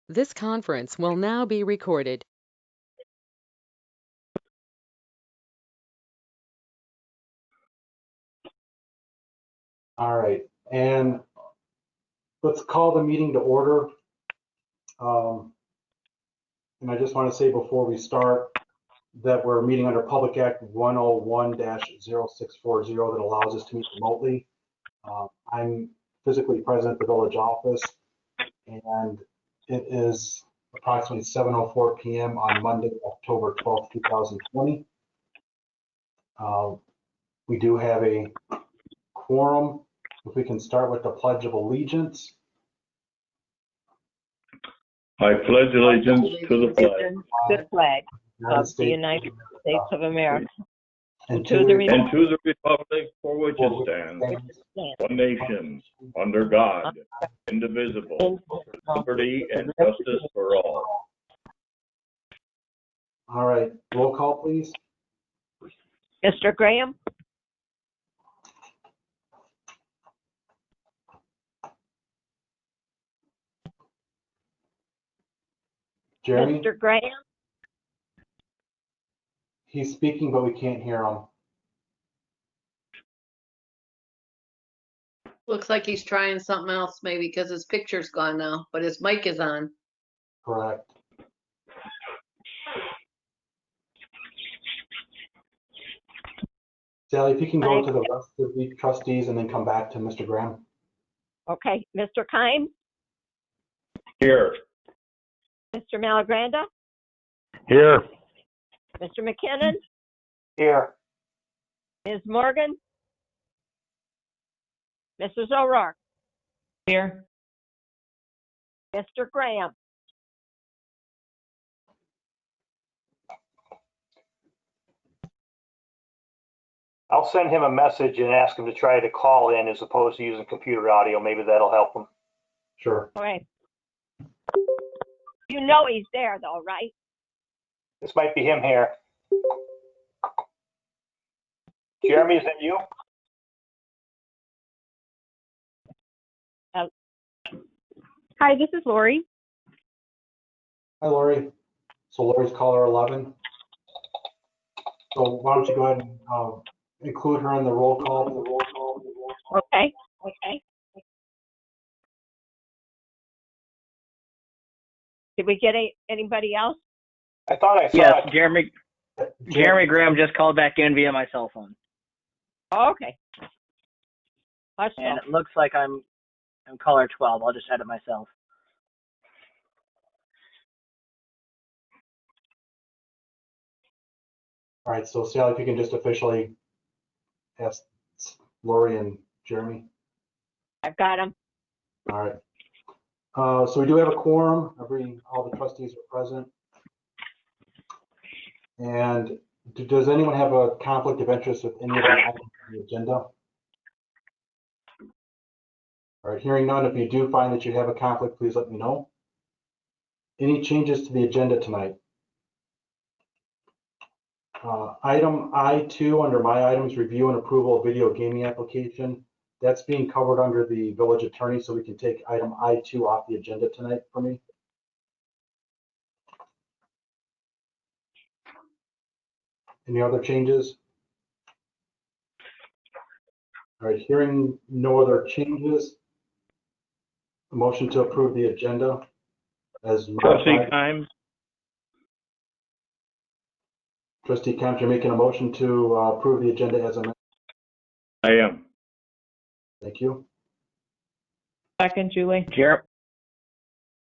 This conference will now be recorded. All right, and let's call the meeting to order. And I just want to say before we start that we're meeting under Public Act 101-0640 that allows us to meet remotely. I'm physically present at the village office, and it is approximately 7:04 p.m. on Monday, October 12th, 2020. We do have a quorum. If we can start with the Pledge of Allegiance. I pledge allegiance to the flag The flag United of the United States of America, and to the and to the republic for which it stands, stand one nation, under God, indivisible, with liberty and justice for all. All right, roll call, please. Mr. Graham, Jeremy, Mr. Graham, he's speaking, but we can't hear him. Looks like he's trying something else maybe because his picture's gone now, but his mic is on. Correct. Sally, if you can go to the rest of the trustees and then come back to Mr. Graham. okay, Mr. Kime, Here, Mr. Malagranda, Here. Mr. McKinnon, Here. Ms. Morgan, Mrs. O'Rourke. Here. Mr. Graham, I'll send him a message and ask him to try to call in as opposed to using computer audio. Maybe that'll help him. Sure. okay. You know he's there though, right? This might be him here. Jeremy, is that you? Hi, this is Lori. Hi, Lori. So Lori's caller 11. So why don't you go ahead and include her in the roll call? Okay, okay. Did we get anybody else? I thought I saw Yes, it. Jeremy Graham just called back in via my cell phone, Okay. Let's go. and it looks like I'm caller 12. I'll just edit myself. All right, so Sally, if you can just officially ask Lori and Jeremy. I've got him. All right. So we do have a quorum. All the trustees are present. And does anyone have a conflict of interest with any of the items on the agenda? All right, hearing none, if you do find that you have a conflict, please let me know. Any changes to the agenda tonight? Item I2 under my items, review and approval of video gaming application. That's being covered under the village attorney, so we can take item I2 off the agenda tonight for me. Any other changes? All right, hearing no other changes, a motion to approve the agenda as trustee modified. Kime, Trustee Kemp, you're making a motion to approve the agenda as amended. I am. Thank you. Second, Julie.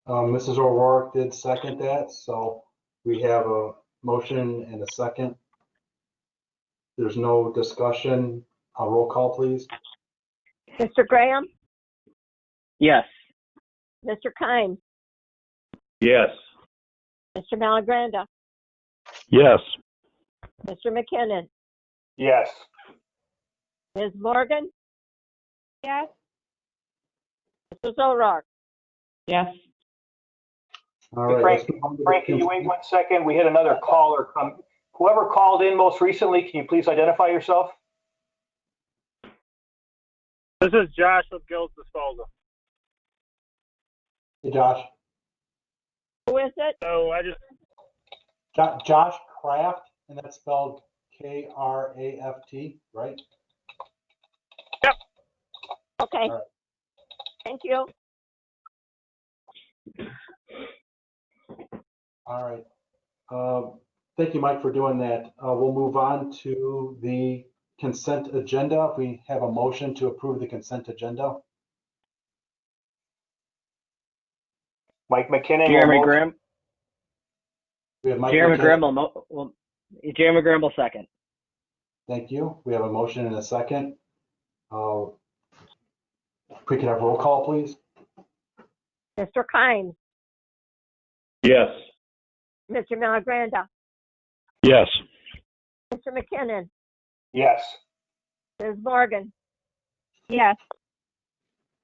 Mrs. O'Rourke did second that, so we have a motion and a second. There's no discussion. A roll call, please. Mr. Graham, Yes. Mr. Kime, Yes. Mr. Malagranda, Yes. Mr. McKinnon, Yes. Ms. Morgan, Yes. Mrs. O'Rourke. Yes. All right. Frank, let's move on to the Frank, can you wait 1 second? We had another caller come. Whoever called in most recently, can you please identify yourself? This is Josh with Gills Disposal. Hey, Josh. Who is it? So I just, Josh Kraft, and that's spelled Kraft, right? Okay. All right. Thank you. All right. Thank you, Mike, for doing that. We'll move on to the consent agenda. If we have a motion to approve the consent agenda. Mike McKinnon. Jeremy will motion. Graham. We have Mike Jeremy McKinnon. Graham Jeremy Graham will second. Thank you. We have a motion and a second. If we could have roll call, please. Mr. Kynes, Yes. Mr. Malagranda, Yes. Mr. McKinnon, Yes. Ms. Morgan, Yes.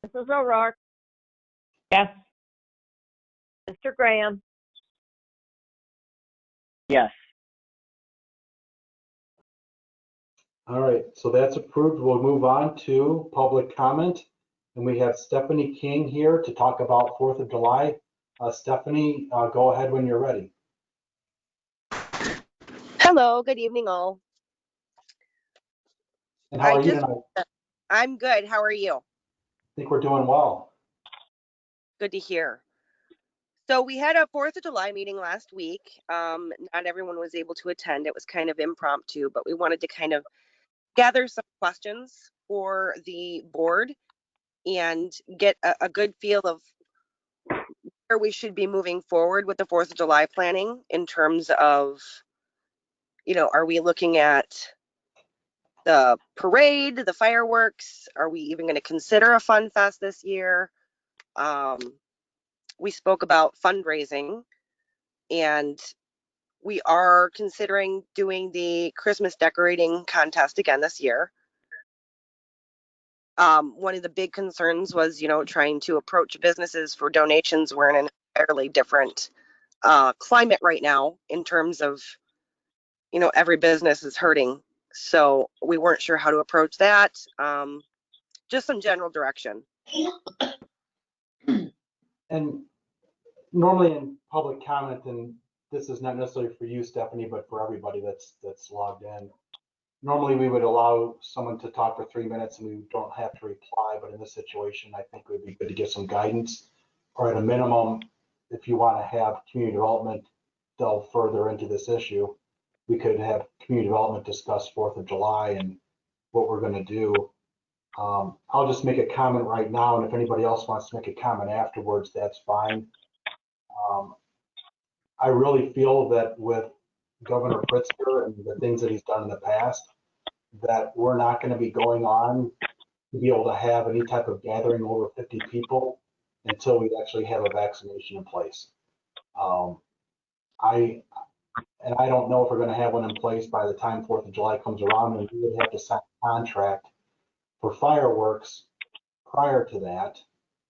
Mrs. O'Rourke, Yes. Mr. Graham, Yes. All right, so that's approved. We'll move on to public comment. And we have Stephanie King here to talk about 4th of July. Stephanie, go ahead when you're ready. Hello, good evening all. And how I are you just- tonight? I'm good. How are you? I think we're doing well. Good to hear. So we had a 4th of July meeting last week. Not everyone was able to attend. It was kind of impromptu, but we wanted to kind of gather some questions for the board and get a good feel of where we should be moving forward with the 4th of July planning in terms of, are we looking at the parade, the fireworks? Are we even going to consider a fun fest this year? We spoke about fundraising, and we are considering doing the Christmas decorating contest again this year. One of the big concerns was, trying to approach businesses for donations. We're in an entirely different climate right now in terms of, every business is hurting. So we weren't sure how to approach that. Just some general direction. And normally in public comment, and this is not necessarily for you, Stephanie, but for everybody that's logged in. Normally we would allow someone to talk for 3 minutes and we don't have to reply, but in this situation, I think it would be good to get some guidance, or at a minimum, if you want to have community development delve further into this issue, we could have community development discuss 4th of July and what we're going to do. I'll just make a comment right now, and if anybody else wants to make a comment afterwards, that's fine. I really feel that with Governor Pritzker and the things that he's done in the past, that we're not going to be going on to be able to have any type of gathering over 50 people until we actually have a vaccination in place. I don't know if we're going to have one in place by the time 4th of July comes around, and we would have to sign a contract for fireworks prior to that.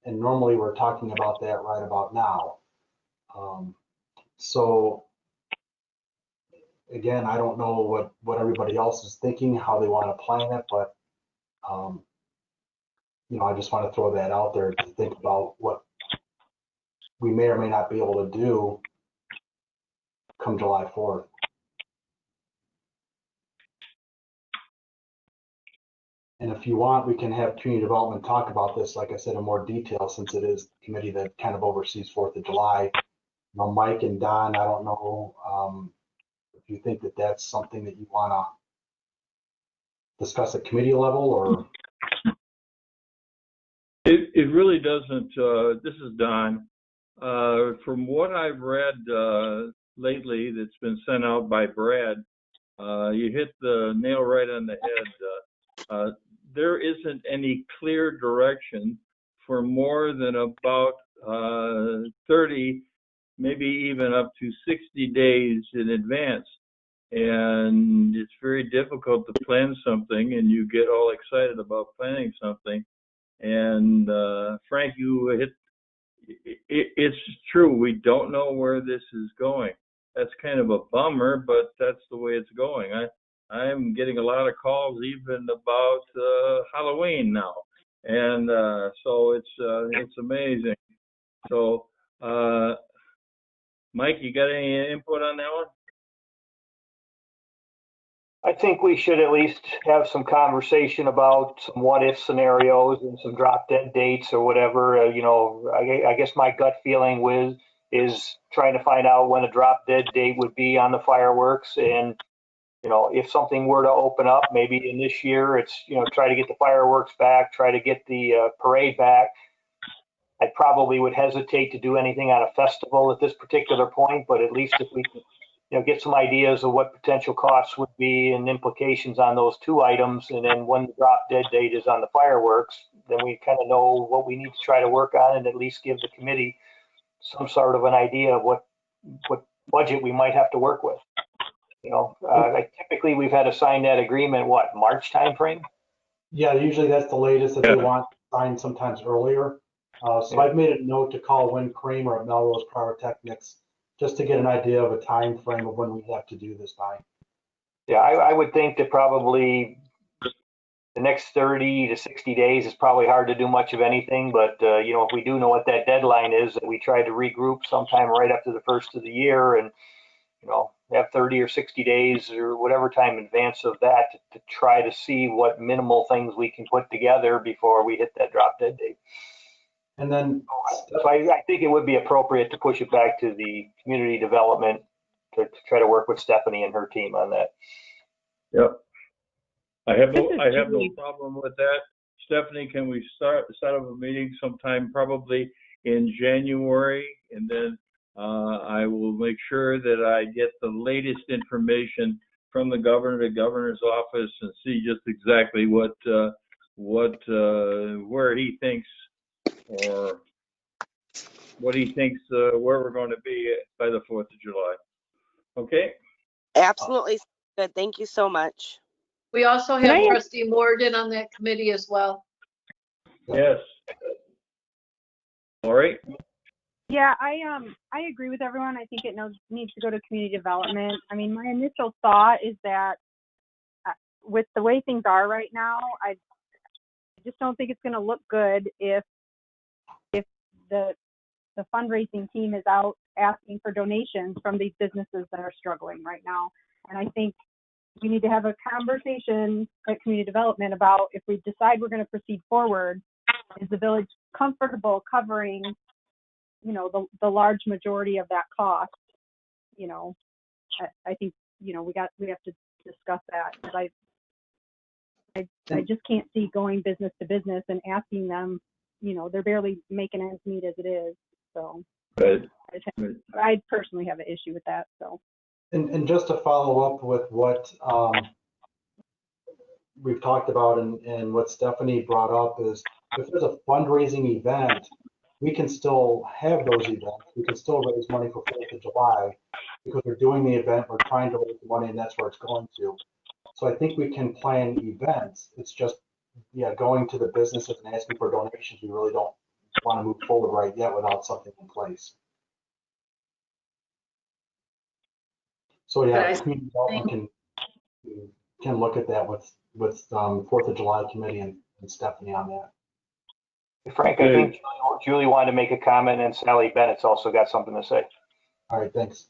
And normally we're talking about that right about now. So again, I don't know what everybody else is thinking, how they want to plan it, but I just want to throw that out there to think about what we may or may not be able to do come July 4th. And if you want, we can have community development talk about this, like I said, in more detail, since it is the committee that kind of oversees 4th of July. Mike and Don, I don't know if you think that that's something that you want to discuss at committee level, or? It really doesn't. This is Don. From what I've read lately that's been sent out by Brad, you hit the nail right on the head. There isn't any clear direction for more than about 30, maybe even up to 60 days in advance. And it's very difficult to plan something, and you get all excited about planning something. And Frank, you hit, it's true. We don't know where this is going. That's kind of a bummer, but that's the way it's going. I'm getting a lot of calls even about Halloween now, and so it's amazing. So Mike, you got any input on that one? I think we should at least have some conversation about some what if scenarios and some drop dead dates or whatever. I guess my gut feeling is trying to find out when a drop dead date would be on the fireworks. And, if something were to open up, maybe in this year, it's, try to get the fireworks back, try to get the parade back. I probably would hesitate to do anything on a festival at this particular point, but at least if we can get some ideas of what potential costs would be and implications on those two items. And then when the drop dead date is on the fireworks, then we kind of know what we need to try to work on and at least give the committee some sort of an idea of what budget we might have to work with. Typically we've had to sign that agreement, March timeframe? Yeah, usually that's the latest that they want signed, sometimes earlier. So I've made a note to call Win Kramer at Melrose Pyrotechnics just to get an idea of a time frame of when we have to do this by. Yeah, I would think that probably the next 30 to 60 days is probably hard to do much of anything. But, if we do know what that deadline is, that we try to regroup sometime right after the first of the year and, have 30 or 60 days or whatever time in advance of that to try to see what minimal things we can put together before we hit that drop dead date. And then, so I think it would be appropriate to push it back to the community development to try to work with Stephanie and her team on that. Yep. I have no problem with that. Stephanie, can we set up a meeting sometime probably in January, and then I will make sure that I get the latest information from the governor's office and see just exactly where he thinks, or what he thinks where we're going to be by the 4th of July. Okay? Absolutely. Good. Thank you so much. We also have Trustee Morgan on that committee as well. Yes. All right. Yeah, I agree with everyone. I think it needs to go to community development. I mean, my initial thought is that with the way things are right now, I just don't think it's going to look good if the fundraising team is out asking for donations from these businesses that are struggling right now. And I think we need to have a conversation at community development about, if we decide we're going to proceed forward, is the village comfortable covering, the large majority of that cost? I think, we have to discuss that, because I just can't see going business to business and asking them, they're barely making ends meet as it is. So Good. I personally have an issue with that. So. And just to follow up with what we've talked about and what Stephanie brought up is, if there's a fundraising event, we can still have those events. We can still raise money for 4th of July because we're doing the event, we're trying to raise the money, and that's where it's going to. So I think we can plan events. It's just, going to the businesses and asking for donations, we really don't want to move forward right yet without something in place. So community development can look at that with 4th of July committee and Stephanie on that. Frank, I think Julie wanted to make a comment, and Sally Bennett's also got something to say. All right, thanks.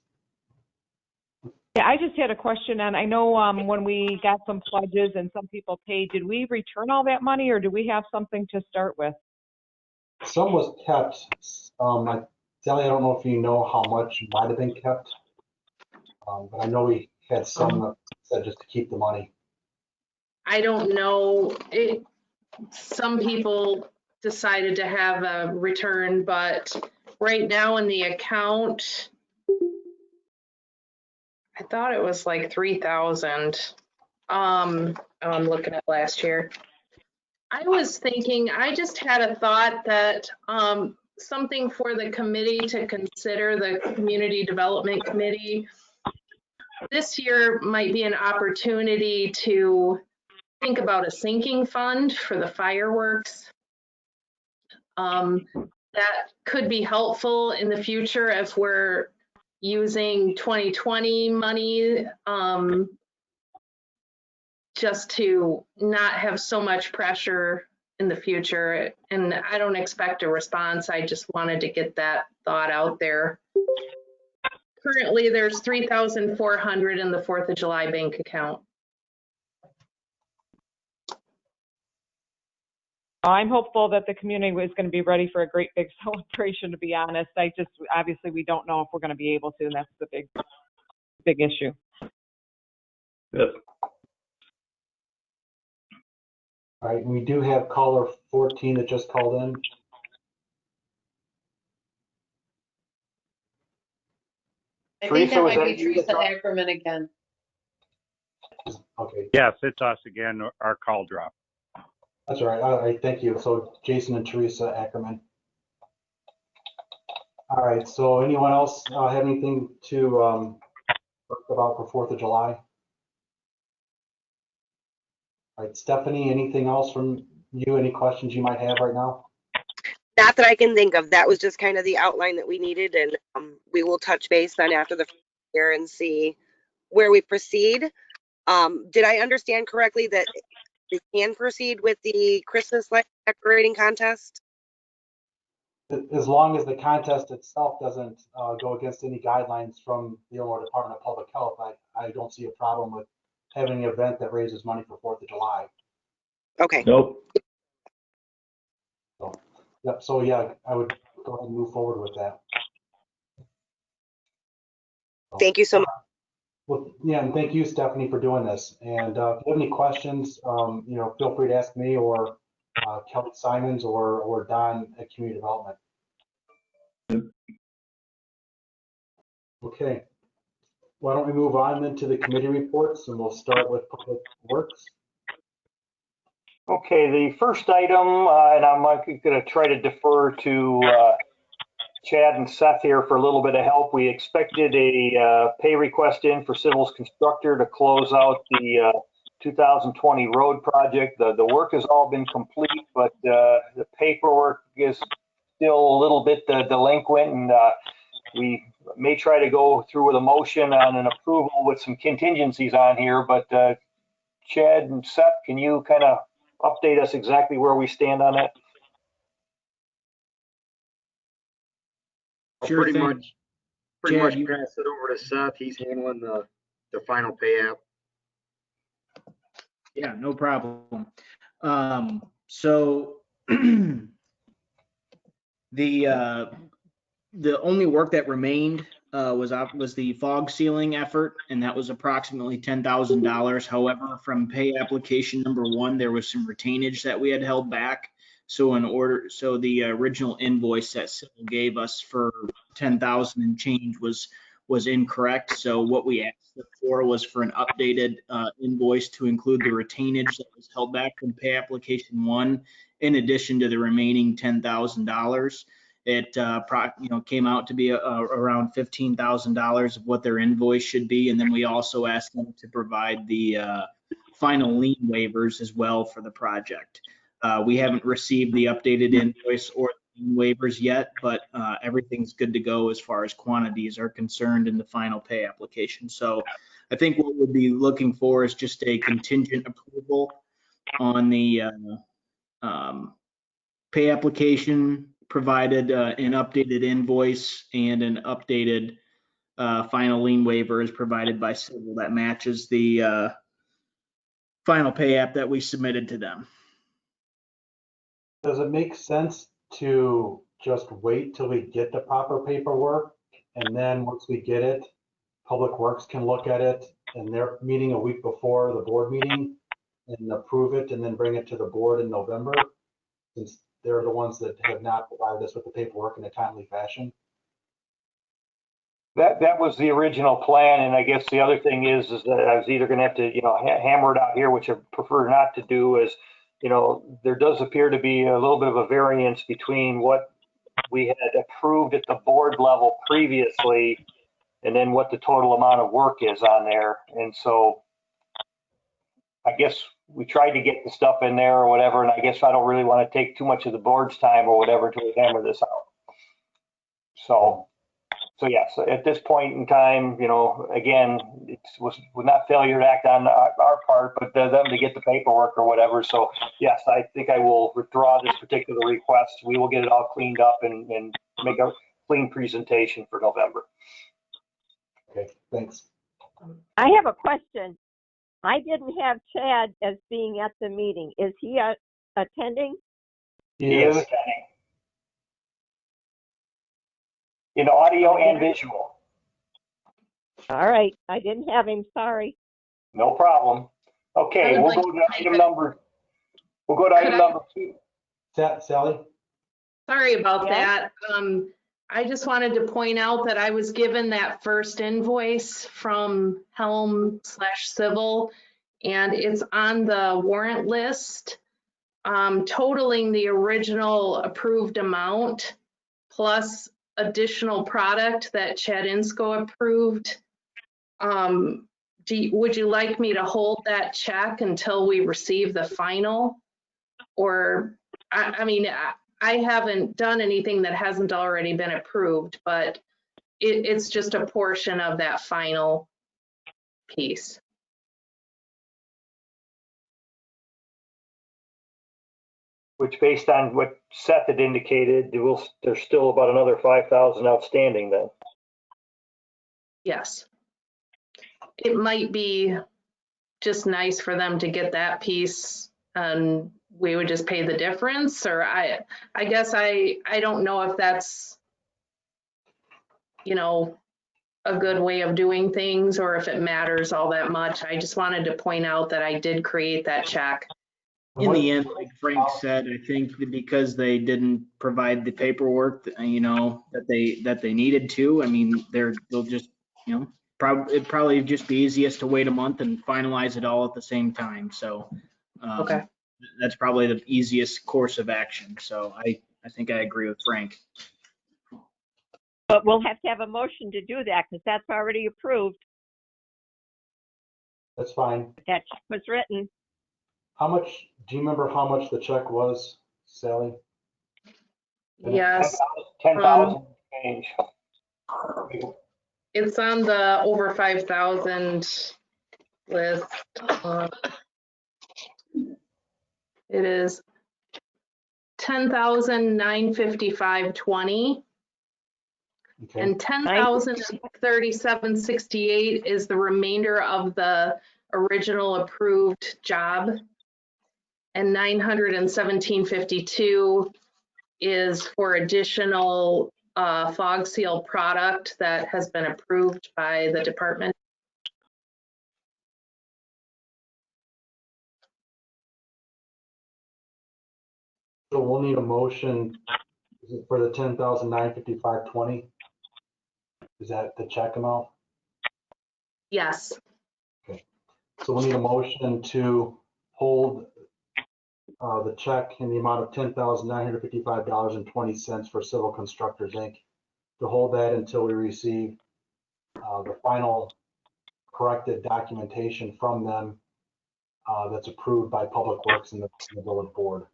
Yeah, I just had a question, and I know when we got some pledges and some people paid, did we return all that money, or do we have something to start with? Some was kept. Sally, I don't know if you know how much might have been kept, but I know we had some that said just to keep the money. I don't know. Some people decided to have a return, but right now in the account, I thought it was like 3,000. I'm looking at last year. I was thinking, I just had a thought that something for the committee to consider, the Community Development Committee. This year might be an opportunity to think about a sinking fund for the fireworks. That could be helpful in the future if we're using 2020 money, just to not have so much pressure in the future. And I don't expect a response. I just wanted to get that thought out there. currently there's 3,400 in the 4th of July bank account. I'm hopeful that the community is going to be ready for a great big celebration, to be honest. Obviously, we don't know if we're going to be able to, and that's the big issue. Yes. All right, we do have caller 14 that just called in. I think Teresa, that was might that be you that Teresa Ackerman again. Okay, Yes, it's us again. Our call dropped. that's all right. All right, thank you. So Jason and Teresa Ackerman. All right, so anyone else have anything to talk about for 4th of July? All right, Stephanie, anything else from you? Any questions you might have right now? Not that I can think of. That was just kind of the outline that we needed, and we will touch base then after the year and see where we proceed. Did I understand correctly that we can proceed with the Christmas light decorating contest? As long as the contest itself doesn't go against any guidelines from the Illinois Department of Public Health, I don't see a problem with having an event that raises money for 4th of July. Okay. Nope. So, yep. So yeah, I would go ahead and move forward with that. So, Thank you so much. well, yeah, and thank you, Stephanie, for doing this. And if you have any questions, feel free to ask me or Kelly Simons or Don at Community Development. Okay. Why don't we move on then to the committee reports, and we'll start with Public Works. Okay, the first item, and I'm going to try to defer to Chad and Seth here for a little bit of help. We expected a pay request in for civils constructor to close out the 2020 road project. The work has all been complete, but the paperwork is still a little bit delinquent, and we may try to go through with a motion on an approval with some contingencies on here. But Chad and Seth, can you kind of update us exactly where we stand on that? Sure pretty thing. much Chad, pass it over to Seth. He's handling the final pay app. Yeah, no problem. So the only work that remained was the fog sealing effort, and that was approximately $10,000. However, from pay application number 1, there was some retainage that we had held back. So the original invoice that Civil gave us for 10,000 and change was incorrect. So what we asked for was for an updated invoice to include the retainage that was held back from pay application 1, in addition to the remaining $10,000. It came out to be around $15,000 of what their invoice should be, and then we also asked them to provide the final lien waivers as well for the project. We haven't received the updated invoice or lien waivers yet, but everything's good to go as far as quantities are concerned in the final pay application. So I think what we'll be looking for is just a contingent approval on the pay application, provided an updated invoice and an updated final lien waiver is provided by Civil that matches the final pay app that we submitted to them. Does it make sense to just wait till we get the proper paperwork, and then once we get it, Public Works can look at it and they're meeting a week before the board meeting and approve it and then bring it to the board in November, since they're the ones that have not provided us with the paperwork in a timely fashion? That was the original plan, and I guess the other thing is that I was either going to have to, hammer it out here, which I prefer not to do. Is, there does appear to be a little bit of a variance between what we had approved at the board level previously, and then what the total amount of work is on there. And so, I guess we tried to get the stuff in there or whatever, and I guess I don't really want to take too much of the board's time or whatever to hammer this out. So yes, at this point in time, again, it was not failure to act on our part, but them to get the paperwork or whatever. So yes, I think I will withdraw this particular request. We will get it all cleaned up and make a clean presentation for November. Okay, thanks. I have a question. I didn't have Chad as being at the meeting. Is he attending? He is attending. In audio and visual. All right, I didn't have him, sorry. No problem. Okay, we'll go to item number 2. Sally? Sorry about Yes? that. I just wanted to point out that I was given that first invoice from Helm/Civil, and it's on the warrant list, totaling the original approved amount plus additional product that Chad Insco approved. Would you like me to hold that check until we receive the final? Or, I mean, I haven't done anything that hasn't already been approved, but it's just a portion of that final piece. Which, based on what Seth had indicated, there's still about another 5,000 outstanding then. Yes. It might be just nice for them to get that piece and we would just pay the difference, or I guess I don't know if that's, you know, a good way of doing things or if it matters all that much. I just wanted to point out that I did create that check. In the end, like Frank said, I think that because they didn't provide the paperwork, you know, that they needed to, I mean, they'll just, you know, it'd probably just be easiest to wait a month and finalize it all at the same time. So Okay. that's probably the easiest course of action. So I think I agree with Frank. But we'll have to have a motion to do that because that's already approved. That's fine. That was written. How much, do you remember how much the check was, Sally? Yes. 10,000 change. It's on the over 5,000 list. It is 10,955.20. Okay. And 10,037.68 is the remainder of the original approved job. And 917.52 is for additional fog seal product that has been approved by the department. So we'll need a motion for the 10,955.20. Is that the check amount? Yes. Okay. So we'll need a motion to hold the check in the amount of $10,955.20 for Civil Constructors, Inc. To hold that until we receive the final corrected documentation from them that's approved by Public Works and the village board.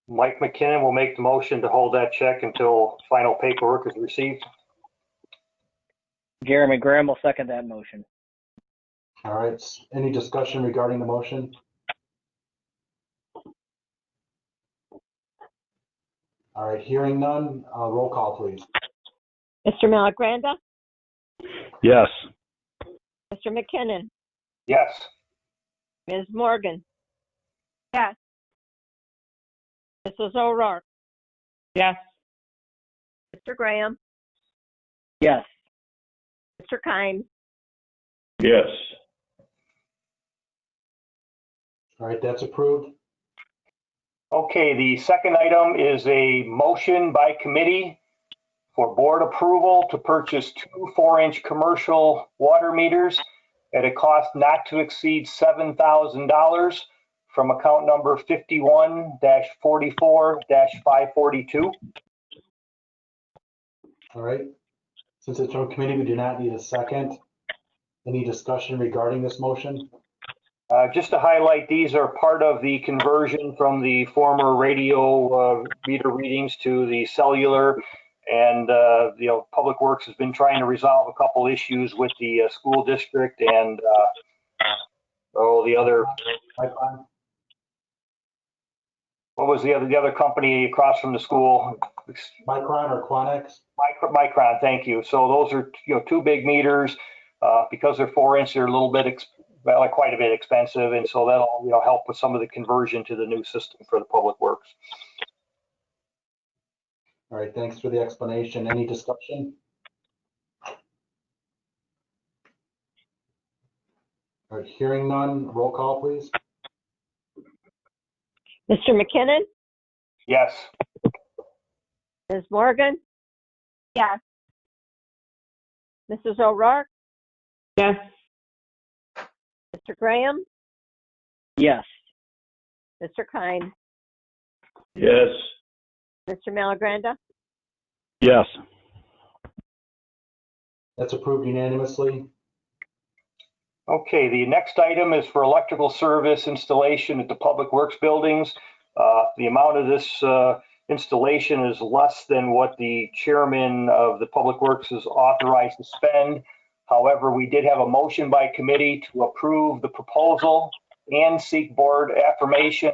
Mike McKinnon will make the motion to hold that check until final paperwork is received. Jeremy Graham will second that motion. All right. Any discussion regarding the motion? All right. Hearing none, roll call, please. Mr. Malagranda, Yes. Mr. McKinnon, Yes. Ms. Morgan, Yes. Mrs. O'Rourke, Yes. Mr. Graham, Yes. Mr. Kimes, Yes. All right. That's approved. Okay, the second item is a motion by committee for board approval to purchase 2 4-inch commercial water meters at a cost not to exceed $7,000 from account number 51-44-542. All right. Since it's from committee, we do not need a second. Any discussion regarding this motion? Just to highlight, these are part of the conversion from the former radio meter readings to the cellular. And, you know, Public Works has been trying to resolve a couple issues with the school district and the other. What was the other company across from the school? Micron or Quanex? Micron, thank you. So those are, you know, 2 big meters. Because they're 4-inch, they're a little bit, quite a bit expensive. And so that'll, help with some of the conversion to the new system for the Public Works. All right, thanks for the explanation. Any discussion? All right, hearing none, roll call, please. Mr. McKinnon, Yes. Ms. Morgan, Yes. Mrs. O'Rourke, Yes. Mr. Graham, Yes. Mr. Kine, Yes. Mr. Malagranda. Yes. That's approved unanimously. Okay, the next item is for electrical service installation at the Public Works buildings. The amount of this installation is less than what the chairman of the Public Works is authorized to spend. However, we did have a motion by committee to approve the proposal and seek board affirmation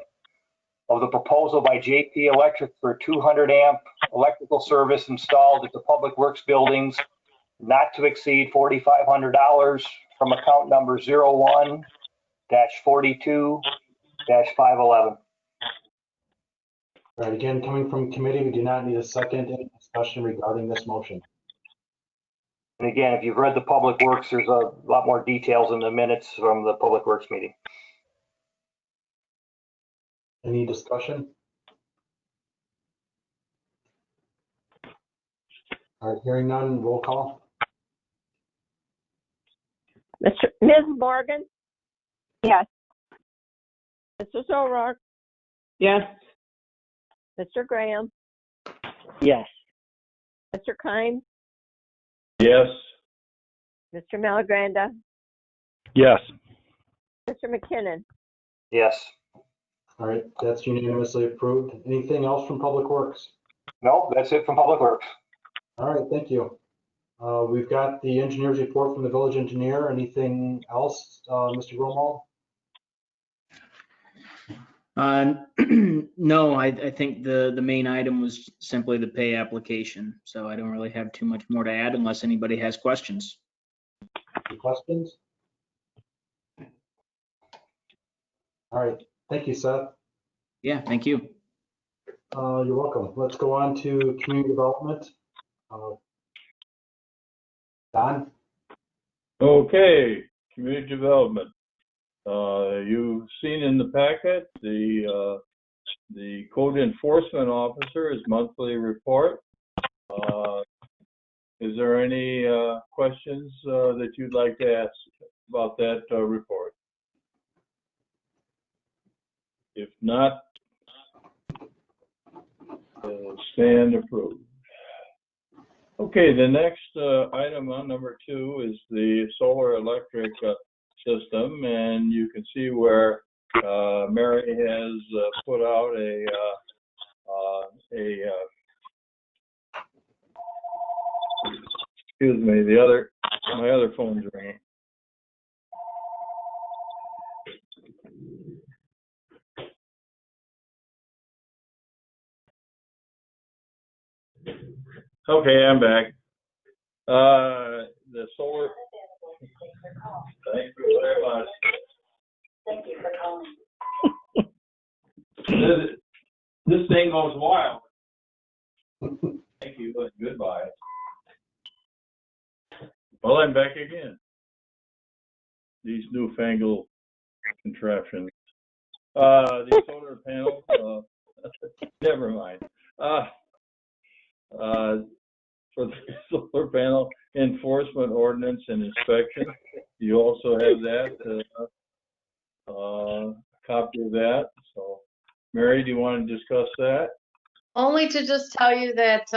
of the proposal by JP Electric for 200 amp electrical service installed at the Public Works buildings, not to exceed $4,500 from account number 01-42-511. All right, again, coming from committee, we do not need a second. Any discussion regarding this motion? And again, if you've read the Public Works, there's a lot more details in the minutes from the Public Works meeting. Any discussion? All right, hearing none, roll call. Ms. Morgan, Yes. Mrs. O'Rourke, Yes. Mr. Graham, Yes. Mr. Kine, Yes. Mr. Malagranda, Yes. Mr. McKinnon. Yes. All right, that's unanimously approved. Anything else from Public Works? No, that's it from Public Works. All right, thank you. We've got the engineer's report from the village engineer. Anything else, Mr. Gromald? No, I think the main item was simply the pay application. So I don't really have too much more to add unless anybody has questions. Any questions? All right, thank you, Seth. Yeah, thank you. You're welcome. Let's go on to community development. Don? Okay, community development. You've seen in the packet the code enforcement officer's monthly report. Is there any questions that you'd like to ask about that report? If not, stand approved. Okay, the next item on number 2 is the solar electric system, and you can see where Mary has put out excuse me, my other phone's ringing. Okay, I'm back. The solar. Thank you very much. Thank you for calling. This thing goes wild. Thank you, and goodbye. Well, I'm back again. These newfangled contraptions. The solar panels, never mind. For the solar panel enforcement ordinance and inspection, you also have that, copy of that. So, Mary, do you want to discuss that? Only to just tell you that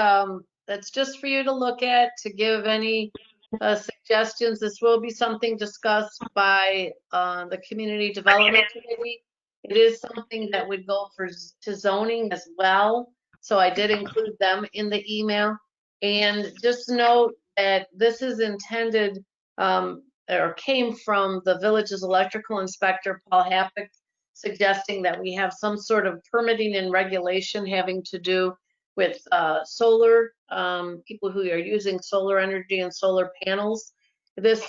that's just for you to look at, to give any suggestions. This will be something discussed by the Community Development Committee. It is something that would go to zoning as well. So I did include them in the email. And just note that this is intended or came from the village's electrical inspector, Paul Happick, suggesting that we have some sort of permitting and regulation having to do with solar, people who are using solar energy and solar panels. This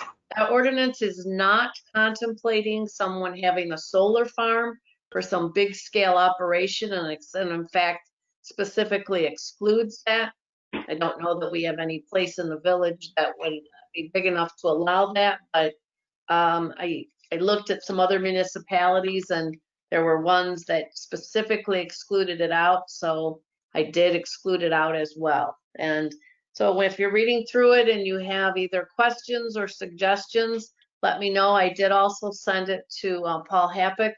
ordinance is not contemplating someone having a solar farm for some big scale operation, and in fact specifically excludes that. I don't know that we have any place in the village that would be big enough to allow that, but I looked at some other municipalities and there were ones that specifically excluded it out, so I did exclude it out as well. And so if you're reading through it and you have either questions or suggestions, let me know. I did also send it to Paul Happick.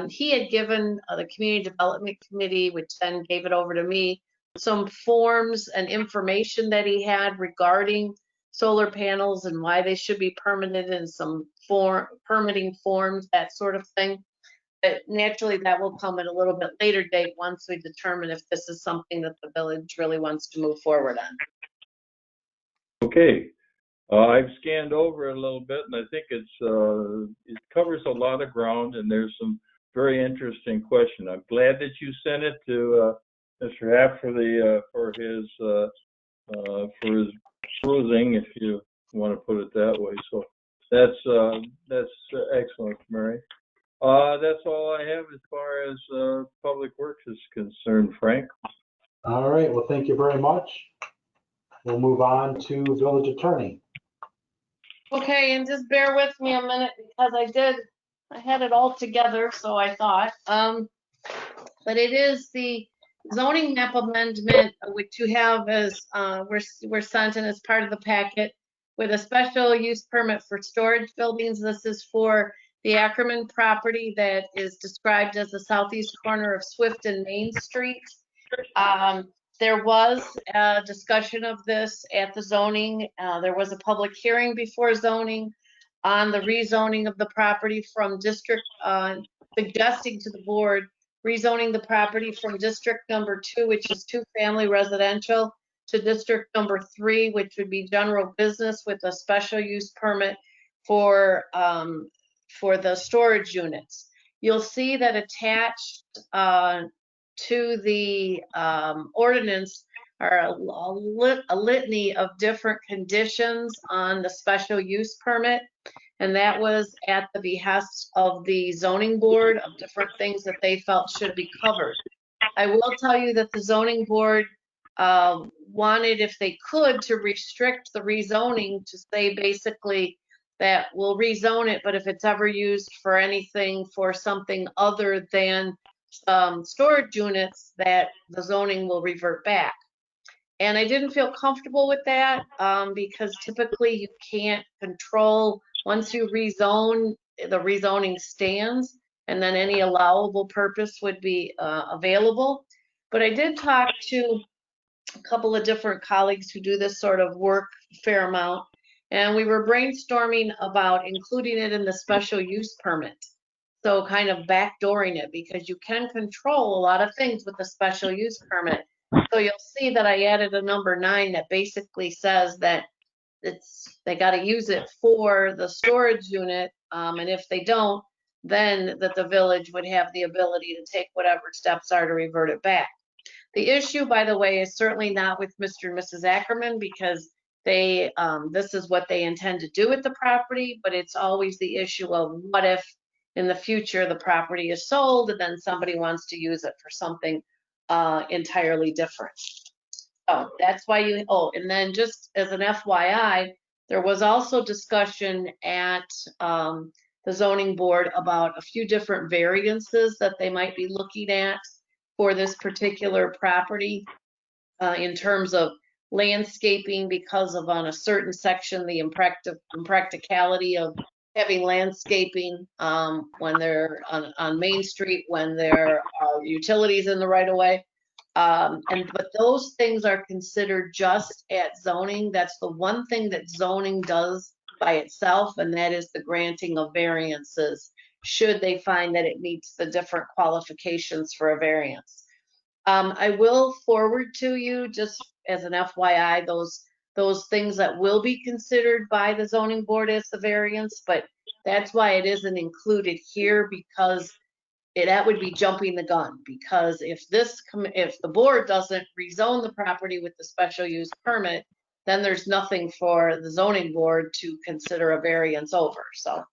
He had given the Community Development Committee, which then gave it over to me, some forms and information that he had regarding solar panels and why they should be permitted in some permitting forms, that sort of thing. But naturally, that will come at a little bit later date once we determine if this is something that the village really wants to move forward on. Okay. I've scanned over it a little bit, and I think it covers a lot of ground, and there's some very interesting questions. I'm glad that you sent it to Mr. Happ for his perusing, if you want to put it that way. So that's excellent, Mary. That's all I have as far as Public Works is concerned, Frank. All right, well, thank you very much. We'll move on to Village Attorney. Okay, and just bear with me a minute because I had it all together, so I thought. But it is the zoning map amendment, which you have as, we're sent in as part of the packet with a special use permit for storage buildings. This is for the Ackerman property that is described as the southeast corner of Swift and Main Street. There was a discussion of this at the zoning. There was a public hearing before zoning on the rezoning of the property from district, suggesting to the board rezoning the property from district number 2, which is 2-family residential, to district number 3, which would be general business with a special use permit for the storage units. You'll see that attached to the ordinance are a litany of different conditions on the special use permit. And that was at the behest of the zoning board of different things that they felt should be covered. I will tell you that the zoning board wanted, if they could, to restrict the rezoning to say basically that we'll rezone it, but if it's ever used for anything for something other than storage units, that the zoning will revert back. And I didn't feel comfortable with that because typically you can't control, once you rezone, the rezoning stands and then any allowable purpose would be available. But I did talk to a couple of different colleagues who do this sort of work a fair amount, and we were brainstorming about including it in the special use permit. So kind of backdooring it, because you can control a lot of things with the special use permit. So you'll see that I added a number 9 that basically says that they got to use it for the storage unit, and if they don't, then that the village would have the ability to take whatever steps are to revert it back. The issue, by the way, is certainly not with Mr. and Mrs. Ackerman, because they this is what they intend to do with the property, but it's always the issue of what if in the future the property is sold and then somebody wants to use it for something entirely different. So that's why and then just as an FYI, there was also discussion at the zoning board about a few different variances that they might be looking at for this particular property in terms of landscaping, because of on a certain section, the impracticality of having landscaping when they're on Main Street, when there are utilities in the right of way. But those things are considered just at zoning. That's the one thing that zoning does by itself, and that is the granting of variances, should they find that it meets the different qualifications for a variance. I will forward to you, just as an FYI, those things that will be considered by the zoning board as the variance, but that's why it isn't included here, because that would be jumping the gun. Because if the board doesn't rezone the property with the special use permit, then there's nothing for the zoning board to consider a variance over. So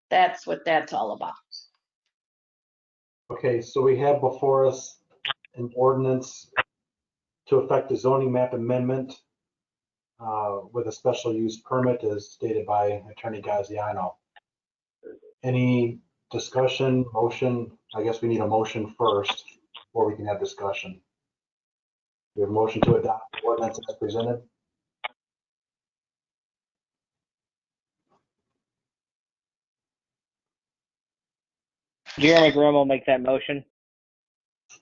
that's what that's all about. Okay, so we have before us an ordinance to affect the zoning map amendment with a special use permit as stated by Attorney Gaziano. Any discussion, motion? I guess we need a motion first before we can have discussion. We have a motion to adopt the ordinance as presented. Jeremy Graham will make that motion.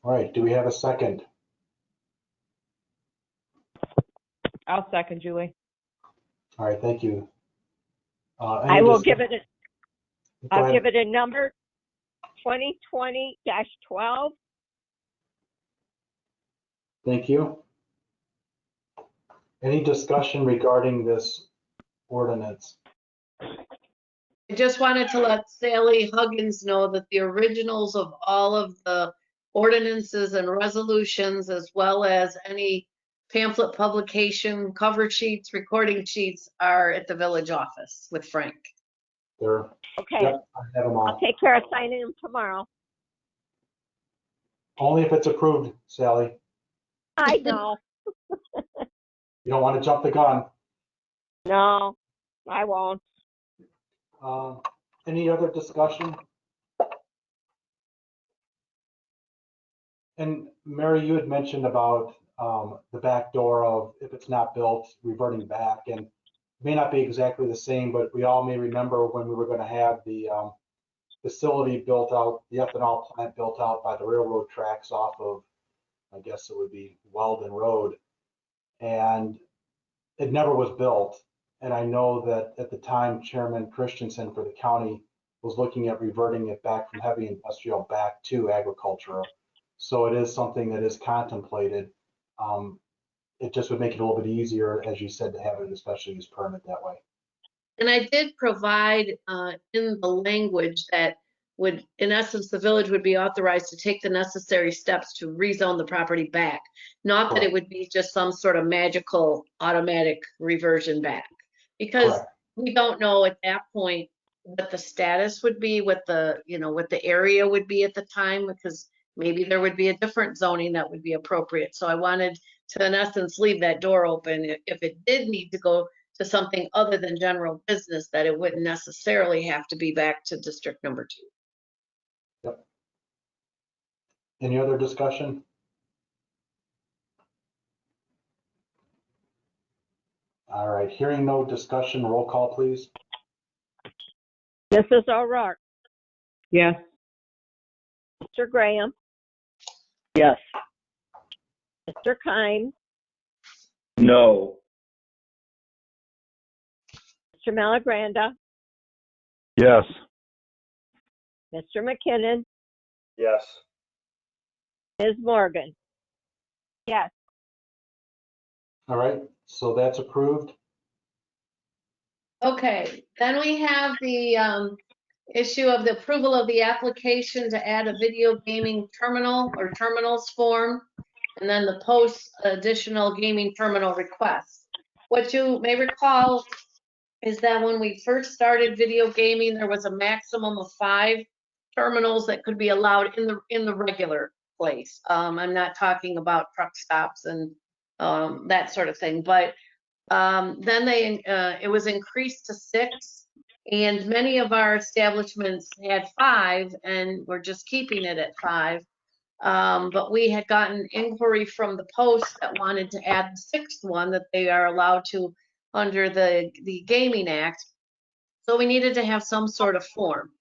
All right, do we have a second? I'll second, Julie. All right, thank you. I will give it Go I'll ahead. give it a number, 2020-12. Thank you. Any discussion regarding this ordinance? I just wanted to let Sally Huggins know that the originals of all of the ordinances and resolutions, as well as any pamphlet publication, cover sheets, recording sheets, are at the village office with Frank. There. Okay, Yep, I have them I'll all. take care of signing them tomorrow. Only if it's approved, Sally. I know. You don't want to jump the gun. No, I won't. Any other discussion? And Mary, you had mentioned about the back door of if it's not built, reverting back, and it may not be exactly the same, but we all may remember when we were going to have the facility built out, the ethanol plant built out by the railroad tracks off of, I guess it would be Weldon Road, and it never was built. And I know that at the time, Chairman Christensen for the county was looking at reverting it back from heavy industrial back to agricultural. So it is something that is contemplated. It just would make it a little bit easier, as you said, to have it a special use permit that way. And I did provide in the language that would, in essence, the village would be authorized to take the necessary steps to rezone the property back. Not that it would be just some sort of magical automatic reversion back. Because we don't know at that point what the status would be, what the, you know, what the area would be at the time, because maybe there would be a different zoning that would be appropriate. So I wanted to, in essence, leave that door open if it did need to go to something other than general business, that it wouldn't necessarily have to be back to district number 2. Yep. Any other discussion? All right, hearing no discussion, roll call, please. Mrs. O'Rourke, Yes. Mr. Graham, Yes. Mr. Kime, No. Mr. Malagranda, Yes. Mr. McKinnon, Yes. Ms. Morgan. Yes. All right, so that's approved. Okay, then we have the issue of the approval of the application to add a video gaming terminal or terminals form, and then the post additional gaming terminal request. What you may recall is that when we first started video gaming, there was a maximum of 5 terminals that could be allowed in the regular place. I'm not talking about truck stops and that sort of thing, but then it was increased to 6, and many of our establishments had 5, and we're just keeping it at 5. But we had gotten inquiry from the Post that wanted to add the 6th one that they are allowed to under the Gaming Act. So we needed to have some sort of form.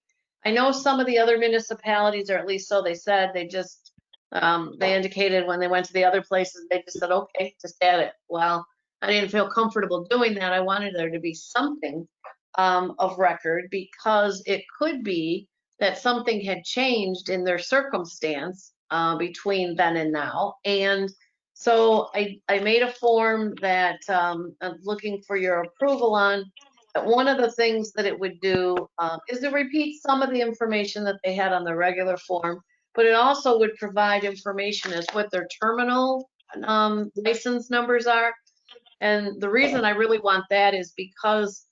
I know some of the other municipalities, or at least so they said, they just they indicated when they went to the other places, they just said, okay, just add it. Well, I didn't feel comfortable doing that. I wanted there to be something of record, because it could be that something had changed in their circumstance between then and now. And so I made a form that I'm looking for your approval on. But one of the things that it would do is to repeat some of the information that they had on the regular form, but it also would provide information as what their terminal license numbers are. And the reason I really want that is because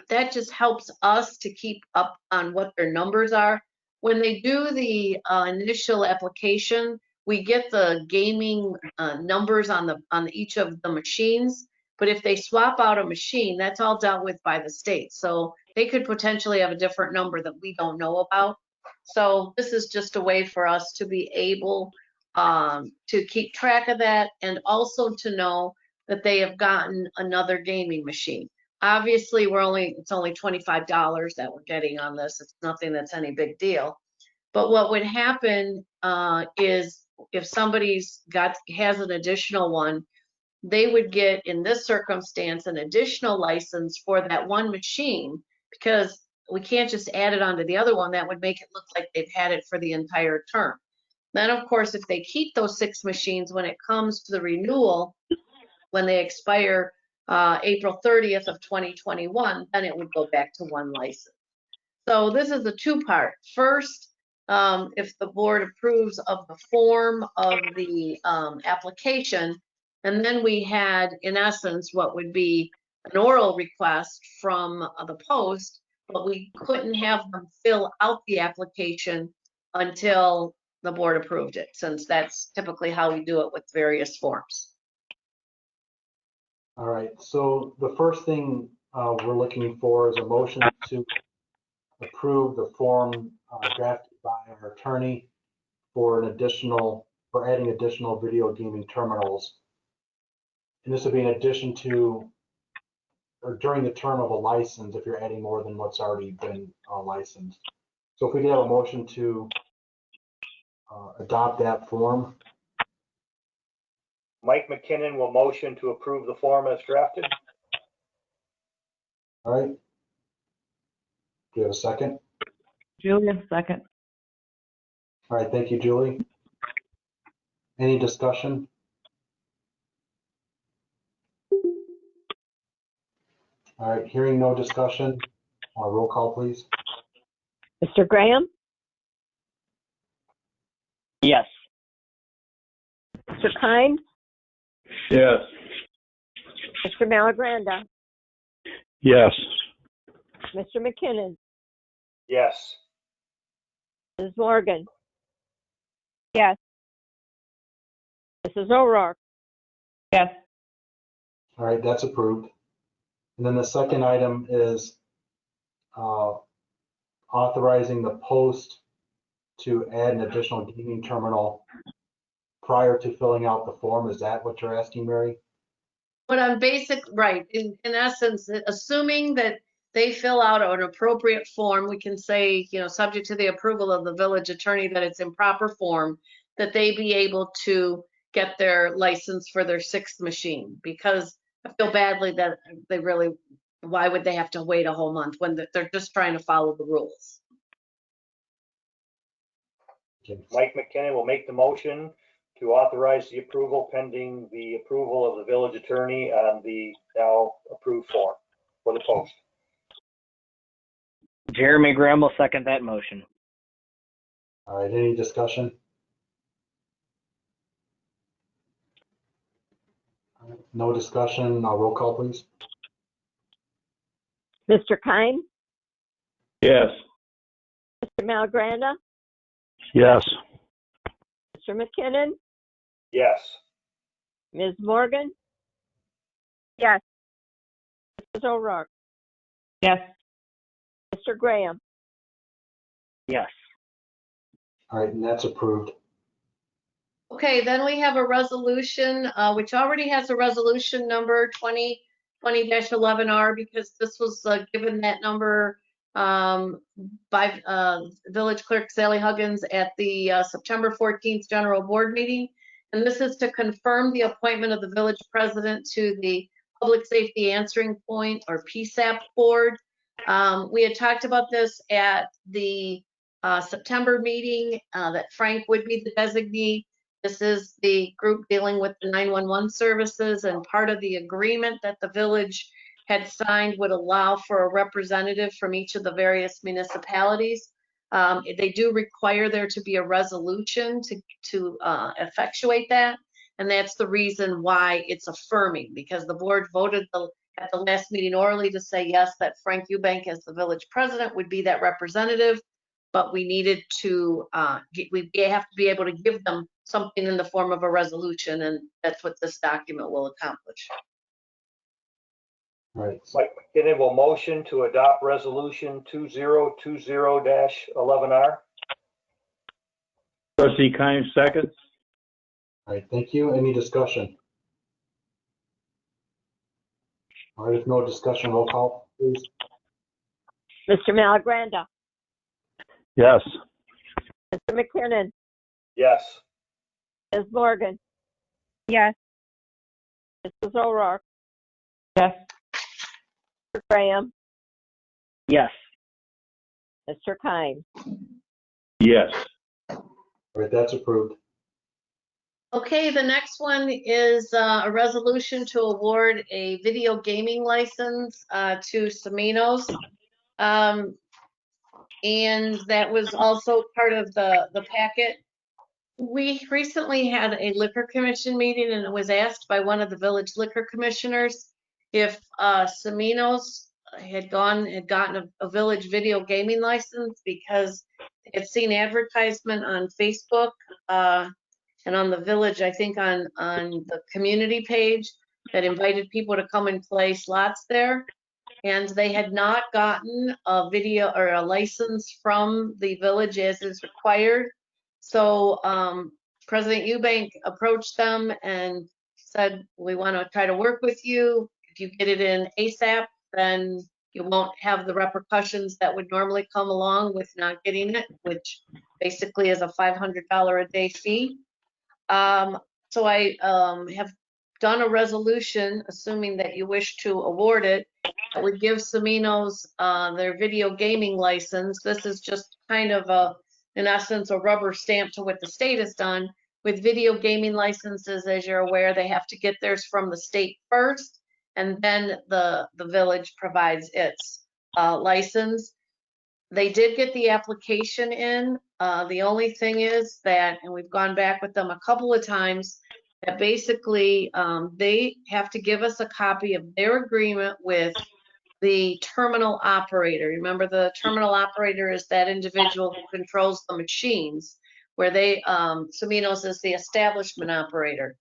that just helps us to keep up on what their numbers are. When they do the initial application, we get the gaming numbers on each of the machines. But if they swap out a machine, that's all dealt with by the state. So they could potentially have a different number that we don't know about. So this is just a way for us to be able to keep track of that, and also to know that they have gotten another gaming machine. Obviously, it's only $25 that we're getting on this. It's nothing that's any big deal. But what would happen is if somebody's has an additional one, they would get, in this circumstance, an additional license for that one machine, because we can't just add it onto the other one. That would make it look like they've had it for the entire term. Then, of course, if they keep those 6 machines, when it comes to the renewal, when they expire April 30th of 2021, then it would go back to 1 license. So this is a 2-part. First, if the board approves of the form of the application, and then we had, in essence, what would be an oral request from the post, but we couldn't have them fill out the application until the board approved it, since that's typically how we do it with various forms. All right, so the first thing we're looking for is a motion to approve the form drafted by our attorney for adding additional video gaming terminals. And this would be in addition to, or during the term of a license, if you're adding more than what's already been licensed. So if we could have a motion to adopt that form. Mike McKinnon will motion to approve the form as drafted. All right. Do you have a second? Julia, second. All right, thank you, Julie. Any discussion? All right, hearing no discussion, roll call, please. Mr. Graham? Yes. Mr. Kine? Yes. Mr. Malagranda? Yes. Mr. McKinnon? Yes. Ms. Morgan? Yes. Mrs. O'Rourke? Yes. All right, that's approved. And then the second item is authorizing the post to add an additional gaming terminal prior to filling out the form. Is that what you're asking, Mary? But on right, in essence, assuming that they fill out an appropriate form, we can say, subject to the approval of the village attorney, that it's in proper form, that they be able to get their license for their 6th machine. Because I feel badly that why would they have to wait a whole month when they're just trying to follow the rules? Mike McKinnon will make the motion to authorize the approval pending the approval of the village attorney on the now approved form for the post. Jeremy Graham will second that motion. All right, any discussion? No discussion, roll call, please. Mr. Kine? Yes. Mr. Malagranda? Yes. Mr. McKinnon? Yes. Ms. Morgan? Yes. Mrs. O'Rourke? Yes. Mr. Graham? Yes. All right, and that's approved. Okay, then we have a resolution, which already has a resolution number 2020-11R, because this was given that number by Village Clerk Sally Huggins at the September 14th General Board meeting. And this is to confirm the appointment of the village president to the Public Safety Answering Point, or PSAP board. We had talked about this at the September meeting, that Frank would be the designee. This is the group dealing with the 911 services, and part of the agreement that the village had signed would allow for a representative from each of the various municipalities. They do require there to be a resolution to effectuate that. And that's the reason why it's affirming, because the board voted at the last meeting orally to say yes, that Frank Eubank as the village president would be that representative. But we needed to, we have to be able to give them something in the form of a resolution, and that's what this document will accomplish. Right. Mike McKinnon will motion to adopt resolution 2020-11R. Trustee Kynes, second. All right, thank you. Any discussion? All right, if no discussion, roll call, please. Mr. Malagranda, Yes. Mr. McKinnon, Yes. Ms. Morgan, Yes. Mrs. O'Rourke, Yes. Mr. Graham, Yes. Mr. Kynes. Yes. All right, that's approved. Okay, the next one is a resolution to award a video gaming license to Seminos. And that was also part of the packet. We recently had a liquor commission meeting, and it was asked by one of the village liquor commissioners if Seminos had gotten a village video gaming license, because they had seen advertisement on Facebook and on the village, I think on the community page, that invited people to come and play slots there. And they had not gotten a video or a license from the village as is required. So President Eubank approached them and said, we want to try to work with you. If you get it in ASAP, then you won't have the repercussions that would normally come along with not getting it, which basically is a $500 a day fee. So I have done a resolution, assuming that you wish to award it, that would give Seminos their video gaming license. This is just kind of in essence, a rubber stamp to what the state has done. With video gaming licenses, as you're aware, they have to get theirs from the state first, and then the village provides its license. They did get the application in. The only thing is that, and we've gone back with them a couple of times, that basically they have to give us a copy of their agreement with the terminal operator. Remember, the terminal operator is that individual who controls the machines, where they, Seminos is the establishment operator.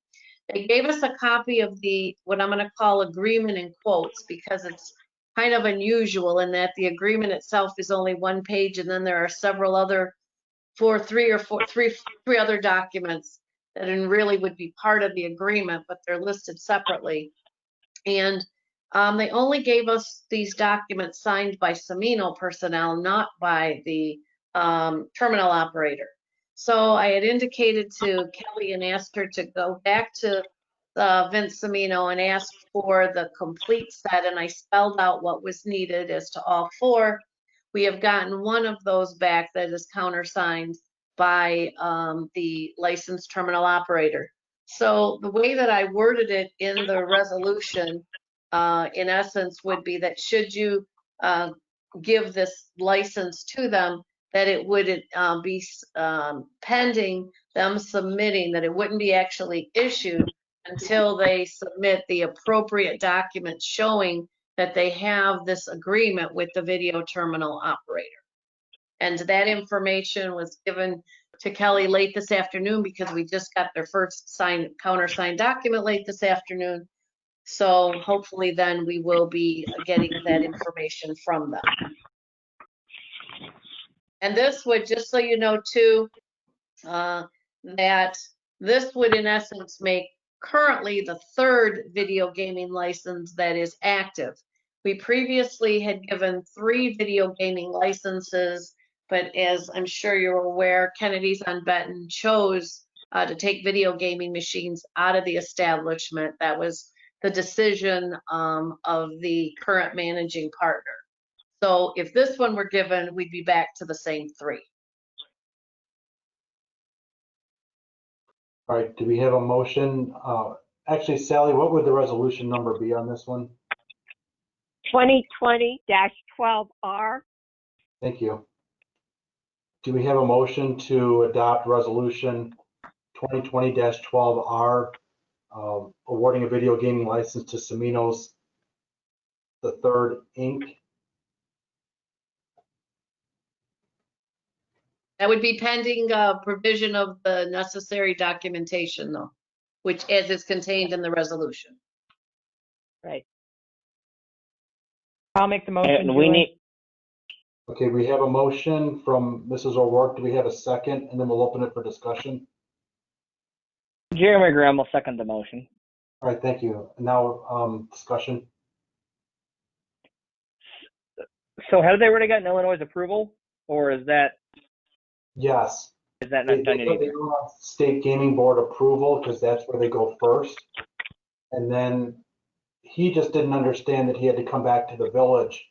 They gave us a copy of the, what I'm going to call agreement in quotes, because it's kind of unusual in that the agreement itself is only one page, and then there are several other three other documents that really would be part of the agreement, but they're listed separately. And they only gave us these documents signed by Semino personnel, not by the terminal operator. So I had indicated to Kelly and asked her to go back to Vince Semino and ask for the complete set, and I spelled out what was needed as to all four. We have gotten one of those back that is countersigned by the licensed terminal operator. So the way that I worded it in the resolution, in essence, would be that should you give this license to them, that it would be pending them submitting, that it wouldn't be actually issued until they submit the appropriate documents showing that they have this agreement with the video terminal operator. And that information was given to Kelly late this afternoon, because we just got their first countersigned document late this afternoon. So hopefully then we will be getting that information from them. And this would, just so you know too, that this would in essence make currently the third video gaming license that is active. We previously had given 3 video gaming licenses, but as I'm sure you're aware, Kennedy's on Benton chose to take video gaming machines out of the establishment. That was the decision of the current managing partner. So if this one were given, we'd be back to the same 3. All right, do we have a motion? Actually, Sally, what would the resolution number be on this one? 2020-12R. Thank you. Do we have a motion to adopt resolution 2020-12R awarding a video gaming license to Seminos III Inc. That would be pending provision of the necessary documentation though, which as is contained in the resolution. Right. I'll make the motion. And we Julie. need, Okay, we have a motion from Mrs. O'Rourke. Do we have a second? And then we'll open it for discussion. Jeremy Graham will second the motion. All right, thank you. Now, discussion. So have they already gotten Illinois' approval, or is that Yes. not They done yet put either? their own state gaming board approval because that's where they go first. And then he just didn't understand that he had to come back to the village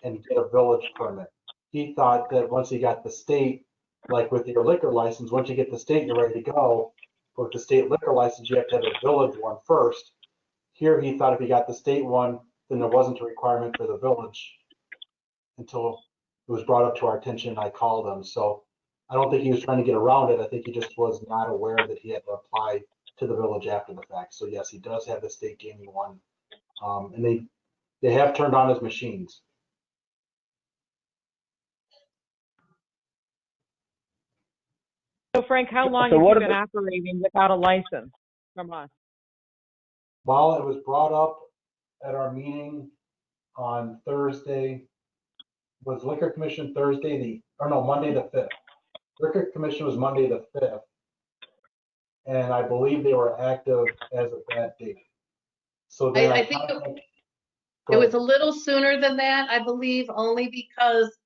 and get a village permit. He thought that once he got the state, like with your liquor license, once you get the state, you're ready to go. But with the state liquor license, you have to have a village one first. Here, he thought if he got the state one, then there wasn't a requirement for the village until it was brought up to our attention and I called him. So I don't think he was trying to get around it. I think he just was not aware that he had to apply to the village after the fact. So yes, he does have the state gaming one. And they have turned on his machines. So Frank, how long So have what you been about- operating without a license from us? Well, it was brought up at our meeting on Thursday. Was Liquor Commission Monday the 5th. Liquor Commission was Monday the 5th. And I believe they were active as of that date. So then I think it was a little sooner than that, I believe, only because,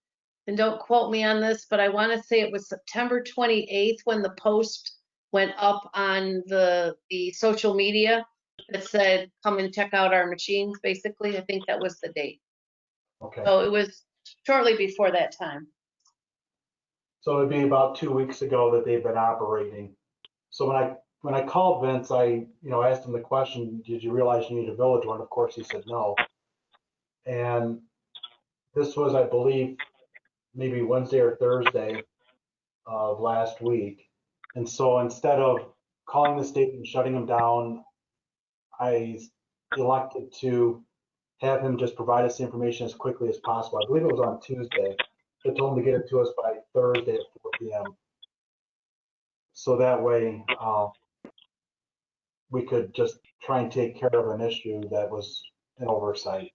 and don't quote me on this, but I want to say it was September 28th when the post went up on the social media that said, come and check out our machines, basically. I think that was the date. Okay. So it was shortly before that time. So it'd be about 2 weeks ago that they've been operating. So when I called Vince, I asked him the question, did you realize you need a village one? Of course, he said no. And this was, I believe, maybe Wednesday or Thursday of last week. And so instead of calling the state and shutting them down, I elected to have him just provide us the information as quickly as possible. I believe it was on Tuesday. I told him to get it to us by Thursday at 4 p.m. So that way we could just try and take care of an issue that was an oversight.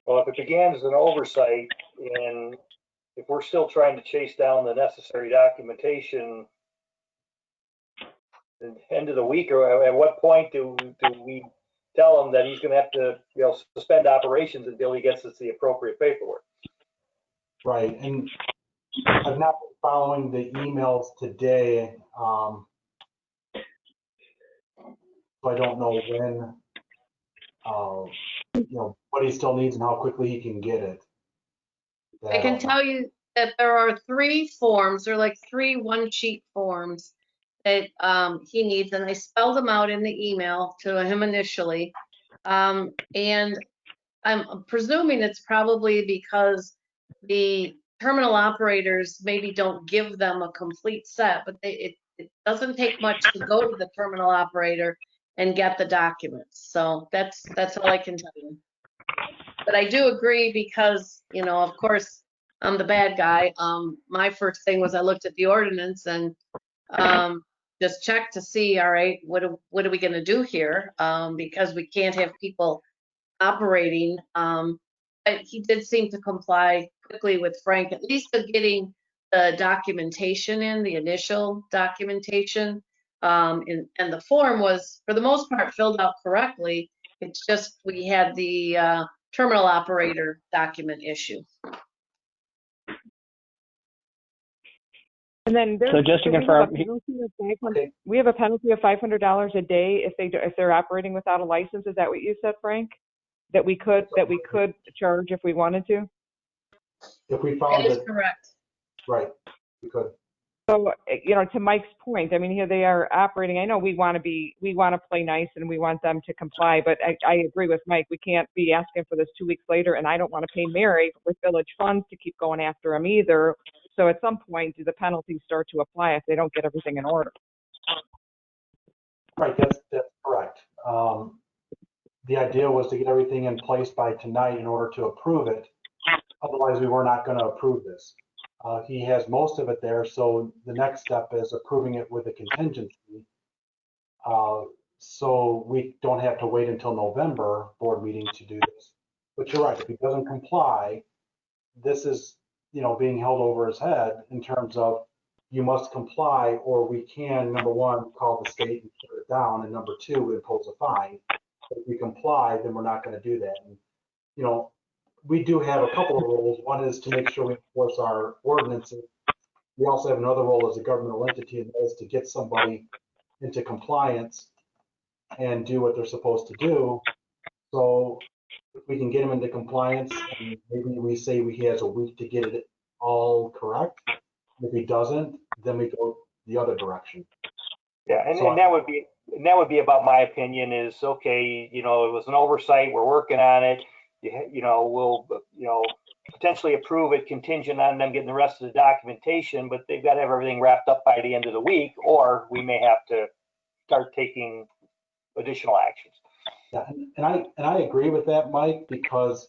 Well, if it began as an oversight and if we're still trying to chase down the necessary documentation, at the end of the week, or at what point do we tell him that he's going to have to, suspend operations until he gets us the appropriate paperwork? Right, and I've not been following the emails today, so I don't know when, what he still needs and how quickly he can get it. I can tell you that there are 3 forms, they're like 3 one-sheet forms that he needs, and I spelled them out in the email to him initially. And I'm presuming it's probably because the terminal operators maybe don't give them a complete set, but it doesn't take much to go to the terminal operator and get the documents. So that's all I can tell you. But I do agree because, of course, I'm the bad guy. My first thing was I looked at the ordinance and just checked to see, all right, what are we going to do here? Because we can't have people operating. But he did seem to comply quickly with Frank, at least of getting the documentation in, the initial documentation. And the form was, for the most part, filled out correctly. It's just we had the terminal operator document issue. And then So just to confirm, we have a penalty of $500 a day if they're operating without a license. Is that what you said, Frank? That we could charge if we wanted to? If we found That is correct. Right, we could. So, to Mike's point, I mean, here they are operating. I know we want to play nice and we want them to comply, but I agree with Mike. We can't be asking for this 2 weeks later, and I don't want to pay Mary with village funds to keep going after them either. So at some point, do the penalties start to apply if they don't get everything in order? Right, that's correct. The idea was to get everything in place by tonight in order to approve it. Otherwise, we were not going to approve this. He has most of it there, so the next step is approving it with a contingency. So we don't have to wait until November board meeting to do this. But you're right, if he doesn't comply, this is, being held over his head in terms of you must comply, or we can, number one, call the state and shut it down, and number two, impose a fine. If we comply, then we're not going to do that. And, we do have a couple of rules. One is to make sure we enforce our ordinances. We also have another role as a governmental entity, and that is to get somebody into compliance and do what they're supposed to do. So if we can get him into compliance, and maybe we say he has a week to get it all correct. If he doesn't, then we go the other direction. Yeah, and that would be about my opinion is, okay, it was an oversight, we're working on it. We'll potentially approve it contingent on them getting the rest of the documentation, but they've got to have everything wrapped up by the end of the week, or we may have to start taking additional actions. Yeah, and I agree with that, Mike, because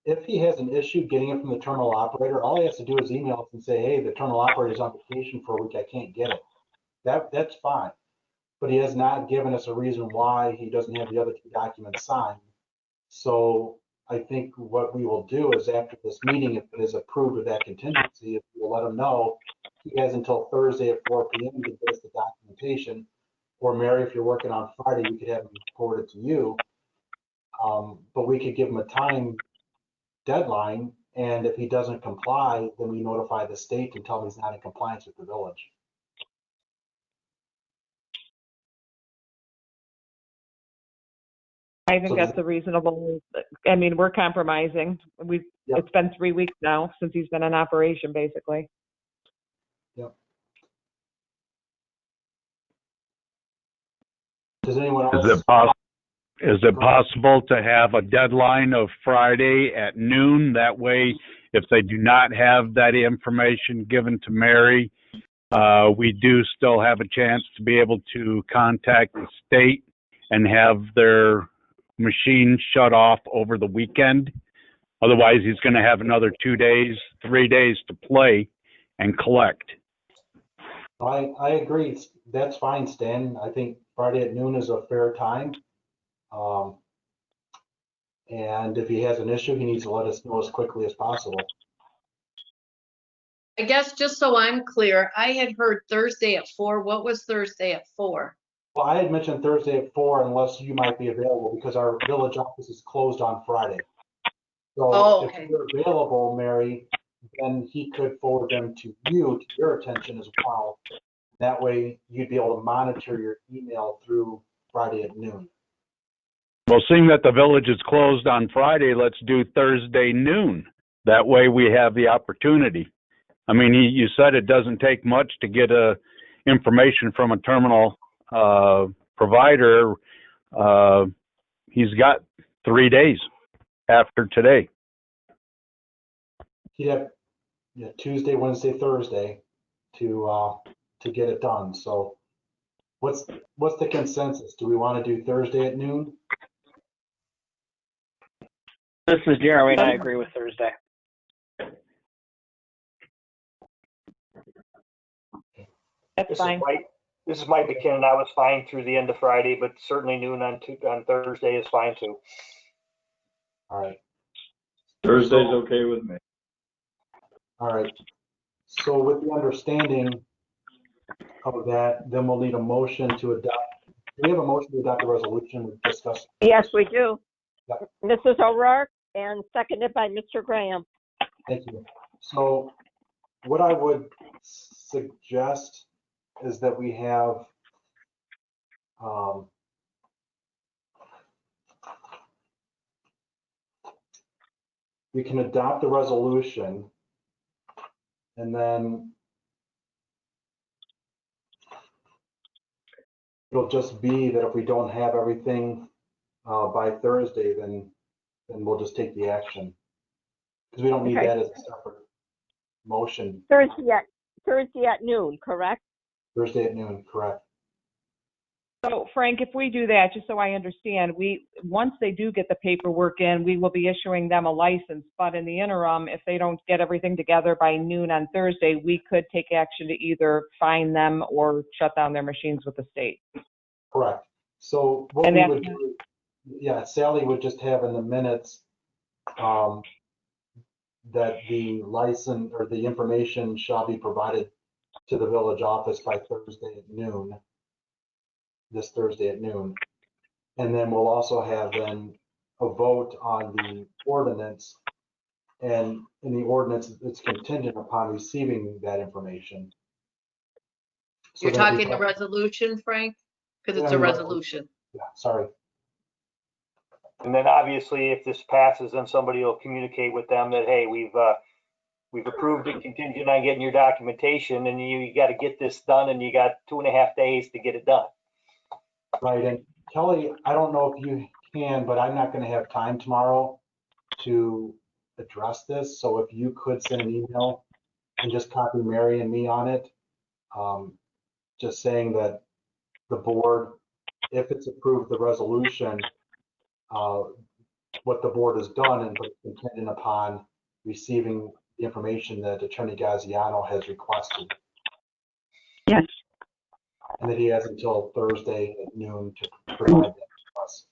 if he has an issue getting it from the terminal operator, all he has to do is email us and say, hey, the terminal operator is on vacation for a week, I can't get it. That's fine. But he has not given us a reason why he doesn't have the other two documents signed. So I think what we will do is after this meeting, if it is approved with that contingency, we'll let him know he has until Thursday at 4 p.m. to get us the documentation. Or Mary, if you're working on Friday, we could have him forward it to you. But we could give him a time deadline, and if he doesn't comply, then we notify the state and tell him he's not in compliance with the village. I think that's a reasonable, we're compromising. It's been 3 weeks now since he's been in operation, basically. Yep. Does anyone else? Is it possible to have a deadline of Friday at noon? That way, if they do not have that information given to Mary, we do still have a chance to be able to contact the state and have their machine shut off over the weekend. Otherwise, he's going to have another 2 days, 3 days to play and collect. I agree. That's fine, Stan. I think Friday at noon is a fair time. And if he has an issue, he needs to let us know as quickly as possible. I guess just so I'm clear, I had heard Thursday at 4. What was Thursday at 4? Well, I had mentioned Thursday at 4 unless you might be available because our village office is closed on Friday. So if you're available, Mary, then he could forward them to you, to your attention as well. That way you'd be able to monitor your email through Friday at noon. Well, seeing that the village is closed on Friday, let's do Thursday noon. That way we have the opportunity. You said it doesn't take much to get information from a terminal provider. He's got 3 days after today. He'd have Tuesday, Wednesday, Thursday to get it done. So what's the consensus? Do we want to do Thursday at noon? This is Jeremy, and I agree with Thursday. That's fine. This is Mike McKinnon. I was fine through the end of Friday, but certainly noon on Thursday is fine too. All right. Thursday's okay with me. All right. So with the understanding of that, then we'll need a motion to adopt. Do we have a motion to adopt the resolution we discussed? Yes, we do. Yep. Mrs. O'Rourke and seconded by Mr. Graham. Thank you. So what I would suggest is that we have we can adopt the resolution, and then it'll just be that if we don't have everything by Thursday, then we'll just take the action because we don't need that as a separate motion. Thursday at noon, correct? Thursday at noon, correct. So Frank, if we do that, just so I understand, once they do get the paperwork in, we will be issuing them a license. But in the interim, if they don't get everything together by noon on Thursday, we could take action to either fine them or shut down their machines with the state. Correct. So what we would do, yeah, Sally would just have in the minutes that the license or the information shall be provided to the village office by Thursday at noon, this Thursday at noon. And then we'll also have then a vote on the ordinance. And in the ordinance, it's contingent upon receiving that information. So You're that we talking a don't- resolution, Frank? Because it's Yeah, a resolution. Yeah, sorry. And then obviously, if this passes, then somebody will communicate with them that, hey, we've approved it contingent on getting your documentation, and you got to get this done, and you got 2.5 days to get it done. Right, and Kelly, I don't know if you can, but I'm not going to have time tomorrow to address this. So if you could send an email and just copy Mary and me on it, just saying that the board, if it's approved the resolution, what the board has done and but contingent upon receiving the information that Attorney Gaziano has requested. Yes. And that he has until Thursday at noon to provide that to us.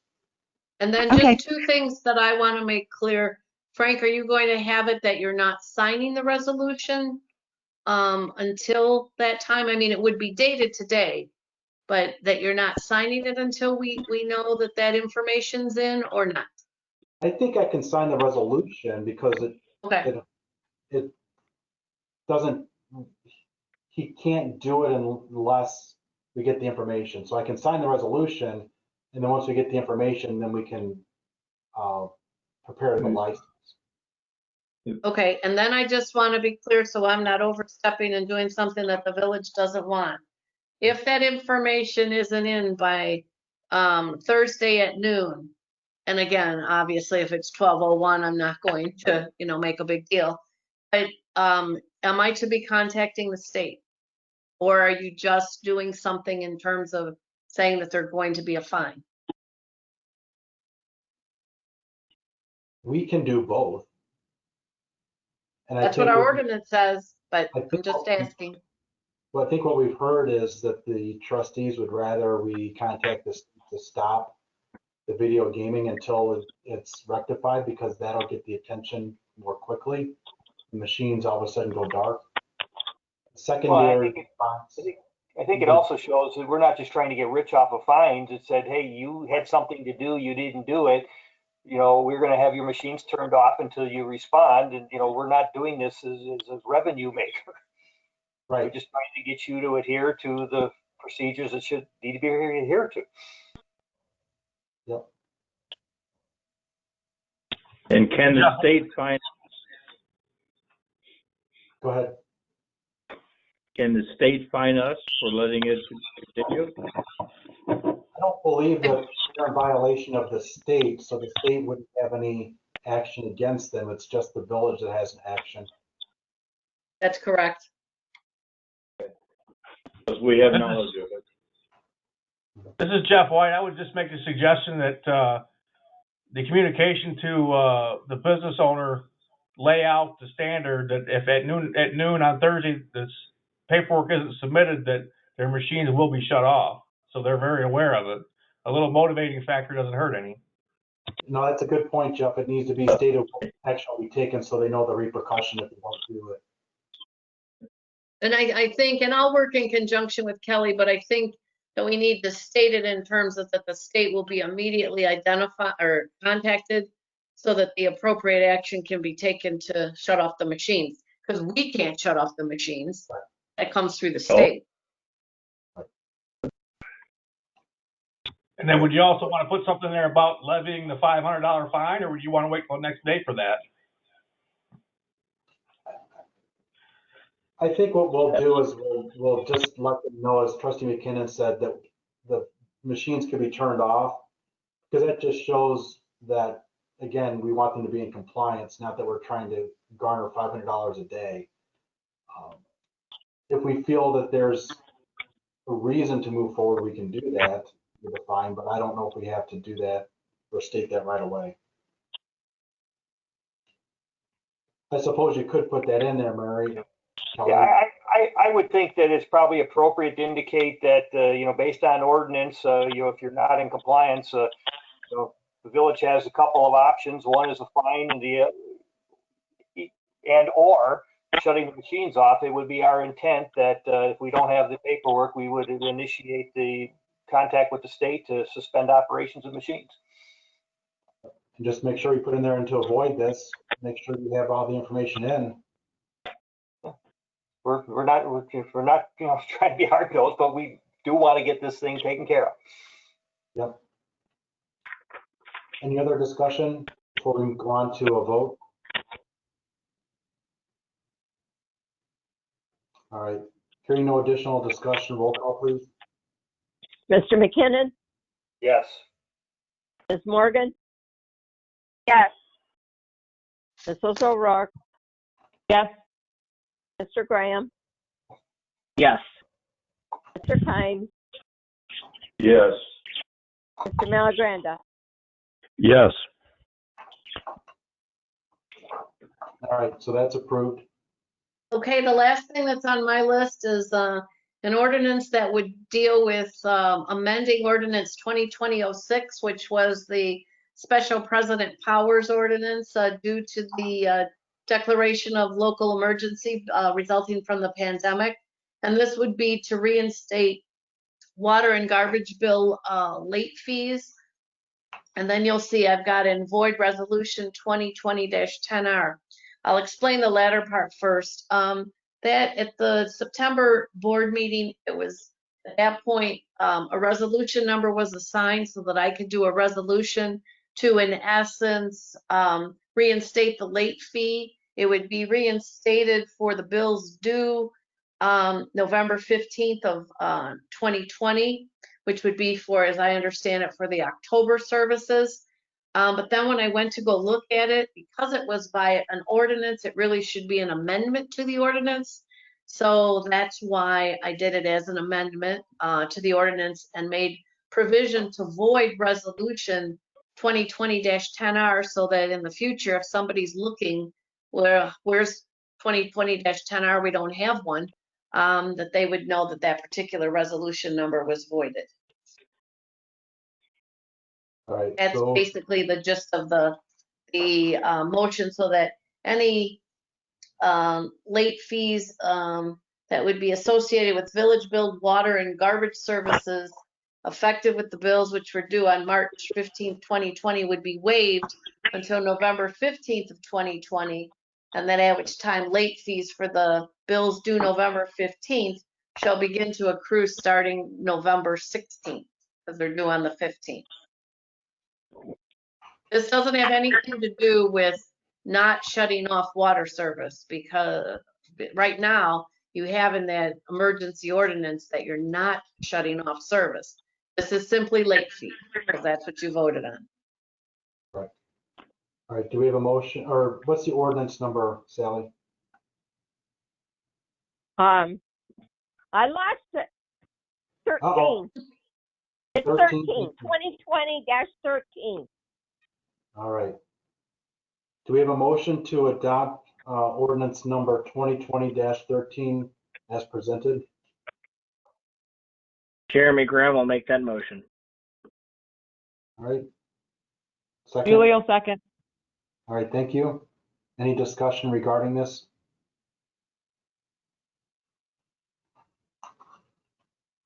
And then just two things that I want to make clear. Frank, are you going to have it that you're not signing the resolution until that time? I mean, it would be dated today, but that you're not signing it until we know that that information's in or not? I think I can sign the resolution because it doesn't, he can't do it unless we get the information. So I can sign the resolution, and then once we get the information, then we can prepare the license. Okay, and then I just want to be clear so I'm not overstepping and doing something that the village doesn't want. If that information isn't in by Thursday at noon, and again, obviously if it's 12:01, I'm not going to, make a big deal. But am I to be contacting the state? Or are you just doing something in terms of saying that there's going to be a fine? We can do both. And That's what our ordinance says, but I'm just asking. Well, I think what we've heard is that the trustees would rather we contact the state to stop the video gaming until it's rectified, because that'll get the attention more quickly. The machines all of a sudden go dark. Secondary response. I think it also shows that we're not just trying to get rich off of fines. It said, hey, you had something to do, you didn't do it. We're going to have your machines turned off until you respond. And, we're not doing this as a revenue maker. Right. We're just trying to get you to adhere to the procedures that should need to be adhered to. Yep. And can the state fine? Go ahead. Can the state fine us for letting it continue? I don't believe that they're in violation of the state, so the state wouldn't have any action against them. It's just the village that has an action. That's correct. Because we have knowledge of it. This is Jeff White. I would just make the suggestion that the communication to the business owner lay out the standard that if at noon on Thursday this paperwork isn't submitted, that their machines will be shut off. So they're very aware of it. A little motivating factor doesn't hurt any. No, that's a good point, Jeff. It needs to be stated what action will be taken so they know the repercussion if they don't do it. And I think, and I'll work in conjunction with Kelly, but I think that we need to state it in terms of that the state will be immediately identified or contacted so that the appropriate action can be taken to shut off the machines. Because we can't shut off the machines. That comes through the state. And then would you also want to put something there about levying the $500 fine, or would you want to wait till the next day for that? I think what we'll do is we'll just let them know, as Trustee McKinnon said, that the machines can be turned off, because that just shows that, again, we want them to be in compliance, not that we're trying to garner $500 a day. If we feel that there's a reason to move forward, we can do that. with the fine, but I don't know if we have to do that or state that right away. I suppose you could put that in there, Mary. Kelly. Yeah, I would think that it's probably appropriate to indicate that, based on ordinance, if you're not in compliance, the village has a couple of options. One is a fine or shutting the machines off. It would be our intent that if we don't have the paperwork, we would initiate the contact with the state to suspend operations of machines. And just make sure you put in there and to avoid this, make sure you have all the information in. We're not trying to be hard-nosed, but we do want to get this thing taken care of. Yep. Any other discussion before we go on to a vote? All right. Hearing no additional discussion, roll call, please. Mr. McKinnon, Yes. Ms. Morgan, Yes. Mrs. O'Rourke, Yes. Mr. Graham, Yes. Mr. Kynes, Yes. Mr. Malagranda. Yes. All right, so that's approved. Okay, the last thing that's on my list is an ordinance that would deal with amending ordinance 2020-06, which was the special president powers ordinance due to the declaration of local emergency resulting from the pandemic. And this would be to reinstate water and garbage bill late fees. And then you'll see I've got in void resolution 2020-10R. I'll explain the latter part first. That at the September board meeting, it was at that point, a resolution number was assigned so that I could do a resolution to, in essence, reinstate the late fee. It would be reinstated for the bills due November 15th of 2020, which would be for, as I understand it, for the October services. But then when I went to go look at it, because it was by an ordinance, it really should be an amendment to the ordinance. So that's why I did it as an amendment to the ordinance and made provision to void resolution 2020-10R so that in the future, if somebody's looking, where's 2020-10R, we don't have one, that they would know that that particular resolution number was voided. All right. That's basically the gist of the motion, so that any late fees that would be associated with village billed water and garbage services effective with the bills which were due on March 15th, 2020 would be waived until November 15th of 2020. And then at which time late fees for the bills due November 15th shall begin to accrue starting November 16th, because they're due on the 15th. This doesn't have anything to do with not shutting off water service, because right now you have in that emergency ordinance that you're not shutting off service. This is simply late fee, because that's what you voted on. Right. All right, do we have a motion, or what's the ordinance number, Sally? I lost it. 13. Uh-oh. It's 13. 2020-13. All right. Do we have a motion to adopt ordinance number 2020-13 as presented? Jeremy Graham will make that motion. All right. Second. Julie will second. All right, thank you. Any discussion regarding this?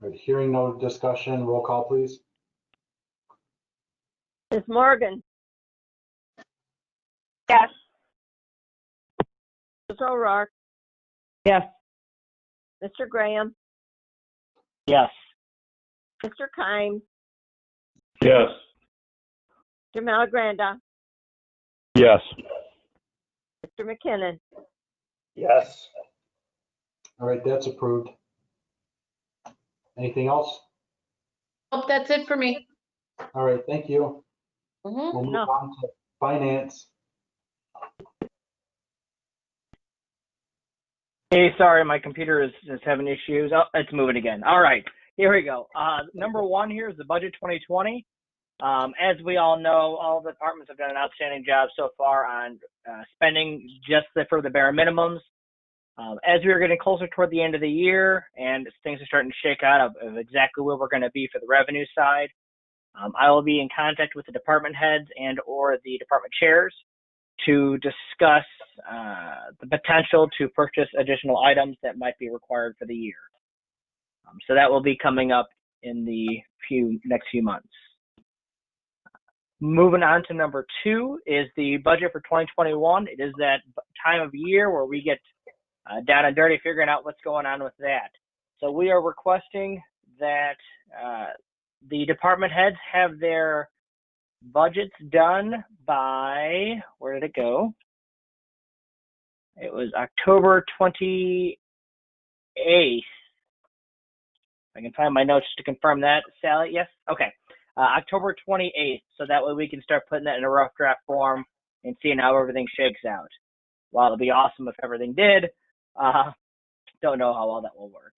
All right, hearing no discussion, roll call, please. Ms. Morgan, Yes. Ms. O'Rourke, Yes. Mr. Graham, Yes. Mr. Kynes, Yes. Mr. Malagranda, Yes. Mr. McKinnon. Yes. All right, that's approved. Anything else? Oh, that's it for me. All right, thank you. We'll move on to finance. Hey, sorry, my computer is having issues. Oh, it's moving again. All right. Here we go. Number one here is the budget 2020. As we all know, all the departments have done an outstanding job so far on spending just for the bare minimums. As we are getting closer toward the end of the year and things are starting to shake out of exactly where we're going to be for the revenue side, I will be in contact with the department heads and or the department chairs to discuss the potential to purchase additional items that might be required for the year. So that will be coming up in the next few months. Moving on to number two is the budget for 2021. It is that time of year where we get down and dirty figuring out what's going on with that. So we are requesting that the department heads have their budgets done by, where did it go? It was October 28th. I can find my notes to confirm that. Sally, yes? Okay. October 28th, so that way we can start putting that in a rough draft form and seeing how everything shakes out. While it'll be awesome if everything did, don't know how well that will work.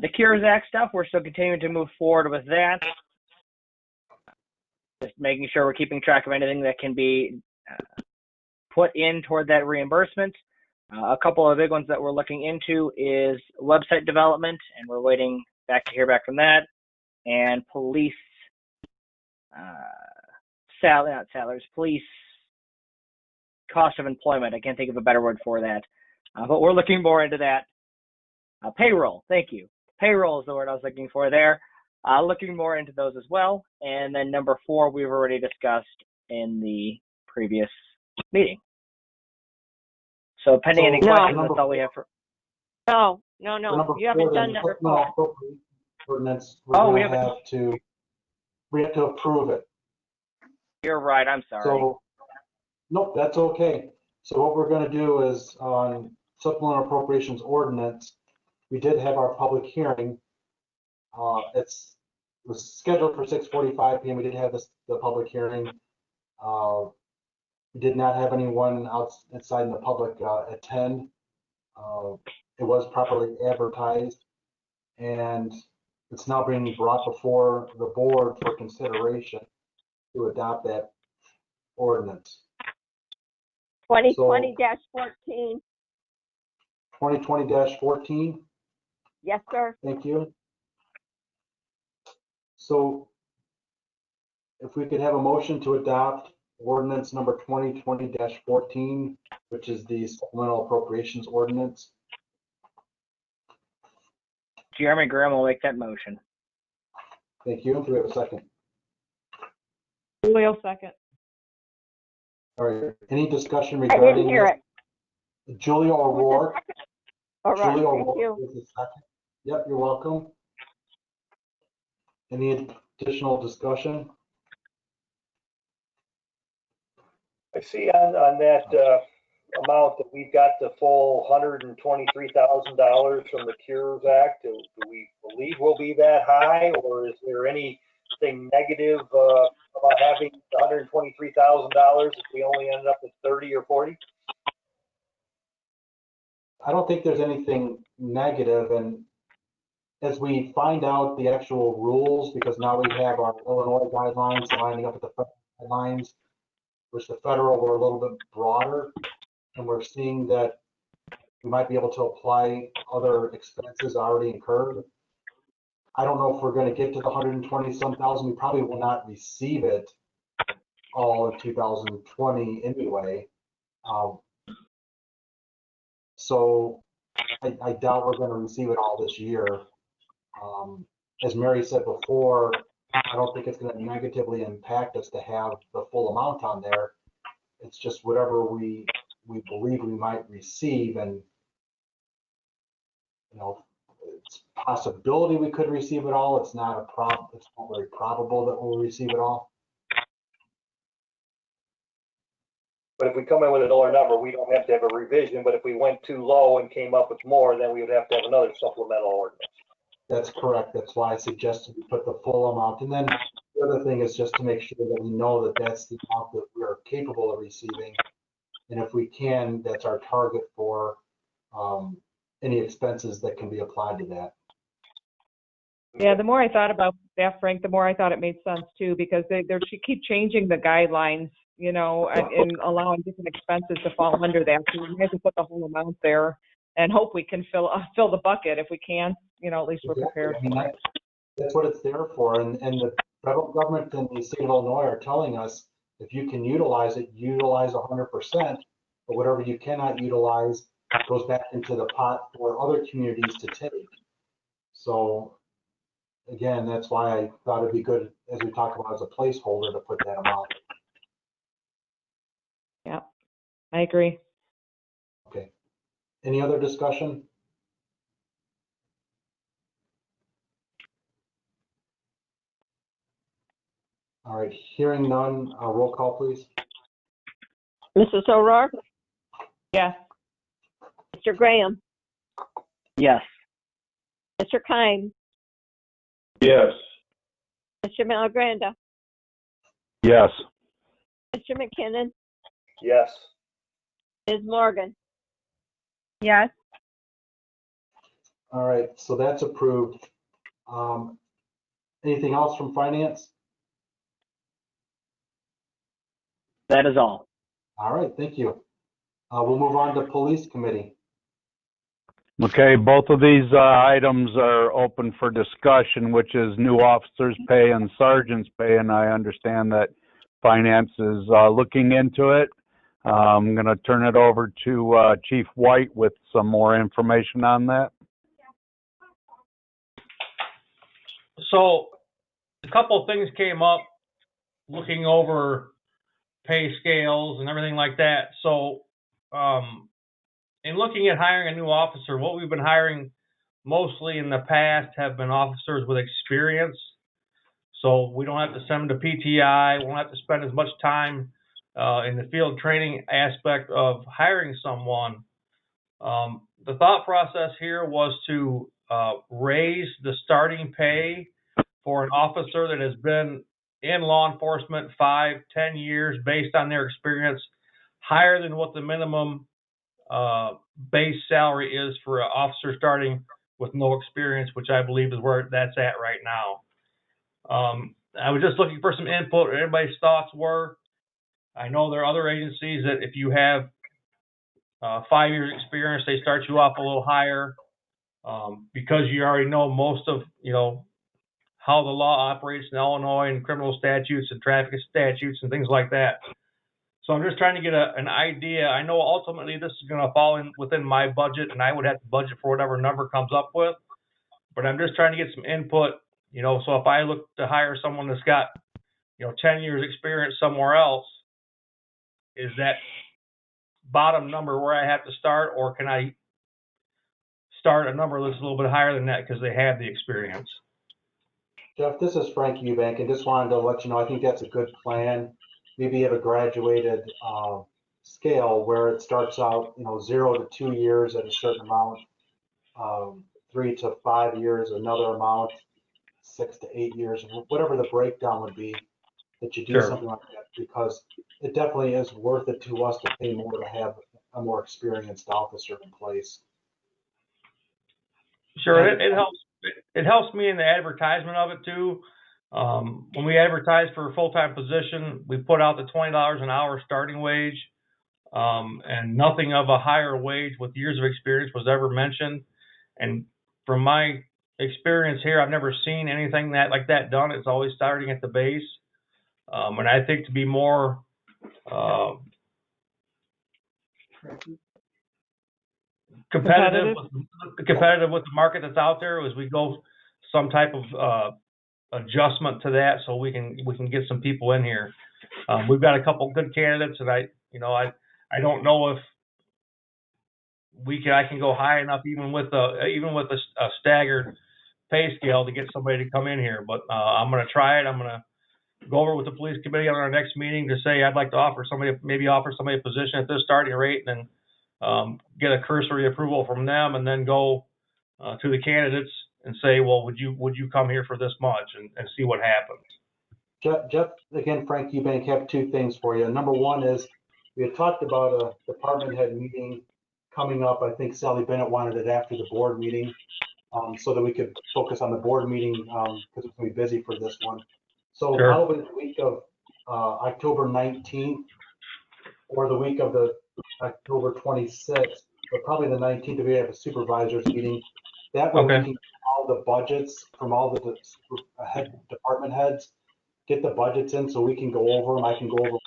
The CARES Act stuff, we're still continuing to move forward with that. Just making sure we're keeping track of anything that can be put in toward that reimbursement. A couple of big ones that we're looking into is website development, and we're waiting to hear back from that, and police police cost of employment. I can't think of a better word for that, but we're looking more into that. Payroll, thank you. Payroll is the word I was looking for there. Looking more into those as well. And then number 4, we've already discussed in the previous meeting. So pending any questions, that's all we have for. No. You haven't done number 4. Ordinance, we have to approve it. You're right, I'm sorry. So, nope, that's okay. So what we're gonna do is on supplemental appropriations ordinance, we did have our public hearing. It was scheduled for 6:45 p.m. We did have the public hearing. We did not have anyone outside in the public attend. It was properly advertised, and it's now being brought before the board for consideration to adopt that ordinance. 2020-14. 2020-14. Yes, sir. Thank you. So if we could have a motion to adopt ordinance number 2020-14, which is the supplemental appropriations ordinance. Jeremy Graham will make that motion. Thank you. Do we have a second? Julio, second. All right. Any discussion I regarding didn't hear it. Julia O'Rourke? All right, Julia thank O'Rourke you. is the second. Yep, you're welcome. Any additional discussion? I see on that amount that we've got the full $123,000 from the CARES Act. Do we believe we'll be that high, or is there anything negative about having $123,000 if we only ended up with 30 or 40? I don't think there's anything negative, and as we find out the actual rules, because now we have our Illinois guidelines lining up with the federal guidelines, which the federal were a little bit broader, and we're seeing that we might be able to apply other expenses already incurred. I don't know if we're going to get to the 120-some thousand. We probably will not receive it all in 2020 anyway. So I doubt we're going to receive it all this year. As Mary said before, I don't think it's going to negatively impact us to have the full amount on there. It's just whatever we believe we might receive, and it's a possibility we could receive it all. It's not a problem. It's not very probable that we'll receive it all. But if we come in with a lower number, we don't have to have a revision. But if we went too low and came up with more, then we would have to have another supplemental ordinance. That's correct. That's why I suggested we put the full amount. And then the other thing is just to make sure that we know that that's the amount that we are capable of receiving. And if we can, that's our target for any expenses that can be applied to that. Yeah, the more I thought about that, Frank, the more I thought it made sense too, because they keep changing the guidelines, you know, and allowing different expenses to fall under that. So we have to put the whole amount there and hope we can fill the bucket. If we can, you know, at least we're prepared I mean, for it. that's what it's there for. And the federal government and the state of Illinois are telling us, if you can utilize it, utilize 100%, but whatever you cannot utilize goes back into the pot for other communities to take. So again, that's why I thought it'd be good, as we talked about, as a placeholder to put that amount. Yeah, I agree. Okay. Any other discussion? All right, hearing none, roll call, please. Mrs. O'Rourke, Yes. Mr. Graham, Yes. Mr. Kime, Yes. Mr. Malagranda, Yes. Mr. McKinnon, Yes. Ms. Morgan. Yes. All right, so that's approved. Anything else from finance? That is all. All right, thank you. We'll move on to police committee. Okay, both of these items are open for discussion, which is new officers' pay and sergeants' pay, and I understand that finance is looking into it. I'm going to turn it over to Chief White with some more information on that. So a couple of things came up looking over pay scales and everything like that. So in looking at hiring a new officer, what we've been hiring mostly in the past have been officers with experience. So we don't have to send them to PTI. We won't have to spend as much time in the field training aspect of hiring someone. The thought process here was to raise the starting pay for an officer that has been in law enforcement 5-10 years based on their experience, higher than what the minimum base salary is for an officer starting with no experience, which I believe is where that's at right now. I was just looking for some input, what everybody's thoughts were. I know there are other agencies that if you have 5 years experience, they start you off a little higher because you already know most of, you know, how the law operates in Illinois and criminal statutes and traffic statutes and things like that. So I'm just trying to get an idea. I know ultimately this is going to fall within my budget, and I would have to budget for whatever number comes up with. But I'm just trying to get some input, you know, so if I look to hire someone that's got, you know, 10 years experience somewhere else, is that bottom number where I have to start, or can I start a number that's a little bit higher than that because they have the experience? Jeff, this is Frank Eubank, and just wanted to let you know, I think that's a good plan. Maybe have a graduated scale where it starts out, you know, 0 to 2 years at a certain amount, 3 to 5 years another amount, 6 to 8 years, whatever the breakdown would be, that you do Sure. something like that, because it definitely is worth it to us to pay more to have a more experienced officer in place. Sure, it helps. It helps me in the advertisement of it too. When we advertise for a full-time position, we put out the $20 an hour starting wage, and nothing of a higher wage with years of experience was ever mentioned. And from my experience here, I've never seen anything like that done. It's always starting at the base. And I think to be more competitive with the market that's out there, as we go some type of adjustment to that, so we can get some people in here. We've got a couple good candidates, and I don't know if I can go high enough even with a staggered pay scale to get somebody to come in here. But I'm going to try it. I'm going to go over with the police committee on our next meeting to say I'd like to offer somebody a position at this starting rate, and then get a cursory approval from them, and then go to the candidates and say, well, would you come here for this much, and see what happens. Jeff, again, Frank Eubank, have two things for you. Number one is, we had talked about a department head meeting coming up. I think Sally Bennett wanted it after the board meeting. so that we could focus on the board meeting, because it's gonna be busy for this one. So Sure. probably the week of October 19th or the week of the October 26th, but probably the 19th, we have a supervisors meeting. That way we Okay. can get all the budgets from all the department heads, get the budgets in so we can go over them. I can go over.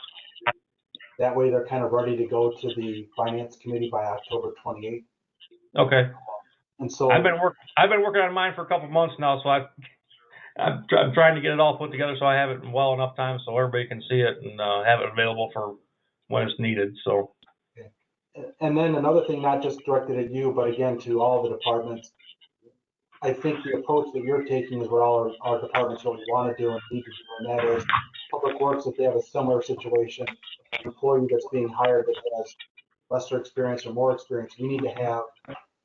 That way they're kind of ready to go to the finance committee by October 28th. Okay. And so I've been working on mine for a couple months now, so I'm trying to get it all put together so I have it in well enough time so everybody can see it and have it available for when it's needed. So. And then another thing, not just directed at you, but again to all the departments, I think the approach that you're taking is what all our departments really want to do and need to do, and that is Public Works, if they have a similar situation, an employee that's being hired that has lesser experience or more experience, we need to have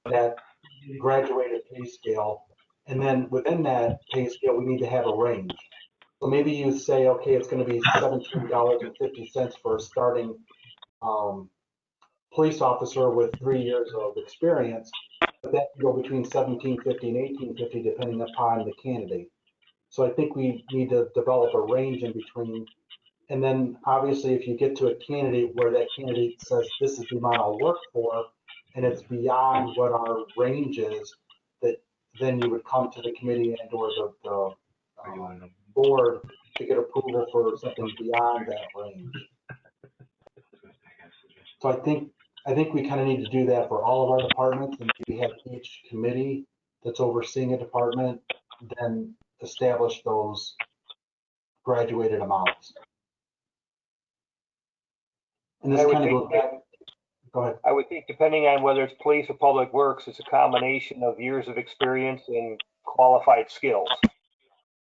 that graduated pay scale. And then within that pay scale, we need to have a range. So maybe you say, okay, it's going to be $17.50 for a starting police officer with 3 years of experience, but that can go between $17.50 and $18.50 depending upon the candidate. So I think we need to develop a range in between. And then obviously if you get to a candidate where that candidate says this is the amount I'll work for, and it's beyond what our range is, that then you would come to the committee and or the board to get approval for something beyond that range. So I think we kind of need to do that for all of our departments, and we have each committee that's overseeing a department then establish those graduated amounts. And this kind of goes back. Go ahead. I would think depending on whether it's police or public works, it's a combination of years of experience and qualified skills.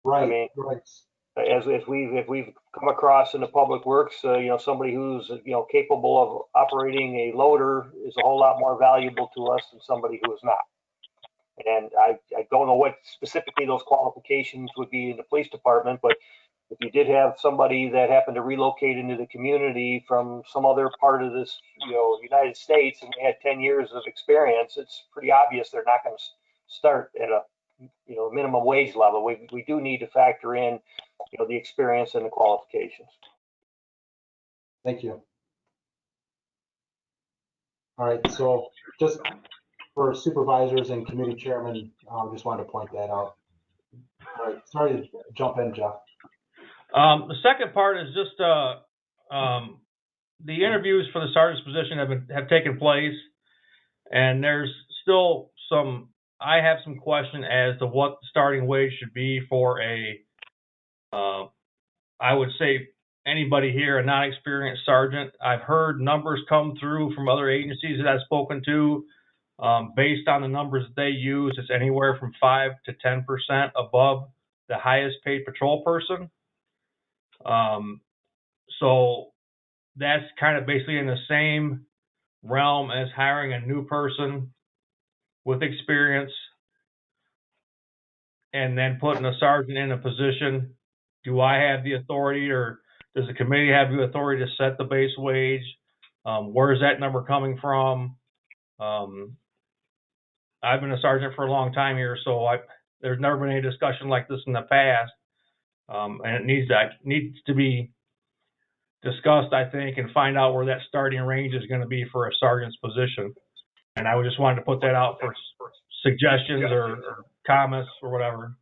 Right. I mean, right. As we've come across in the public works, somebody who's capable of operating a loader is a whole lot more valuable to us than somebody who is not. And I don't know what specifically those qualifications would be in the police department, but if you did have somebody that happened to relocate into the community from some other part of this, United States, and they had 10 years of experience, it's pretty obvious they're not going to start at a minimum wage level. We do need to factor in, the experience and the qualifications. Thank you. All right, so just for supervisors and committee chairman, just wanted to point that out. All right, sorry to jump in, Jeff. The second part is just the interviews for the sergeant's position have taken place, and there's still I have some question as to what the starting wage should be for I would say anybody here, a non-experienced sergeant. I've heard numbers come through from other agencies that I've spoken to. Based on the numbers that they use, it's anywhere from 5 to 10% above the highest paid patrol person. So that's kind of basically in the same realm as hiring a new person with experience and then putting a sergeant in a position. Do I have the authority, or does the committee have the authority to set the base wage? Where is that number coming from? I've been a sergeant for a long time here, so there's never been any discussion like this in the past. And it needs to be discussed, I think, and find out where that starting range is going to be for a sergeant's position. And I just wanted to put that out for suggestions or comments or whatever.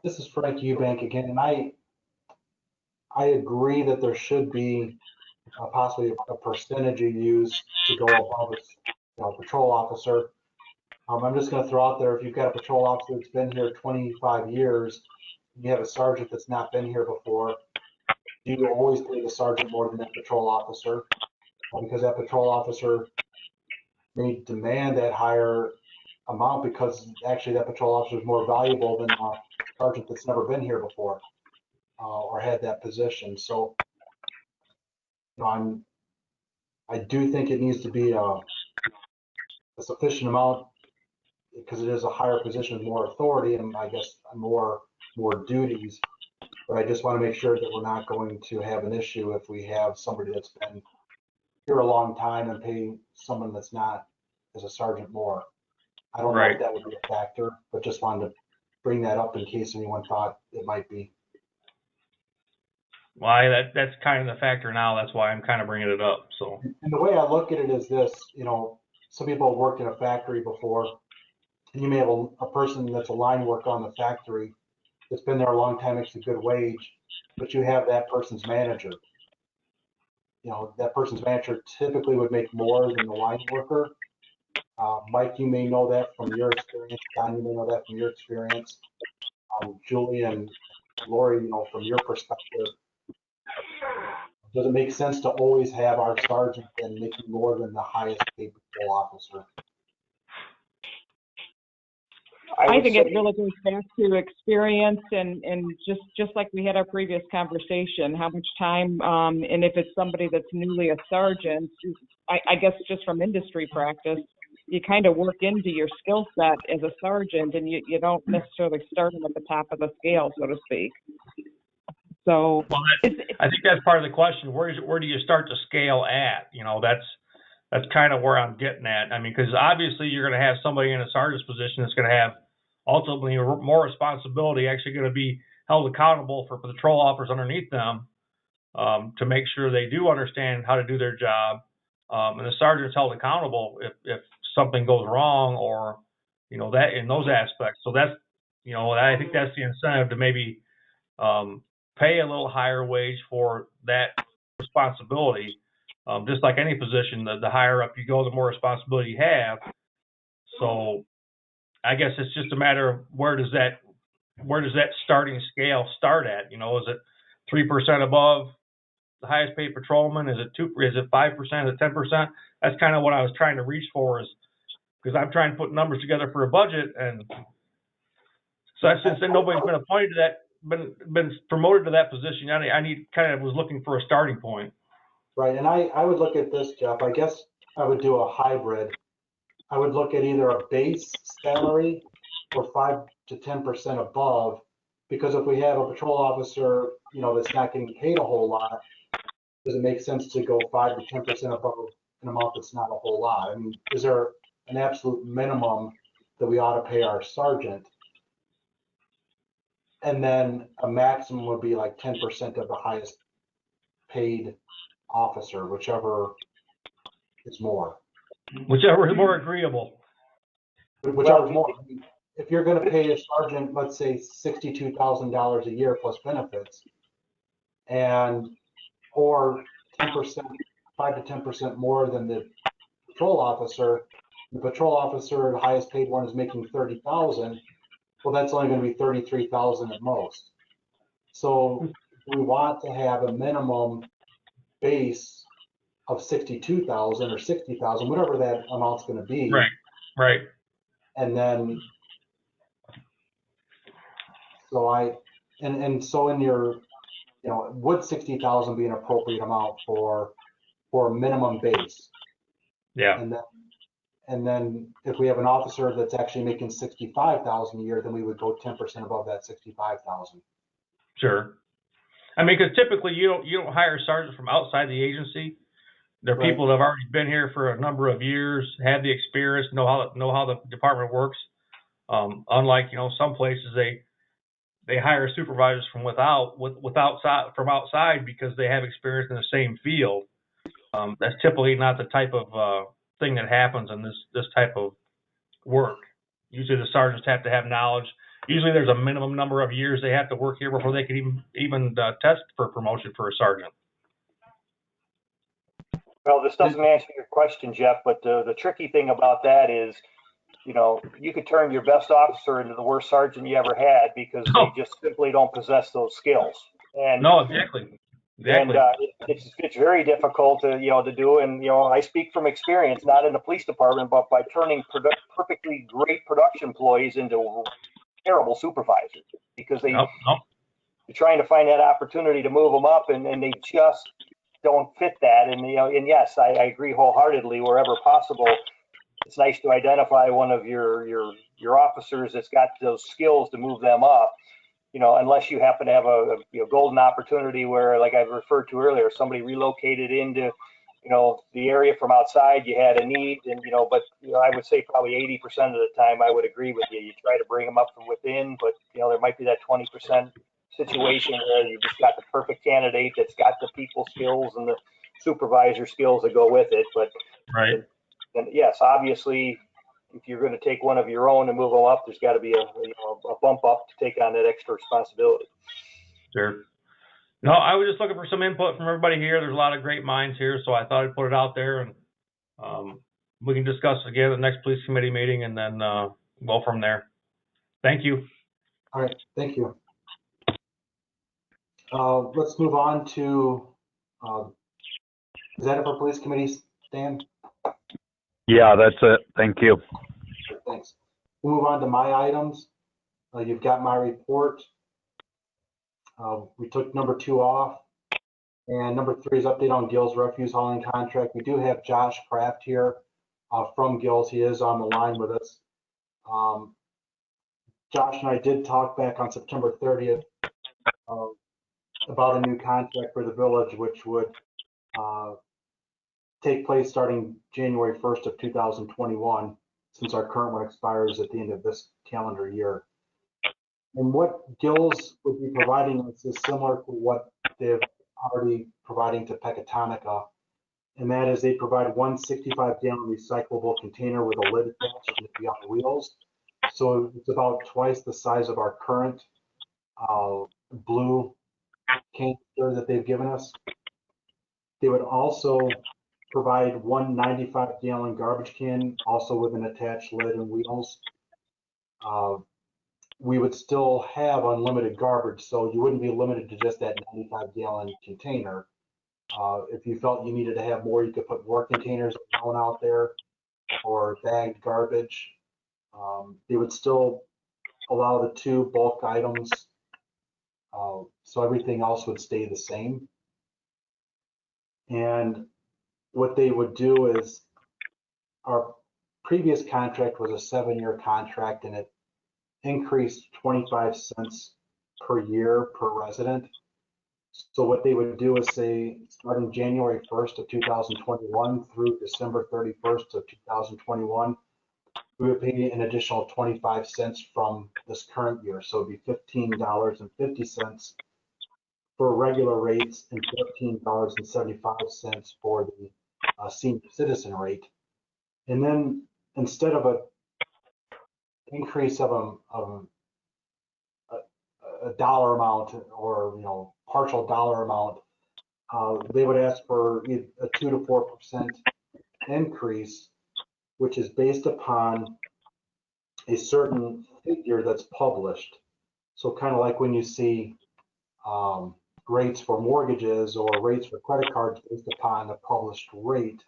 This is Frank Eubank again, and I agree that there should be possibly a percentage you use to go above a patrol officer. I'm just going to throw out there, if you've got a patrol officer that's been here 25 years, and you have a sergeant that's not been here before, you always pay the sergeant more than that patrol officer, because that patrol officer may demand that higher amount because actually that patrol officer is more valuable than a sergeant that's never been here before or had that position. So I do think it needs to be a sufficient amount, because it is a higher position with more authority and I guess more duties. But I just want to make sure that we're not going to have an issue if we have somebody that's been here a long time and pay someone that's not as a sergeant more. I don't know Right. if that would be a factor, but just wanted to bring that up in case anyone thought it might be. Why that's kind of the factor now. That's why I'm kind of bringing it up. So. And the way I look at it is this, you know, some people have worked in a factory before, and you may have a person that's a line worker on the factory that's been there a long time, makes a good wage, but you have that person's manager. You know, that person's manager typically would make more than the line worker. Mike, you may know that from your experience. Don, you may know that from your experience. Julie and Lori, you know, from your perspective, does it make sense to always have our sergeant then making more than the highest paid patrol officer? I think it really goes back to experience and just like we had our previous conversation, how much time, and if it's somebody that's newly a sergeant, I guess just from industry practice, you kind of work into your skill set as a sergeant, and you don't necessarily start them at the top of the scale, so to speak. So well, I think that's part of the question. Where do you start to scale at? You know, that's kind of where I'm getting at. I mean, because obviously you're going to have somebody in a sergeant's position that's going to have ultimately more responsibility, actually going to be held accountable for patrol officers underneath them to make sure they do understand how to do their job. And the sergeant's held accountable if something goes wrong or, you know, that in those aspects. So that's, you know, I think that's the incentive to maybe pay a little higher wage for that responsibility. Just like any position, the higher up you go, the more responsibility you have. So I guess it's just a matter of where does that starting scale start at? You know, is it 3% above the highest paid patrolman? Is it 2%? Is it 5%? Is it 10%? That's kind of what I was trying to reach for, is because I'm trying to put numbers together for a budget, and so since then nobody's been appointed to that, been promoted to that position, I was looking for a starting point. Right, and I would look at this, Jeff. I guess I would do a hybrid. I would look at either a base salary or 5 to 10% above, because if we have a patrol officer, you know, that's not getting paid a whole lot, does it make sense to go 5 to 10% above an amount that's not a whole lot? I mean, is there an absolute minimum that we ought to pay our sergeant? And then a maximum would be like 10% of the highest paid officer, whichever is more. Whichever is more agreeable. Whichever is more. If you're going to pay a sergeant, let's say $62,000 a year plus benefits, or 10%, 5 to 10% more than the patrol officer, the patrol officer, the highest paid one, is making $30,000. Well, that's only going to be $33,000 at most. So we want to have a minimum base of 62,000 or 60,000, whatever that amount's going to be. Right. And then, so so in your, you know, would 60,000 be an appropriate amount for a minimum base? Yeah. And then if we have an officer that's actually making 65,000 a year, then we would go 10% above that 65,000. Sure. I mean, because typically you don't hire sergeants from outside the agency. They're Right. people that have already been here for a number of years, have the experience, know how the department works. Unlike, you know, some places they hire supervisors from from outside because they have experience in the same field. That's typically not the type of thing that happens in this type of work. Usually the sergeants have to have knowledge. Usually there's a minimum number of years they have to work here before they can even test for promotion for a sergeant. Well, this doesn't answer your question, Jeff, but the tricky thing about that is, you know, you could turn your best officer into the worst sergeant you ever had because they just simply don't possess those skills. And no, exactly. And it's very difficult to do. And, you know, I speak from experience, not in the police department, but by turning perfectly great production employees into terrible supervisors, because they're trying to find that opportunity to move them up, and they just don't fit that. And, you know, and yes, I agree wholeheartedly, wherever possible, it's nice to identify one of your officers that's got those skills to move them up. You know, unless you happen to have a golden opportunity where, like I referred to earlier, somebody relocated into the area from outside, you had a need, and but I would say probably 80% of the time I would agree with you. You try to bring them up from within, but there might be that 20% situation where you just got the perfect candidate that's got the people skills and the supervisor skills that go with it. But Right. and yes, obviously, if you're going to take one of your own and move them up, there's got to be a bump up to take on that extra responsibility. Sure. No, I was just looking for some input from everybody here. There's a lot of great minds here, so I thought I'd put it out there, and we can discuss again at the next police committee meeting, and then go from there. Thank you. All right, thank you. Let's move on to, is that it for police committee, Stan? Yeah, that's it. Thank you. Thanks. We'll move on to my items. You've got my report. We took number 2 off. And number 3 is update on Gill's refuse hauling contract. We do have Josh Kraft here from Gill's. He is on the line with us. Josh and I did talk back on September 30th about a new contract for the village, which would take place starting January 1st of 2021, since our current one expires at the end of this calendar year. And what Gills would be providing us is similar to what they're already providing to Pecatonica, and that is they provide one 65-gallon recyclable container with a lid attached and it'd be on wheels. So it's about twice the size of our current blue canister that they've given us. They would also provide one 95-gallon garbage can, also with an attached lid and wheels. We would still have unlimited garbage, so you wouldn't be limited to just that 95-gallon container. If you felt you needed to have more, you could put more containers out there or bagged garbage. They would still allow the 2 bulk items, so everything else would stay the same. And what they would do is, our previous contract was a 7-year contract, and it increased 25 cents per year per resident. So what they would do is say, starting January 1st of 2021 through December 31st of 2021, we would pay an additional 25 cents from this current year. So it'd be $15.50 for regular rates and $13.75 for the senior citizen rate. And then instead of a increase of a dollar amount or partial dollar amount, they would ask for a 2 to 4% increase, which is based upon a certain figure that's published. So kind of like when you see rates for mortgages or rates for credit cards based upon a published rate,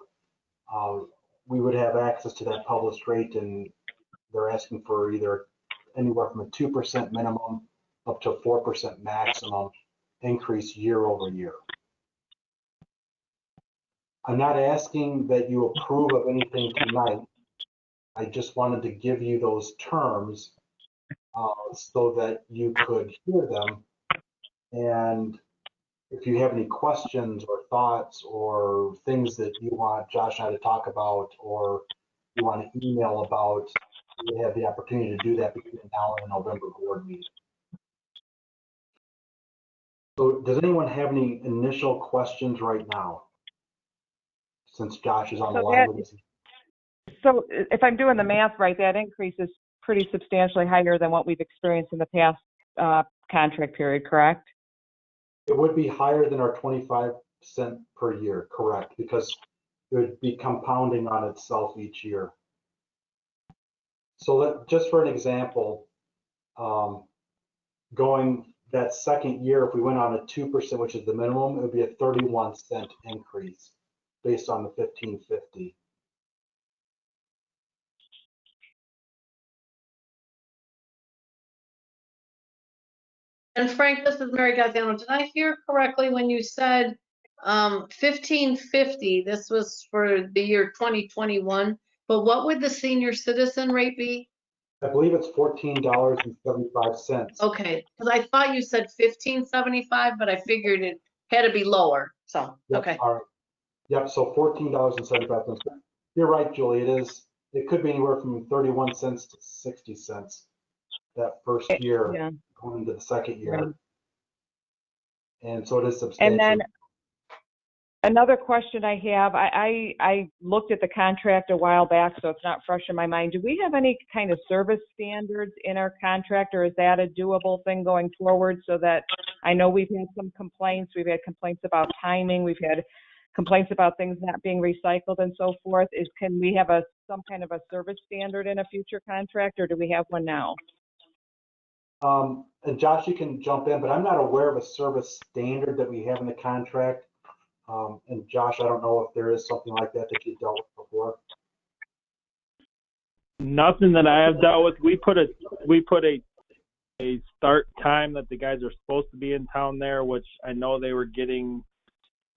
we would have access to that published rate, and they're asking for either anywhere from a 2% minimum up to 4% maximum increase year over year. I'm not asking that you approve of anything tonight. I just wanted to give you those terms so that you could hear them. And if you have any questions or thoughts or things that you want Josh and I to talk about, or you want to email about, you have the opportunity to do that between now and the November board meeting. So does anyone have any initial questions right now, since Josh is on the line with us? So if I'm doing the math right, that increase is pretty substantially higher than what we've experienced in the past contract period, correct? It would be higher than our 25 cent per year, correct, because it would be compounding on itself each year. So just for an example, going that second year, if we went on a 2%, which is the minimum, it would be a 31 cent increase based on the 1550. And Frank, this is Mary Gaziano. Did I hear correctly when you said 1550? This was for the year 2021. But what would the senior citizen rate be? I believe it's $14.75. Okay, because I thought you said $15.75, but I figured it had to be lower. So Yep, okay. all right. Yep, so $14.75. You're right, Julie, it could be anywhere from 31 cents to 60 cents that first year Yeah. going into the second year. Right. And so it is And substantial. then another question I have, I looked at the contract a while back, so it's not fresh in my mind. Do we have any kind of service standards in our contract, or is that a doable thing going forward? So that I know we've had some complaints. We've had complaints about timing. We've had complaints about things not being recycled and so forth. Can we have some kind of a service standard in a future contract, or do we have one now? And Josh, you can jump in, but I'm not aware of a service standard that we have in the contract. And Josh, I don't know if there is something like that you dealt with before. Nothing that I have dealt with. We put a start time that the guys are supposed to be in town there, which I know they were getting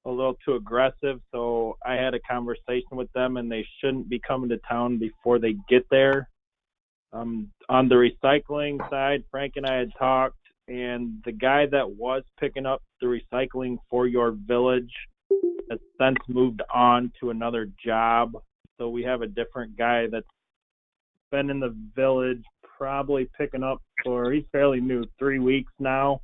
a little too aggressive. So I had a conversation with them, and they shouldn't be coming to town before they get there. On the recycling side, Frank and I had talked, and the guy that was picking up the recycling for your village has since moved on to another job. So we have a different guy that's been in the village probably picking up he's fairly new, 3 weeks now.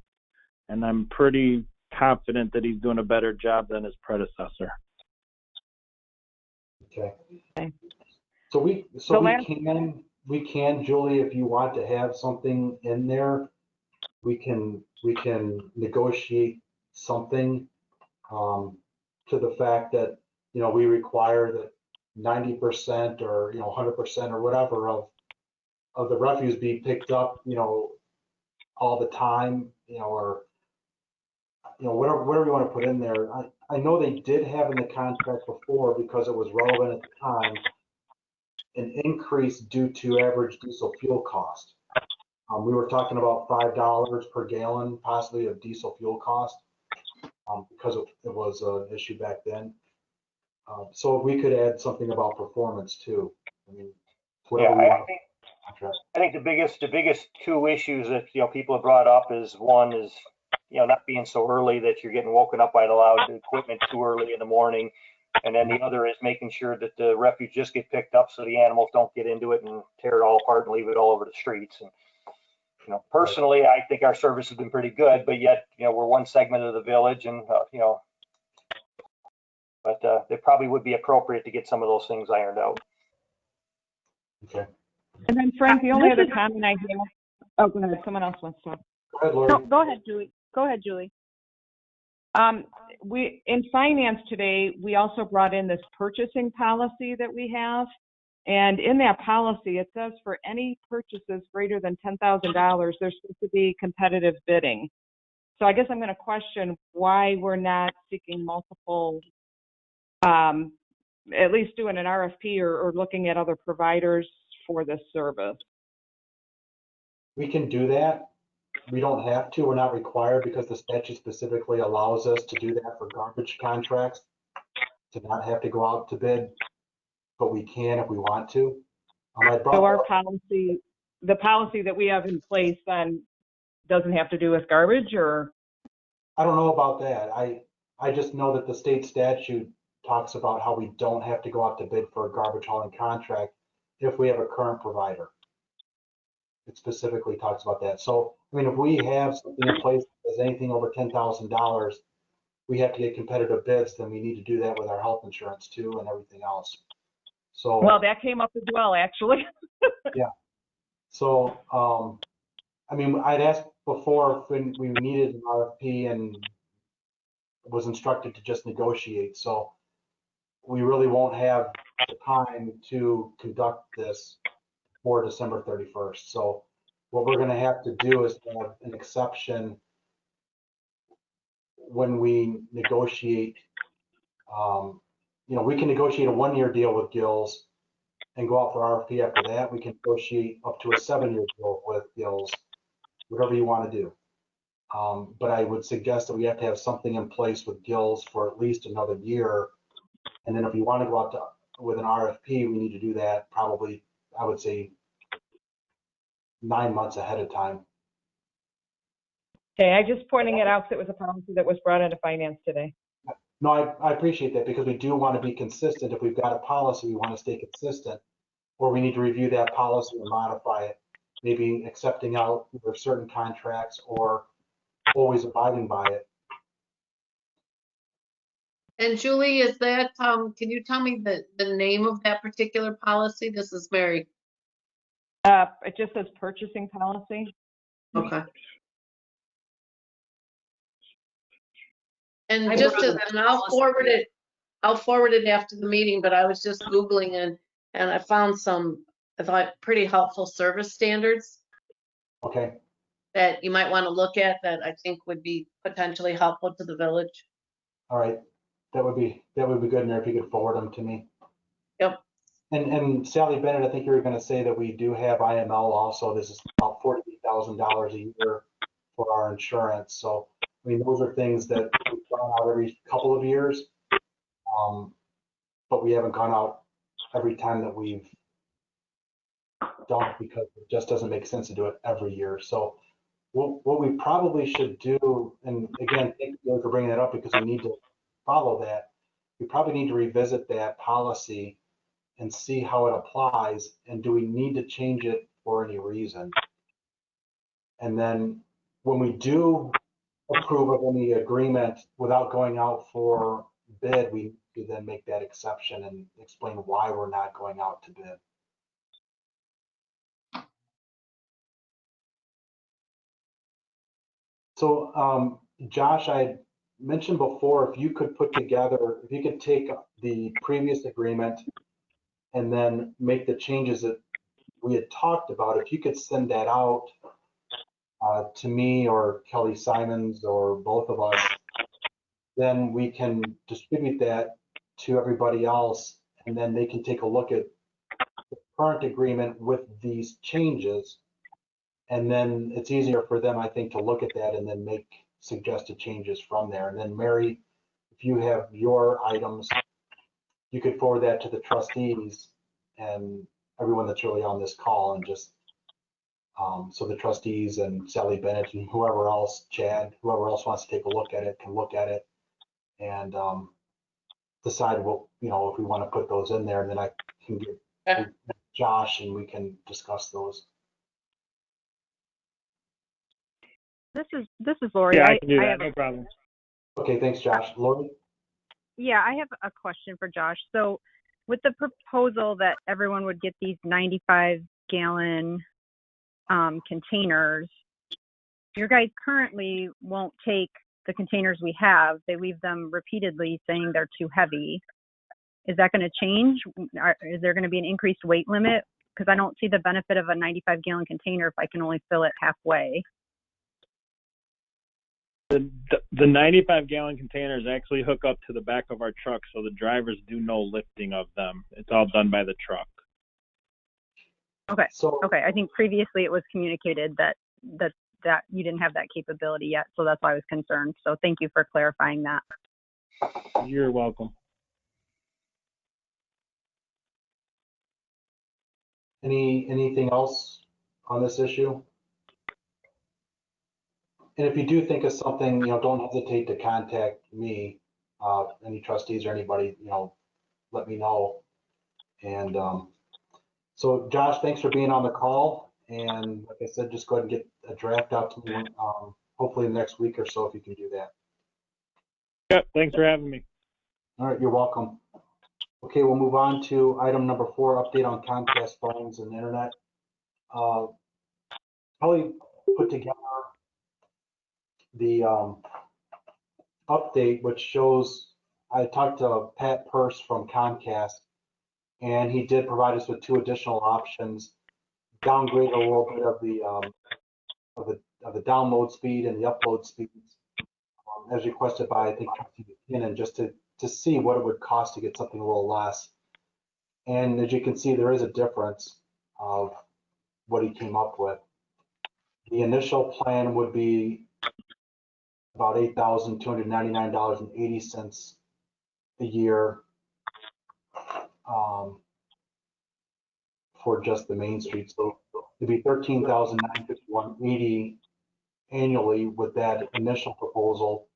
And I'm pretty confident that he's doing a better job than his predecessor. Okay. So we can, Julie, if you want to have something in there, we can negotiate something to the fact that, we require that 90% or, 100% or whatever of the refuse be picked up, all the time, or, whatever you want to put in there. I know they did have in the contract before, because it was relevant at the time, an increase due to average diesel fuel cost. We were talking about $5 per gallon, possibly, of diesel fuel cost, because it was an issue back then. So we could add something about performance too. I mean, whatever. Yeah, I think the biggest two issues that people have brought up is, one is not being so early that you're getting woken up by the loud equipment too early in the morning. And then the other is making sure that the refuse just get picked up so the animals don't get into it and tear it all apart and leave it all over the streets. And, personally, I think our service has been pretty good, but yet, we're one segment of the village, and, but it probably would be appropriate to get some of those things ironed out. Okay. And then Frank, the only other comment I have, oh, go ahead, someone else wants to talk. Go ahead, Lori. No, go ahead, Julie. Go ahead, Julie. We in finance today, we also brought in this purchasing policy that we have, and in that policy it says for any purchases greater than $10,000, there's supposed to be competitive bidding. So I guess I'm going to question why we're not seeking multiple, at least doing an RFP or looking at other providers for this service. We can do that. We don't have to. We're not required, because the statute specifically allows us to do that for garbage contracts, to not have to go out to bid, but we can if we want to. So our policy, the policy that we have in place, then doesn't have to do with garbage, or? I don't know about that. I just know that the state statute talks about how we don't have to go out to bid for a garbage hauling contract if we have a current provider. It specifically talks about that. So, I mean, if we have something in place that is anything over $10,000, we have to get competitive bids, then we need to do that with our health insurance too and everything else. So. Well, that came up as well, actually. Yeah. So, I mean, I'd asked before if we needed an RFP and was instructed to just negotiate. So we really won't have the time to conduct this for December 31st. So what we're going to have to do is have an exception when we negotiate. We can negotiate a 1-year deal with Gills and go out for RFP after that. We can negotiate up to a 7-year deal with Gills, whatever you want to do. But I would suggest that we have to have something in place with Gills for at least another year. And then if you want to go out with an RFP, we need to do that probably, I would say, 9 months ahead of time. Okay, I just pointing it out because it was a policy that was brought into finance today. No, I appreciate that because we do want to be consistent. If we've got a policy, we want to stay consistent, or we need to review that policy and modify it, maybe accepting out either certain contracts or always abiding by it. And Julie, is that, can you tell me the name of that particular policy? This is Mary. It just says purchasing policy. Okay. And just as, and I'll forward it after the meeting, but I was just Googling and I found some, I thought, pretty helpful service standards Okay. that you might want to look at that I think would be potentially helpful to the village. All right. That would be good, Mayor, if you could forward them to me. Yep. And Sally Bennett, I think you were going to say that we do have IML also. This is about $48,000 a year for our insurance. So, I mean, those are things that we've gone out every couple of years, but we haven't gone out every time that we've done it because it just doesn't make sense to do it every year. So what we probably should do, and again, thank you for bringing that up because we need to follow that. We probably need to revisit that policy and see how it applies, and do we need to change it for any reason? And then when we do approve of any agreement without going out for bid, we could then make that exception and explain why we're not going out to bid. So, Josh, I mentioned before, if you could take the previous agreement and then make the changes that we had talked about, if you could send that out to me or Kelly Simons or both of us, then we can distribute that to everybody else, and then they can take a look at the current agreement with these changes. And then it's easier for them, I think, to look at that and then make suggested changes from there. And then Mary, if you have your items, you could forward that to the trustees and everyone that's really on this call, and just so the trustees and Sally Bennett and whoever else, Chad, whoever else wants to take a look at it can look at it and decide what, if we want to put those in there, and then I can get Josh and we can discuss those. This is Lori. Yeah, I can do that. No problem. Okay, thanks, Josh. Lori? Yeah, I have a question for Josh. So with the proposal that everyone would get these 95-gallon containers, your guys currently won't take the containers we have. They leave them repeatedly saying they're too heavy. Is that going to change? Is there going to be an increased weight limit? Because I don't see the benefit of a 95-gallon container if I can only fill it halfway. The 95-gallon containers actually hook up to the back of our truck, so the drivers do no lifting of them. It's all done by the truck. Okay. Okay. I think previously it was communicated that you didn't have that capability yet, so that's why I was concerned. So thank you for clarifying that. You're welcome. Anything else on this issue? And if you do think of something, don't hesitate to contact me, any trustees or anybody, let me know. And so Josh, thanks for being on the call. And like I said, just go ahead and get a draft out to me, hopefully the next week or so, if you can do that. Yep, thanks for having me. All right, you're welcome. Okay, we'll move on to item number 4, update on Comcast phones and internet. Probably put together the update, which shows, I talked to Pat Purse from Comcast, and he did provide us with 2 additional options, downgrade a little bit of the download speed and the upload speeds, as requested by, I think, Trustee McKinnon, just to see what it would cost to get something a little less. And as you can see, there is a difference of what he came up with. The initial plan would be about $8,299.80 a year for just the Main Street. So it'd be $13,951.80 annually with that initial proposal.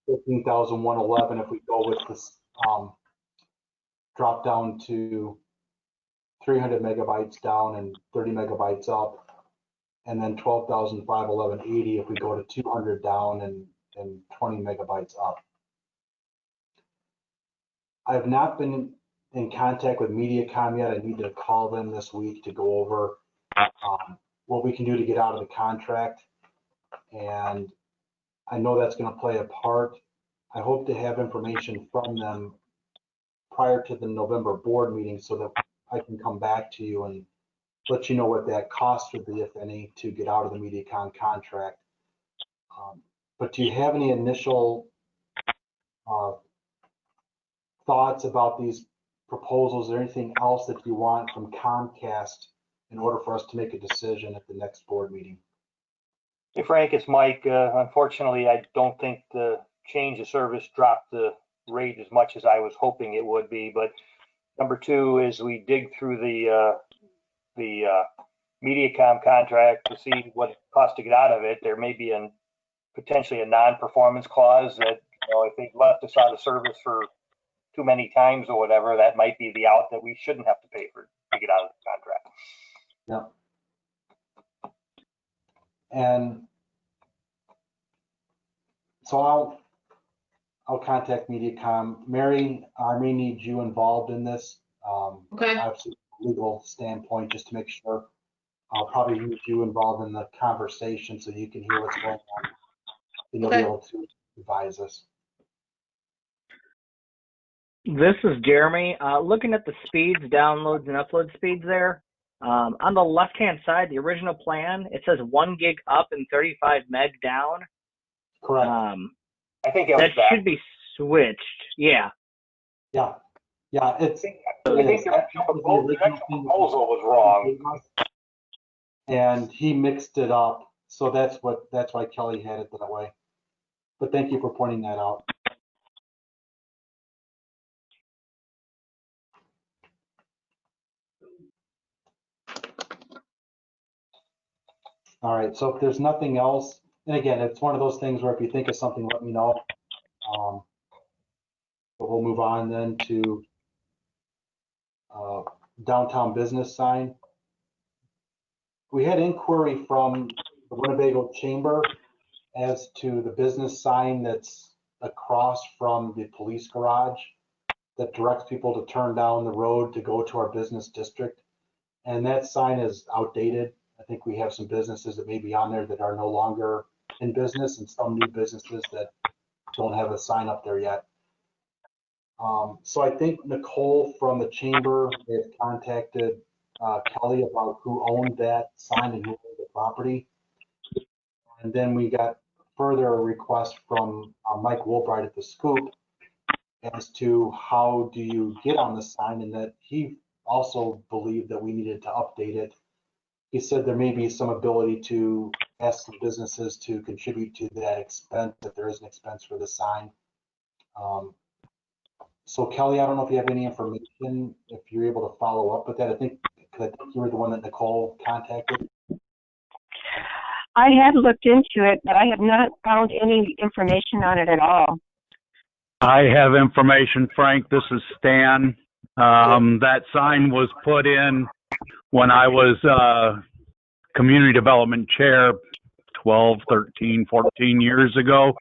15,111 if we go with this drop down to 300 megabytes down and 30 megabytes up, and then 12,511.80 if we go to 200 down and 20 megabytes up. I have not been in contact with MediaCom yet. I need to call them this week to go over what we can do to get out of the contract. And I know that's going to play a part. I hope to have information from them prior to the November board meeting so that I can come back to you and let you know what that cost would be, if any, to get out of the MediaCom contract. But do you have any initial thoughts about these proposals, or anything else that you want from Comcast in order for us to make a decision at the next board meeting? Hey, Frank, it's Mike. Unfortunately, I don't think the change of service dropped the rate as much as I was hoping it would be. But number two, as we dig through the MediaCom contract to see what it costs to get out of it, there may be potentially a non-performance clause that, if they left us out of service for too many times or whatever, that might be the out that we shouldn't have to pay for to get out of the contract. Yeah. And so I'll contact MediaCom. Mary, I may need you involved in this. Okay. Obviously, legal standpoint, just to make sure. I'll probably need you involved in the conversation so you can hear what's going on and you'll be able to advise us. This is Jeremy. Looking at the speeds, downloads, and upload speeds there. On the left-hand side, the original plan, it says 1 gig up and 35 meg down. Correct. I think that should be switched. Yeah. Yeah. Yeah. I think the original proposal was wrong. And he mixed it up. So that's why Kelly had it that way. But thank you for pointing that out. All right, so if there's nothing else, and again, it's one of those things where if you think of something, let me know. But we'll move on then to downtown business sign. We had inquiry from the Winnebago Chamber as to the business sign that's across from the police garage that directs people to turn down the road to go to our business district. And that sign is outdated. I think we have some businesses that may be on there that are no longer in business, and some new businesses that don't have a sign up there yet. So I think Nicole from the chamber has contacted Kelly about who owned that sign and who owned the property. And then we got further a request from Mike Woolbright at the Scoop as to how do you get on the sign, and that he also believed that we needed to update it. He said there may be some ability to ask some businesses to contribute to that expense, if there is an expense for the sign. So Kelly, I don't know if you have any information, if you're able to follow up with that. I think you were the one that Nicole contacted. I have looked into it, but I have not found any information on it at all. I have information, Frank. This is Stan. That sign was put in when I was community development chair 12, 13, 14 years ago.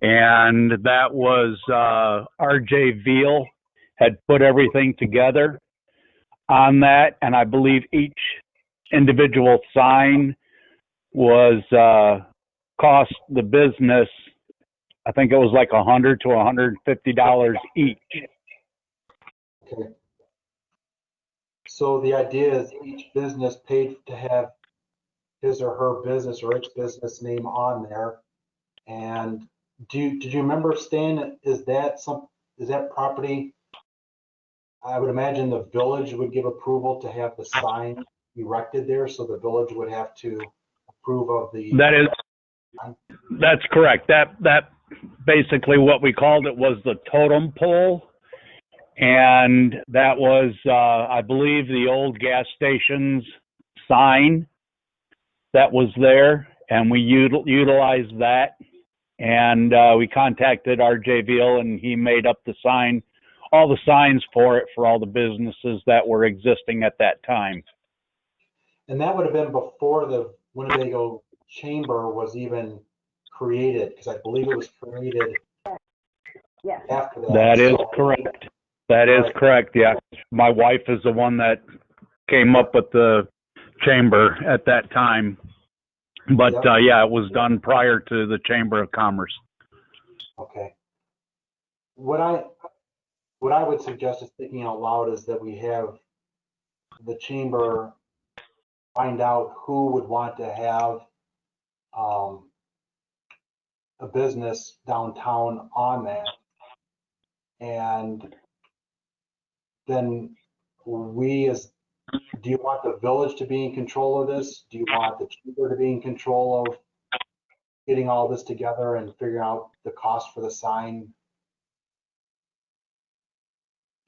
And that was RJ Veal had put everything together on that. And I believe each individual sign was cost the business, I think it was like $100 to $150 each. Okay. So the idea is each business paid to have his or her business or its business name on there. And did you remember, Stan, is that property? I would imagine the village would give approval to have the sign erected there, so the village would have to approve of the. That's correct. That basically what we called it was the totem pole. And that was, I believe, the old gas station's sign that was there, and we utilized that And we contacted RJ Veal, and he made up all the signs for it for all the businesses that were existing at that time. And that would have been before the Winnebago Chamber was even created, because I believe it was created after that. That is So- correct. That is correct, yeah. My wife is the one that came up with the chamber at that time. But yeah, it was done prior to the Chamber of Commerce. Okay. What I would suggest, is thinking out loud, is that we have the chamber find out who would want to have a business downtown on that. And then do you want the village to be in control of this? Do you want the chamber to be in control of getting all this together and figuring out the cost for the sign?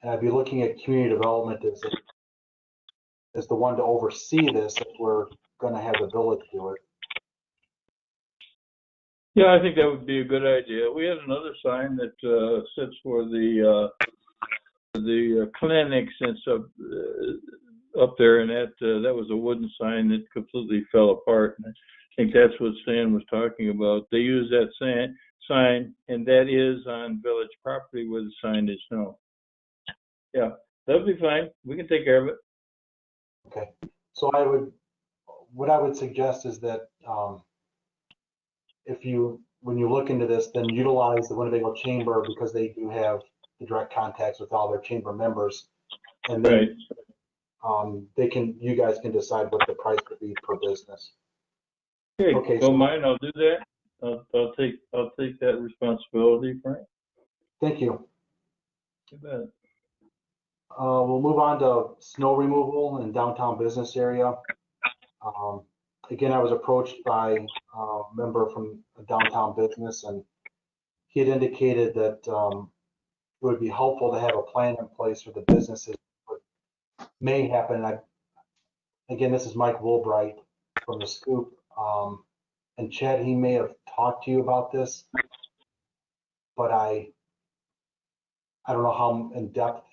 And I'd be looking at community development as the one to oversee this if we're going to have the village do it. Yeah, I think that would be a good idea. We had another sign that sits for the clinics and stuff up there, and that was a wooden sign that completely fell apart. And I think that's what Stan was talking about. They use that sign, and that is on village property where the sign is now. Yeah, that'll be fine. We can take care of it. Okay. So what I would suggest is that when you look into this, then utilize the Winnebago Chamber, because they do have the direct contacts with all their chamber members, and then you guys can decide what the price would be per business. Okay, so mine, I'll do that. I'll take that responsibility, Frank. Thank you. You bet. We'll move on to snow removal in downtown business area. Again, I was approached by a member from a downtown business, and he had indicated that it would be helpful to have a plan in place for the businesses. What may happen, again, this is Mike Woolbright from the Scoop, and Chad, he may have talked to you about this, but I don't know how in depth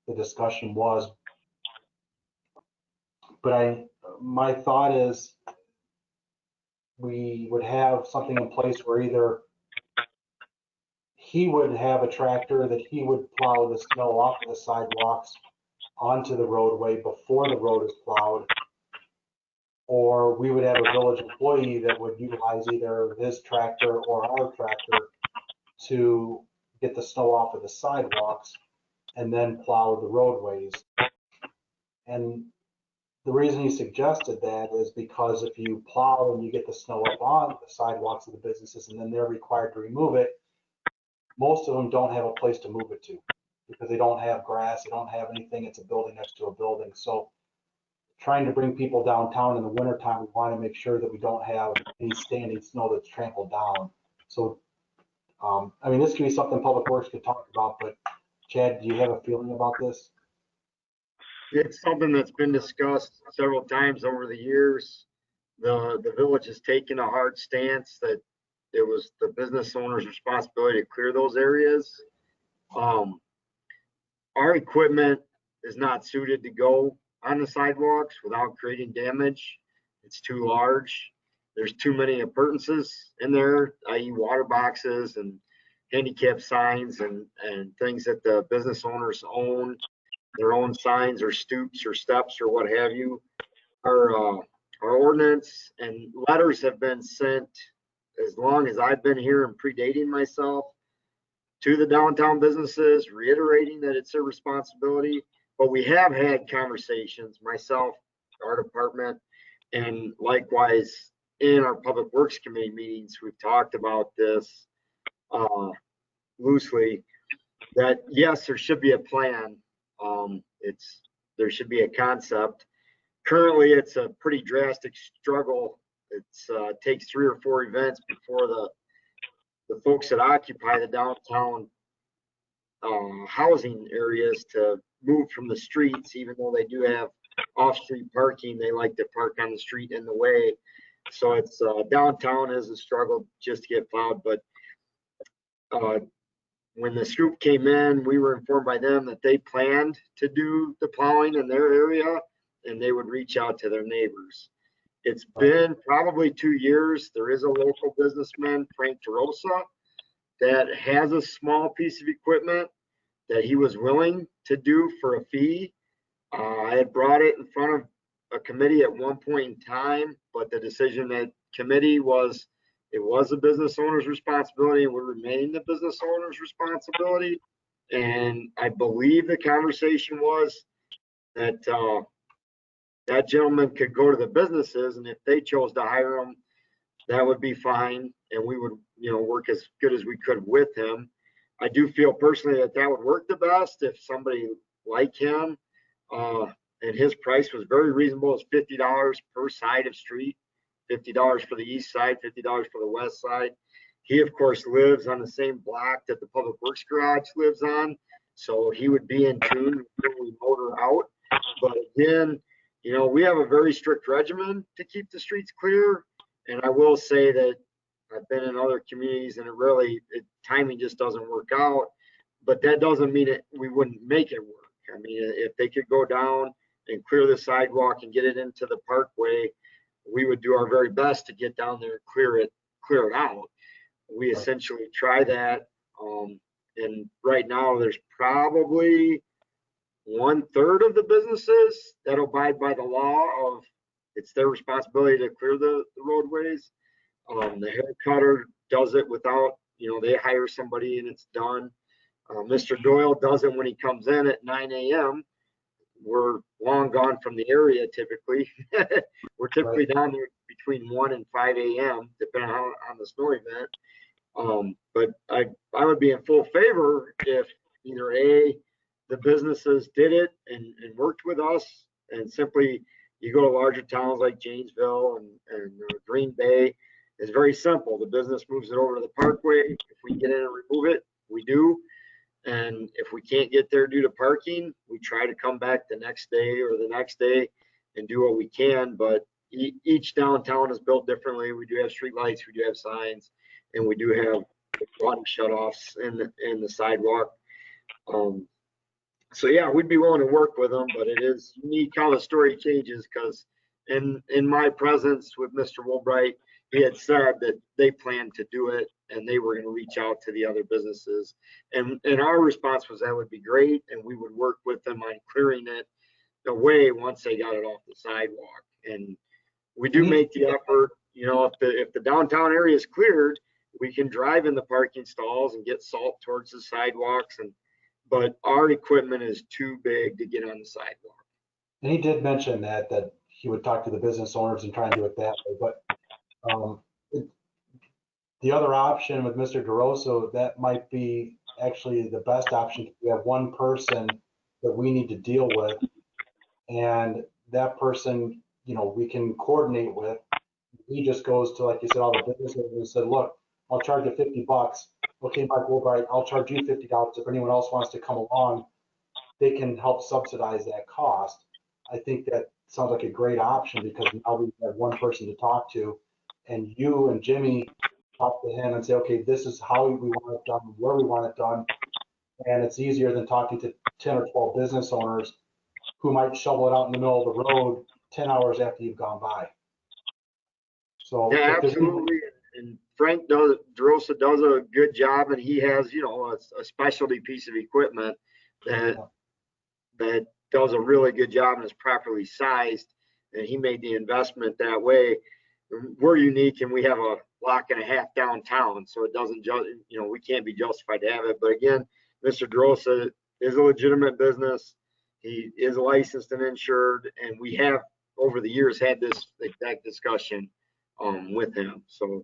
the discussion was, but my thought is we would have something in place where either he would have a tractor that he would plow the snow off of the sidewalks onto the roadway before the road is plowed, or we would have a village employee that would utilize either his tractor or our tractor to get the snow off of the sidewalks and then plow the roadways. And the reason he suggested that is because if you plow and you get the snow up on the sidewalks of the businesses and then they're required to remove it, most of them don't have a place to move it to because they don't have grass, they don't have anything. It's a building next to a building. So trying to bring people downtown in the wintertime, we want to make sure that we don't have any standing snow that's trampled down. So, I mean, this could be something Public Works could talk about, but Chad, do you have a feeling about this? It's something that's been discussed several times over the years. The village has taken a hard stance that it was the business owner's responsibility to clear those areas. Our equipment is not suited to go on the sidewalks without creating damage. It's too large. There's too many appurtenances in there, i.e. water boxes and handicap signs and things that the business owners own, their own signs or stoops or steps or what have you. Our ordinance and letters have been sent as long as I've been here and predating myself to the downtown businesses, reiterating that it's their responsibility. But we have had conversations, myself, our department, and likewise in our Public Works Committee meetings, we've talked about this loosely, that yes, there should be a plan. There should be a concept. Currently, it's a pretty drastic struggle. It takes 3 or 4 events before the folks that occupy the downtown housing areas to move from the streets. Even though they do have off-street parking, they like to park on the street in the way. So it's downtown is a struggle just to get plowed. But when the scoop came in, we were informed by them that they planned to do the plowing in their area and they would reach out to their neighbors. It's been probably 2 years. There is a local businessman, Frank DeRosa, that has a small piece of equipment that he was willing to do for a fee. I had brought it in front of a committee at one point in time, but the decision at committee was it was the business owner's responsibility and would remain the business owner's responsibility. And I believe the conversation was that that gentleman could go to the businesses, and if they chose to hire him, that would be fine, and we would, work as good as we could with him. I do feel personally that that would work the best if somebody like him, and his price was very reasonable. It's $50 per side of street, $50 for the east side, $50 for the west side. He, of course, lives on the same block that the Public Works Garage lives on, so he would be in tune when we motor out. But again, we have a very strict regimen to keep the streets clear. And I will say that I've been in other communities and timing just doesn't work out, but that doesn't mean we wouldn't make it work. I mean, if they could go down and clear the sidewalk and get it into the parkway, we would do our very best to get down there and clear it out. We essentially try that. And right now there's probably 1/3 of the businesses that abide by the law of it's their responsibility to clear the roadways. The hair cutter does it without, they hire somebody and it's done. Mr. Doyle does it when he comes in at 9 a.m. We're long gone from the area typically. We're typically down there between 1 and 5 a.m. depending on the snow event. But I would be in full favor if either the businesses did it and worked with us, and simply you go to larger towns like Janesville and Green Bay. It's very simple. The business moves it over to the parkway. If we get in and remove it, we do. And if we can't get there due to parking, we try to come back the next day or the next day and do what we can. But each downtown is built differently. We do have street lights, we do have signs, and we do have water shutoffs in the sidewalk. So yeah, we'd be willing to work with them, but it is unique how the story changes, because in my presence with Mr. Woolbright, he had said that they planned to do it and they were going to reach out to the other businesses. And our response was that would be great, and we would work with them on clearing it away once they got it off the sidewalk. And we do make the effort, if the downtown area is cleared, we can drive in the parking stalls and get salt towards the sidewalks, but our equipment is too big to get on the sidewalk. And he did mention that he would talk to the business owners and try and do it that way. But the other option with Mr. DeRosa, that might be actually the best option. We have one person that we need to deal with, and that person, we can coordinate with. He just goes to, like you said, all the businesses and said, look, I'll charge you $50. Okay, Mike Woolbright, I'll charge you $50. If anyone else wants to come along, they can help subsidize that cost. I think that sounds like a great option, because now we have one person to talk to, and you and Jimmy talk to him and say, okay, this is how we want it done, where we want it done. And it's easier than talking to 10 or 12 business owners who might shovel it out in the middle of the road 10 hours after you've gone by. So yeah, absolutely. And Frank DeRosa does a good job, and he has, a specialty piece of equipment that does a really good job and is properly sized, and he made the investment that way. We're unique, and we have a block and a half downtown, so it doesn't just, we can't be justified to have it. But again, Mr. DeRosa is a legitimate business. He is licensed and insured, and we have over the years had this exact discussion with him. So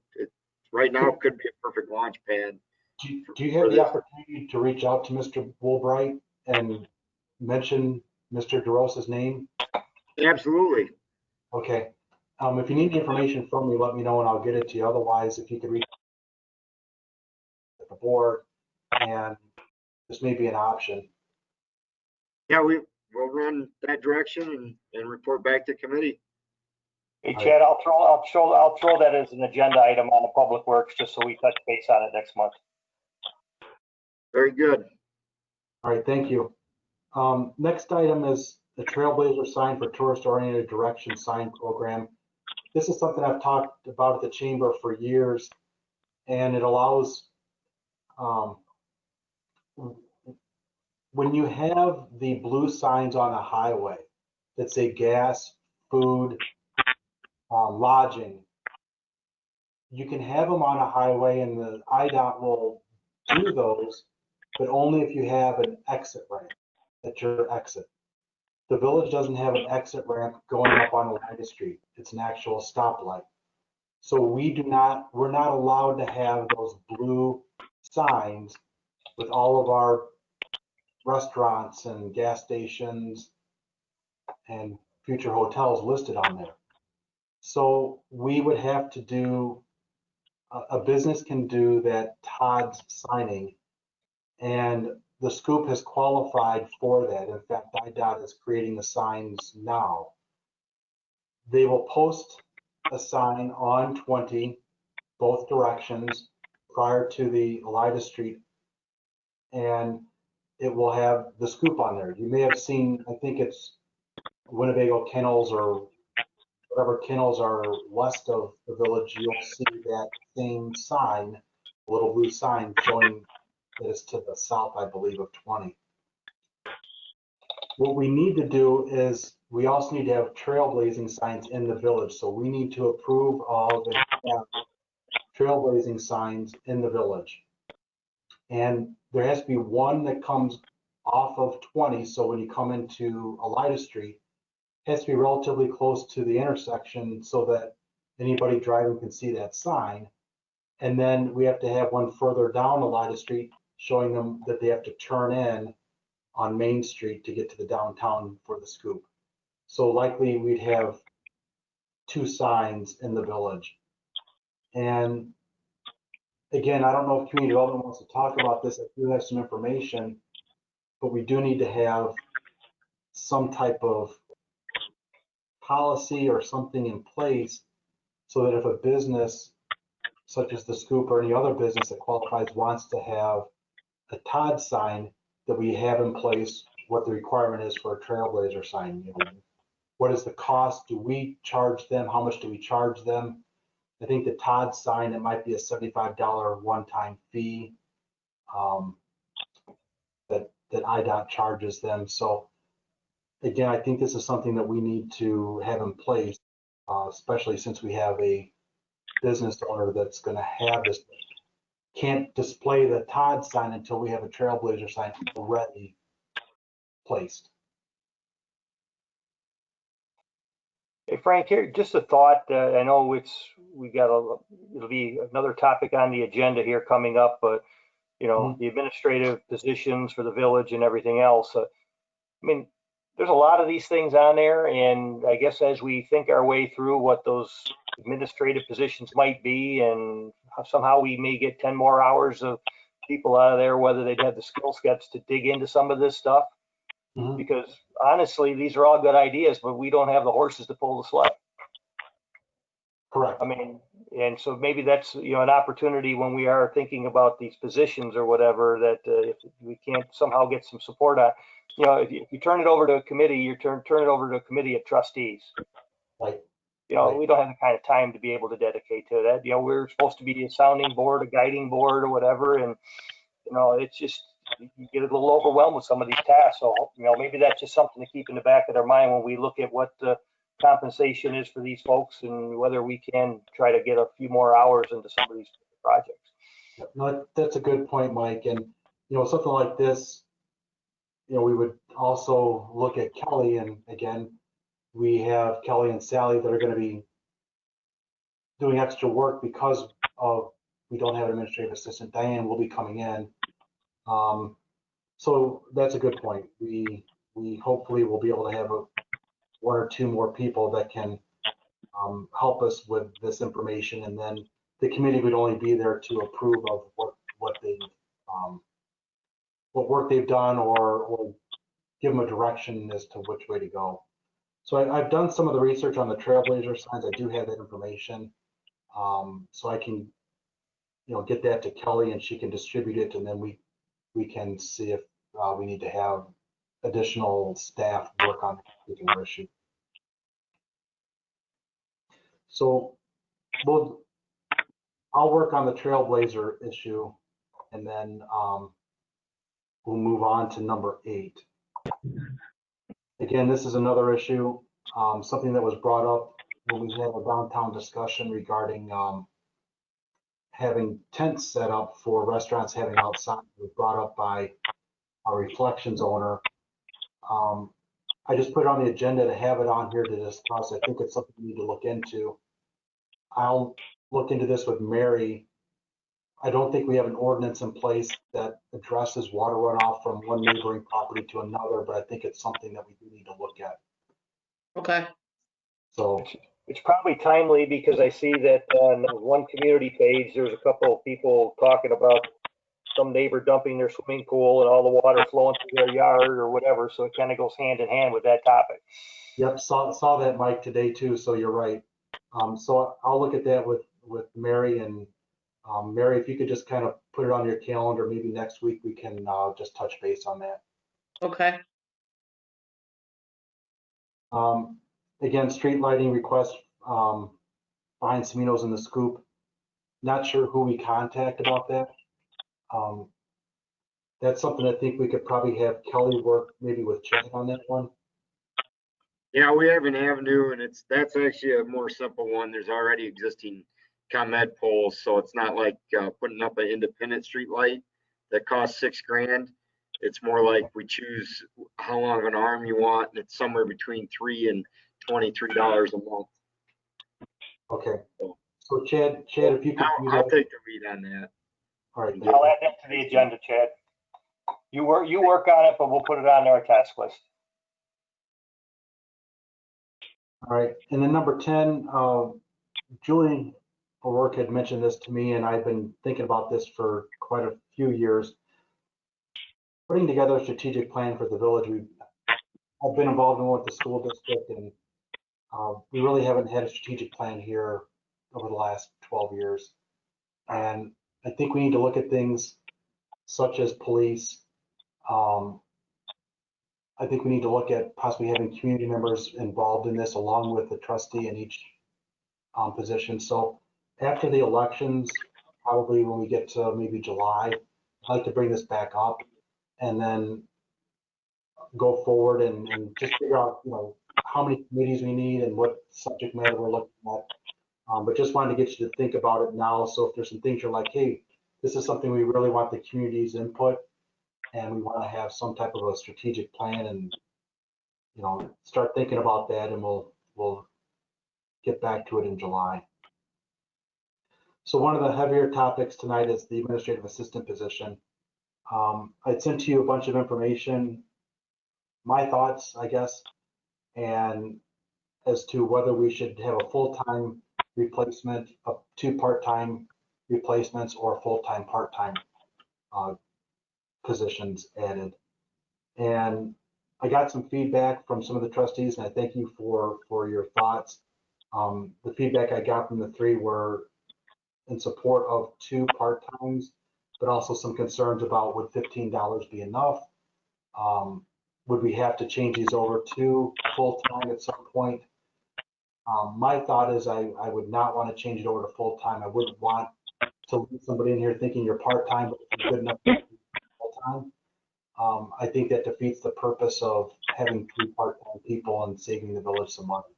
right now it could be a perfect launch pad. Do you have the opportunity to reach out to Mr. Woolbright and mention Mr. DeRosa's name? Absolutely. Okay. If you need information from me, let me know and I'll get it to you. Otherwise, if you could reach the board, and this may be an option. Yeah, we'll run that direction and report back to committee. Hey, Chad, I'll throw that as an agenda item on the Public Works, just so we touch base on it next month. Very good. All right, thank you. Next item is the Trailblazer sign for tourist-oriented direction sign program. This is something I've talked about at the chamber for years, and it allows, when you have the blue signs on a highway that say gas, food, lodging, you can have them on a highway and the IDOT will do those, but only if you have an exit ramp at your exit. The village doesn't have an exit ramp going up on Oneida Street. It's an actual stoplight. So we're not allowed to have those blue signs with all of our restaurants and gas stations and future hotels listed on there. So we would have to do, a business can do that Todd's signing, and the Scoop has qualified for that. In fact, IDOT is creating the signs now. They will post a sign on 20, both directions, prior to the Oneida Street, and it will have the Scoop on there. You may have seen, I think it's Winnebago Kennels or whatever kennels are west of the village, you'll see that same sign, a little blue sign showing that it's to the south, I believe, of 20. What we need to do is we also need to have trailblazing signs in the village. So we need to approve of and have trailblazing signs in the village. And there has to be one that comes off of 20. So when you come into Oneida Street, it has to be relatively close to the intersection so that anybody driving can see that sign. And then we have to have one further down Oneida Street showing them that they have to turn in on Main Street to get to the downtown for the Scoop. So likely we'd have 2 signs in the village. And again, I don't know if community development wants to talk about this. I do have some information, but we do need to have some type of policy or something in place so that if a business such as the Scoop or any other business that qualifies wants to have a Todd sign, that we have in place what the requirement is for a Trailblazer sign. You know, what is the cost? Do we charge them? How much do we charge them? I think the Todd sign, it might be a $75 one-time fee that IDOT charges them. So again, I think this is something that we need to have in place, especially since we have a business owner that's going to have this, can't display the Todd sign until we have a Trailblazer sign already placed. Hey, Frank, here, just a thought. I know it'll be another topic on the agenda here coming up, but you know, the administrative positions for the village and everything else. I mean, there's a lot of these things on there, and I guess as we think our way through what those administrative positions might be, and somehow we may get 10 more hours of people out of there, whether they'd have the skill sets to dig into some of this stuff. Because honestly, these are all good ideas, but we don't have the horses to pull the sled. Correct. I mean, and so maybe that's, you know, an opportunity when we are thinking about these positions or whatever, that if we can't somehow get some support on, you know, if you turn it over to a committee, you turn it over to a committee of trustees. Right. You know, we don't have the kind of time to be able to dedicate to that. You know, we're supposed to be a sounding board, a guiding board or whatever. And, you know, it's just, you get a little overwhelmed with some of these tasks. So, you know, maybe that's just something to keep in the back of their mind when we look at what the compensation is for these folks and whether we can try to get a few more hours into some of these projects. No, that's a good point, Mike. And, you know, something like this, you know, we would also look at Kelly, and again, we have Kelly and Sally that are going to be doing extra work because of, we don't have an administrative assistant. Diane will be coming in. So that's a good point. We hopefully will be able to have 1 or 2 more people that can help us with this information, and then the committee would only be there to approve of what work they've done or give them a direction as to which way to go. So I've done some of the research on the Trailblazer signs. I do have that information, so I can, you know, get that to Kelly and she can distribute it, and then we we can see if we need to have additional staff work on this particular issue. So I'll work on the Trailblazer issue, and then we'll move on to number 8. Again, this is another issue, something that was brought up when we had a downtown discussion regarding having tents set up for restaurants having outside. It was brought up by our Reflections owner. I just put it on the agenda to have it on here to discuss. I think it's something we need to look into. I'll look into this with Mary. I don't think we have an ordinance in place that addresses water runoff from one neighboring property to another, but I think it's something that we do need to look at. Okay. So It's probably timely because I see that on one community page, there's a couple of people talking about some neighbor dumping their swimming pool and all the water flowing through their yard or whatever. So it kind of goes hand in hand with that topic. yep, saw that, Mike, today too. So you're right. So I'll look at that with Mary, and Mary, if you could just kind of put it on your calendar, maybe next week we can just touch base on that. Okay. Again, street lighting request behind Semino's in the Scoop. Not sure who we contact about that. That's something I think we could probably have Kelly work maybe with Chad on that one. Yeah, we have an avenue, and that's actually a more simple one. There's already existing ComEd poles, so it's not like putting up an independent street light that costs $6,000. It's more like we choose how long of an arm you want, and it's somewhere between $3 and $23 a month. Okay. So Chad, if you could, I'll take the lead on that. All right. I'll add that to the agenda, Chad. You work on it, but we'll put it on our task list. All right. And then number 10, Julie O'Rourke had mentioned this to me, and I've been thinking about this for quite a few years. Putting together a strategic plan for the village. I've been involved in with the school district, and we really haven't had a strategic plan here over the last 12 years. And I think we need to look at things such as police. I think we need to look at possibly having community members involved in this along with the trustee in each position. So after the elections, probably when we get to maybe July, I'd like to bring this back up and then go forward and just figure out, how many committees we need and what subject matter we're looking at. But just wanted to get you to think about it now. So if there's some things you're like, hey, this is something we really want the community's input, and we want to have some type of a strategic plan, and start thinking about that, and we'll get back to it in July. So one of the heavier topics tonight is the administrative assistant position. I sent to you a bunch of information, my thoughts, I guess, and as to whether we should have a full-time replacement, of 2 part-time replacements, or full-time part-time positions added. And I got some feedback from some of the trustees, and I thank you for your thoughts. The feedback I got from the 3 were in support of 2 part-times, but also some concerns about would $15 be enough? Would we have to change these over to full-time at some point? My thought is I would not want to change it over to full-time. I wouldn't want to leave somebody in here thinking you're part-time, but you're good enough to be full-time. I think that defeats the purpose of having 3 part-time people and saving the village some money.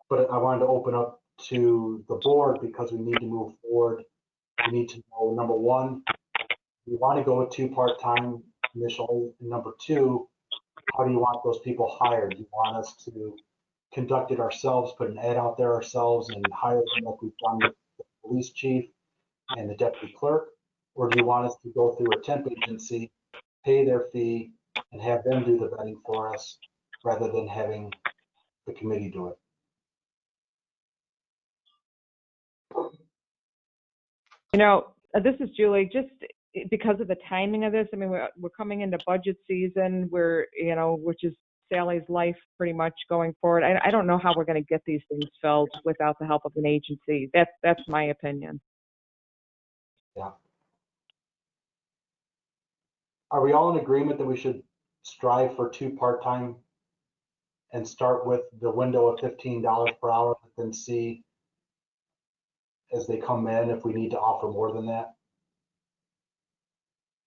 But I wanted to open up to the board because we need to move forward. We need to know, number 1, we want to go with 2 part-time initially. And number 2, how do you want those people hired? Do you want us to conduct it ourselves, put an ad out there ourselves, and hire them like we've done with the police chief and the deputy clerk? Or do you want us to go through a temp agency, pay their fee, and have them do the vetting for us rather than having the committee do it? This is Julie. Just because of the timing of this, I mean, we're coming into budget season, which is Sally's life pretty much going forward. I don't know how we're going to get these things filled without the help of an agency. That's my opinion. Yeah. Are we all in agreement that we should strive for 2 part-time and start with the window of $15 per hour, then see as they come in if we need to offer more than that?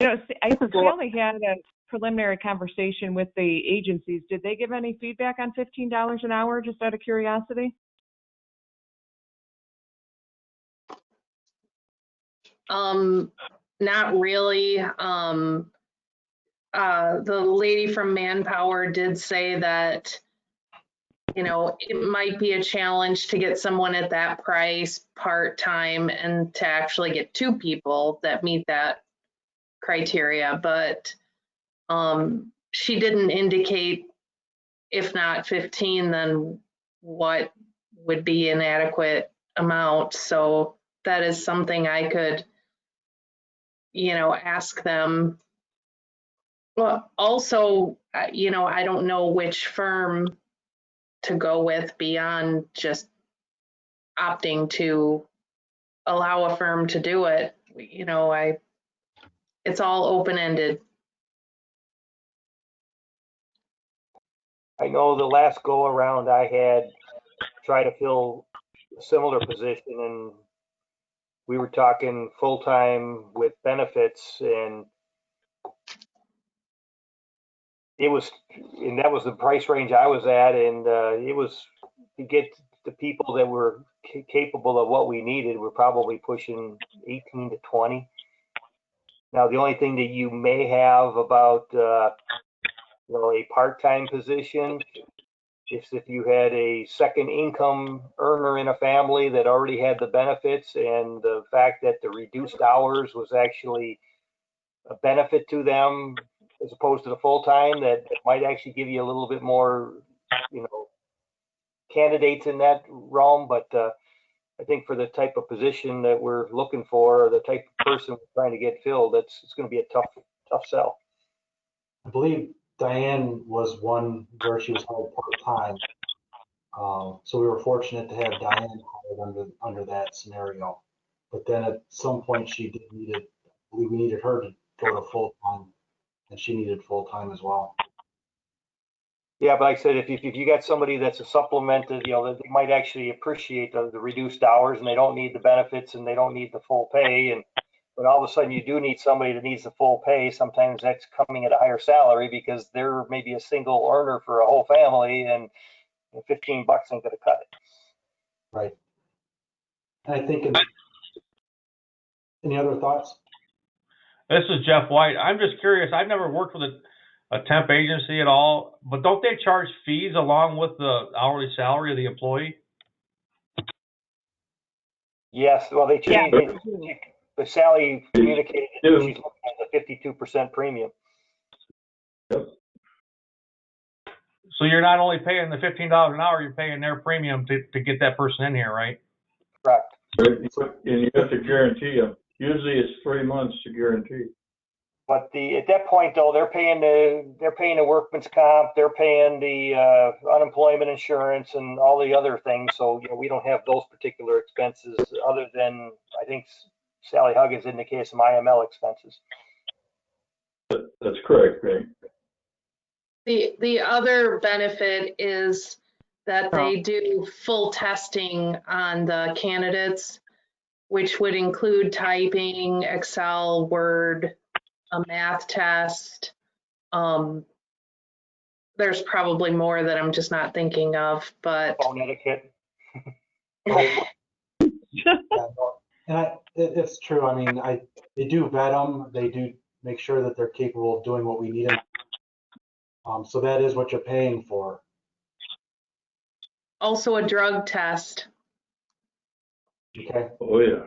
You know, I only had a preliminary conversation with the agencies. Did they give any feedback on $15 an hour, just out of curiosity? Not really. The lady from Manpower did say that, you know, it might be a challenge to get someone at that price part-time and to actually get 2 people that meet that criteria, but she didn't indicate if not 15, then what would be an adequate amount. So that is something I could, you know, ask them. Well, also, you know, I don't know which firm to go with beyond just opting to allow a firm to do it. You know, it's all open-ended. I know the last go around I had tried to fill a similar position, and we were talking full-time with benefits, and that was the price range I was at, and it was to get the people that were capable of what we needed. We're probably pushing 18 to 20. Now, the only thing that you may have about you know, a part-time position is if you had a second income earner in a family that already had the benefits, and the fact that the reduced hours was actually a benefit to them as opposed to the full-time, that might actually give you a little bit more, you know, candidates in that realm. But I think for the type of position that we're looking for, or the type of person we're trying to get filled, it's going to be a tough sell. I believe Diane was one where she was hired part-time. So we were fortunate to have Diane hired under that scenario. But then at some point we needed her to go to full-time, and she needed full-time as well. Yeah, but like I said, if you got somebody that's a supplemented, you know, they might actually appreciate the reduced hours, and they don't need the benefits, and they don't need the full pay. And but all of a sudden you do need somebody that needs the full pay. Sometimes that's coming at a higher salary because they're maybe a single earner for a whole family, and $15 ain't going to cut it. Right. And I think, any other thoughts? This is Jeff White. I'm just curious. I've never worked with a temp agency at all, but don't they charge fees along with the hourly salary of the employee? Yes. Well, they changed it. But Sally communicated that she's looking at a 52% premium. Yep. So you're not only paying the $15 an hour, you're paying their premium to get that person in here, right? Correct. And you have to guarantee them. Usually it's 3 months to guarantee. But at that point though, they're paying the workman's comp, they're paying the unemployment insurance and all the other things. So, you know, we don't have those particular expenses other than, I think Sally Huggins indicated some IML expenses. That's correct, right? The other benefit is that they do full testing on the candidates, which would include typing, Excel, Word, a math test. There's probably more that I'm just not thinking of, but phone etiquette. And it's true. I mean, they do vet them. They do make sure that they're capable of doing what we need them. So that is what you're paying for. also a drug test. Okay. Oh yeah.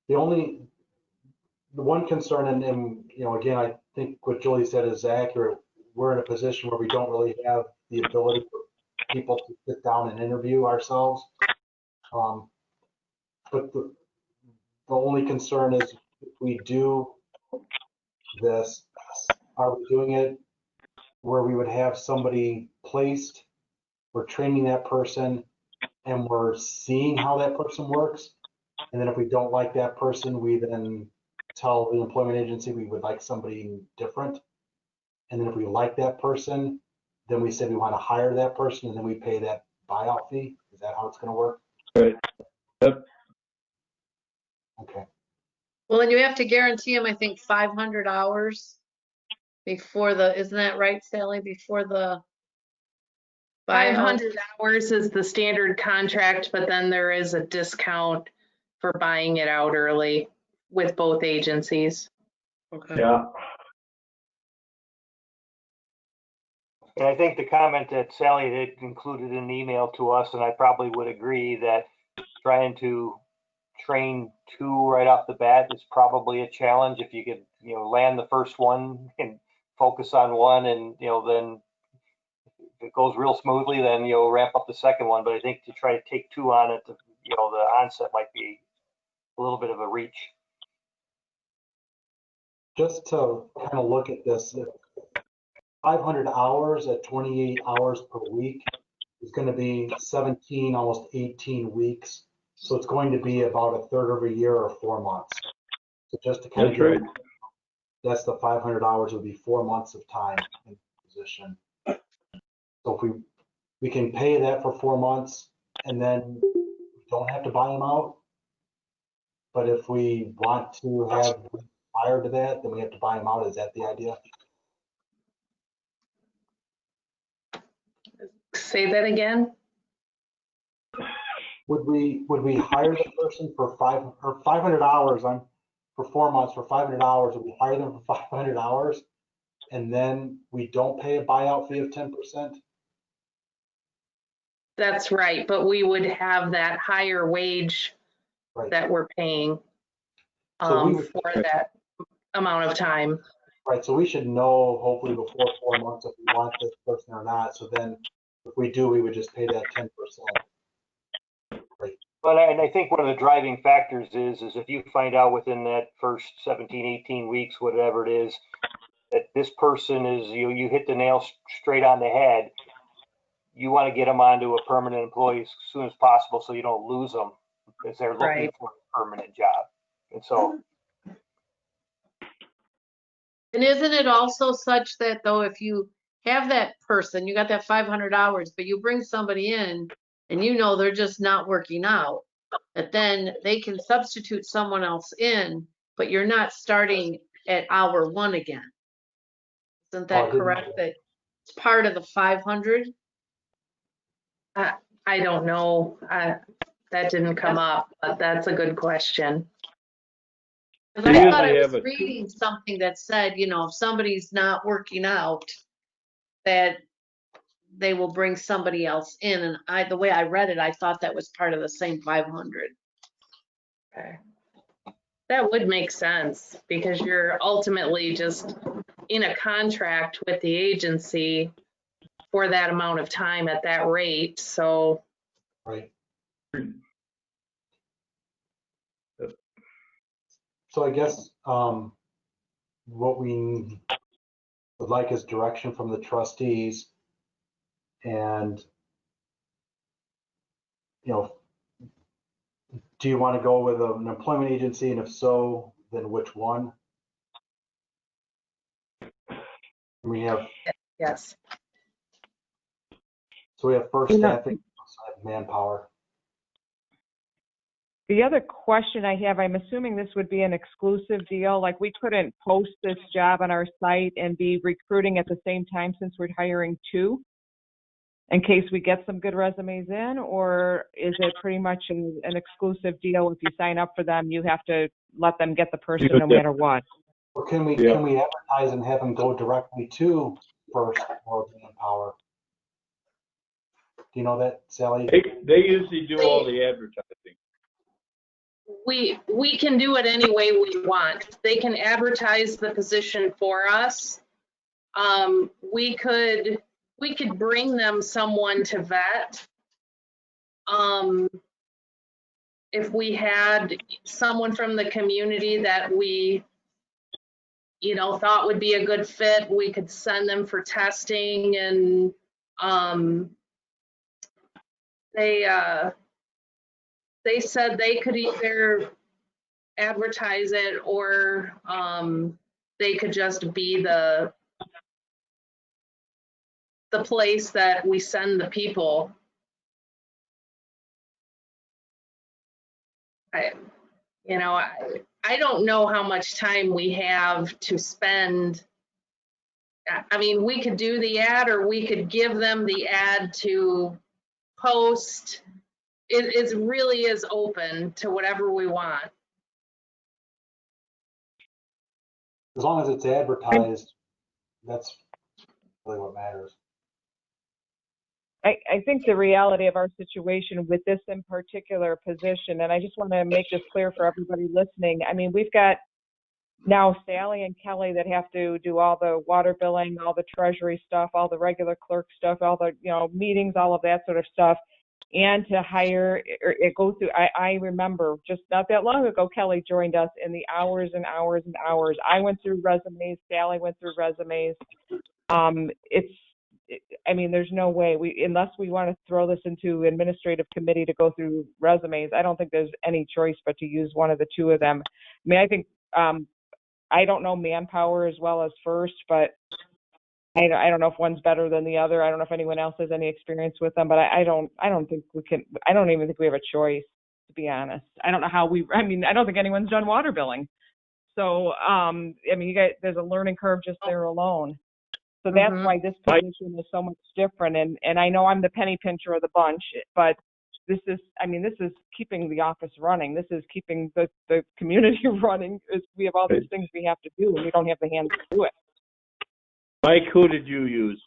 The one concern, and you know, again, I think what Julie said is accurate. We're in a position where we don't really have the ability for people to sit down and interview ourselves. But the only concern is if we do this, are we doing it where we would have somebody placed, we're training that person, and we're seeing how that person works, and then if we don't like that person, we then tell the employment agency we would like somebody different. And then if we like that person, then we say we want to hire that person, and then we pay that buyout fee. Is that how it's going to work? Right. Yep. Okay. Well, and you have to guarantee them, I think, 500 hours before isn't that right, Sally? Before the buyout? 500 hours is the standard contract, but then there is a discount for buying it out early with both agencies. Okay. Yeah. And I think the comment that Sally had included in the email to us, and I probably would agree, that trying to train two right off the bat is probably a challenge. If you could, land the first one and focus on one, and, then if it goes real smoothly, then, ramp up the second one. But I think to try to take two on it, the onset might be a little bit of a reach. Just to kind of look at this, 500 hours at 28 hours per week is going to be 17, almost 18 weeks. So it's going to be about a third of a year or 4 months. So just to kind That's of right. that's the 500 hours would be 4 months of time in position. So if we can pay that for 4 months, and then we don't have to buy them out. But if we want to have prior to that, then we have to buy them out. Is that the idea? Say that again? Would we hire the person for 500 hours for 4 months for 500 hours? Would we hire them for 500 hours, and then we don't pay a buyout fee of 10%? That's right, but we would have that higher wage that we're paying for that amount of time. Right, so we should know hopefully before 4 months if we want this person or not. So then if we do, we would just pay that 10%. But I think one of the driving factors is if you find out within that first 17, 18 weeks, whatever it is, that this person is, you hit the nail straight on the head, you want to get them onto a permanent employee as soon as possible so you don't lose them because they're looking for a permanent job. And so. And isn't it also such that though, if you have that person, you got that 500 hours, but you bring somebody in and they're just not working out, that then they can substitute someone else in, but you're not starting at hour one again. Isn't that correct? That it's part of the 500? I don't know. That didn't come up, but that's a good question. Because I thought I was reading something that said, if somebody's not working out, that they will bring somebody else in. And the way I read it, I thought that was part of the same 500. Okay. That would make sense because you're ultimately just in a contract with the agency for that amount of time at that rate. So. Right. So I guess what we would like is direction from the trustees, and do you want to go with an employment agency, and if so, then which one? We have yes. So we have first staffing, manpower. The other question I have, I'm assuming this would be an exclusive deal. Like we couldn't post this job on our site and be recruiting at the same time since we're hiring two in case we get some good resumes in, or is it pretty much an exclusive deal? If you sign up for them, you have to let them get the person no matter what. Or can we advertise and have them go directly to first or manpower? Do you know that, Sally? They usually do all the advertising. We can do it any way we want. They can advertise the position for us. We could bring them someone to vet. If we had someone from the community that we thought would be a good fit, we could send them for testing, and they said they could either advertise it, or they could just be the place that we send the people. I don't know how much time we have to spend. I mean, we could do the ad, or we could give them the ad to post. It really is open to whatever we want. As long as it's advertised, that's really what matters. I think the reality of our situation with this in particular position, and I just want to make this clear for everybody listening. I mean, we've got now Sally and Kelly that have to do all the water billing, all the treasury stuff, all the regular clerk stuff, all the, meetings, all of that sort of stuff. And to hire, it goes through, I remember just not that long ago, Kelly joined us in the hours and hours and hours. I went through resumes, Sally went through resumes. There's no way unless we want to throw this into administrative committee to go through resumes, I don't think there's any choice but to use one of the two of them. I mean, I think, I don't know Manpower as well as First, but I don't know if one's better than the other. I don't know if anyone else has any experience with them, but I don't think we can, I don't even think we have a choice, to be honest. I don't know how I don't think anyone's done water billing. So, you guys, there's a learning curve just there alone. So that's why this position is so much different. And I know I'm the penny pincher of the bunch, but this is keeping the office running. This is keeping the community running. We have all these things we have to do, and we don't have the hands to do it. Mike, who did you use?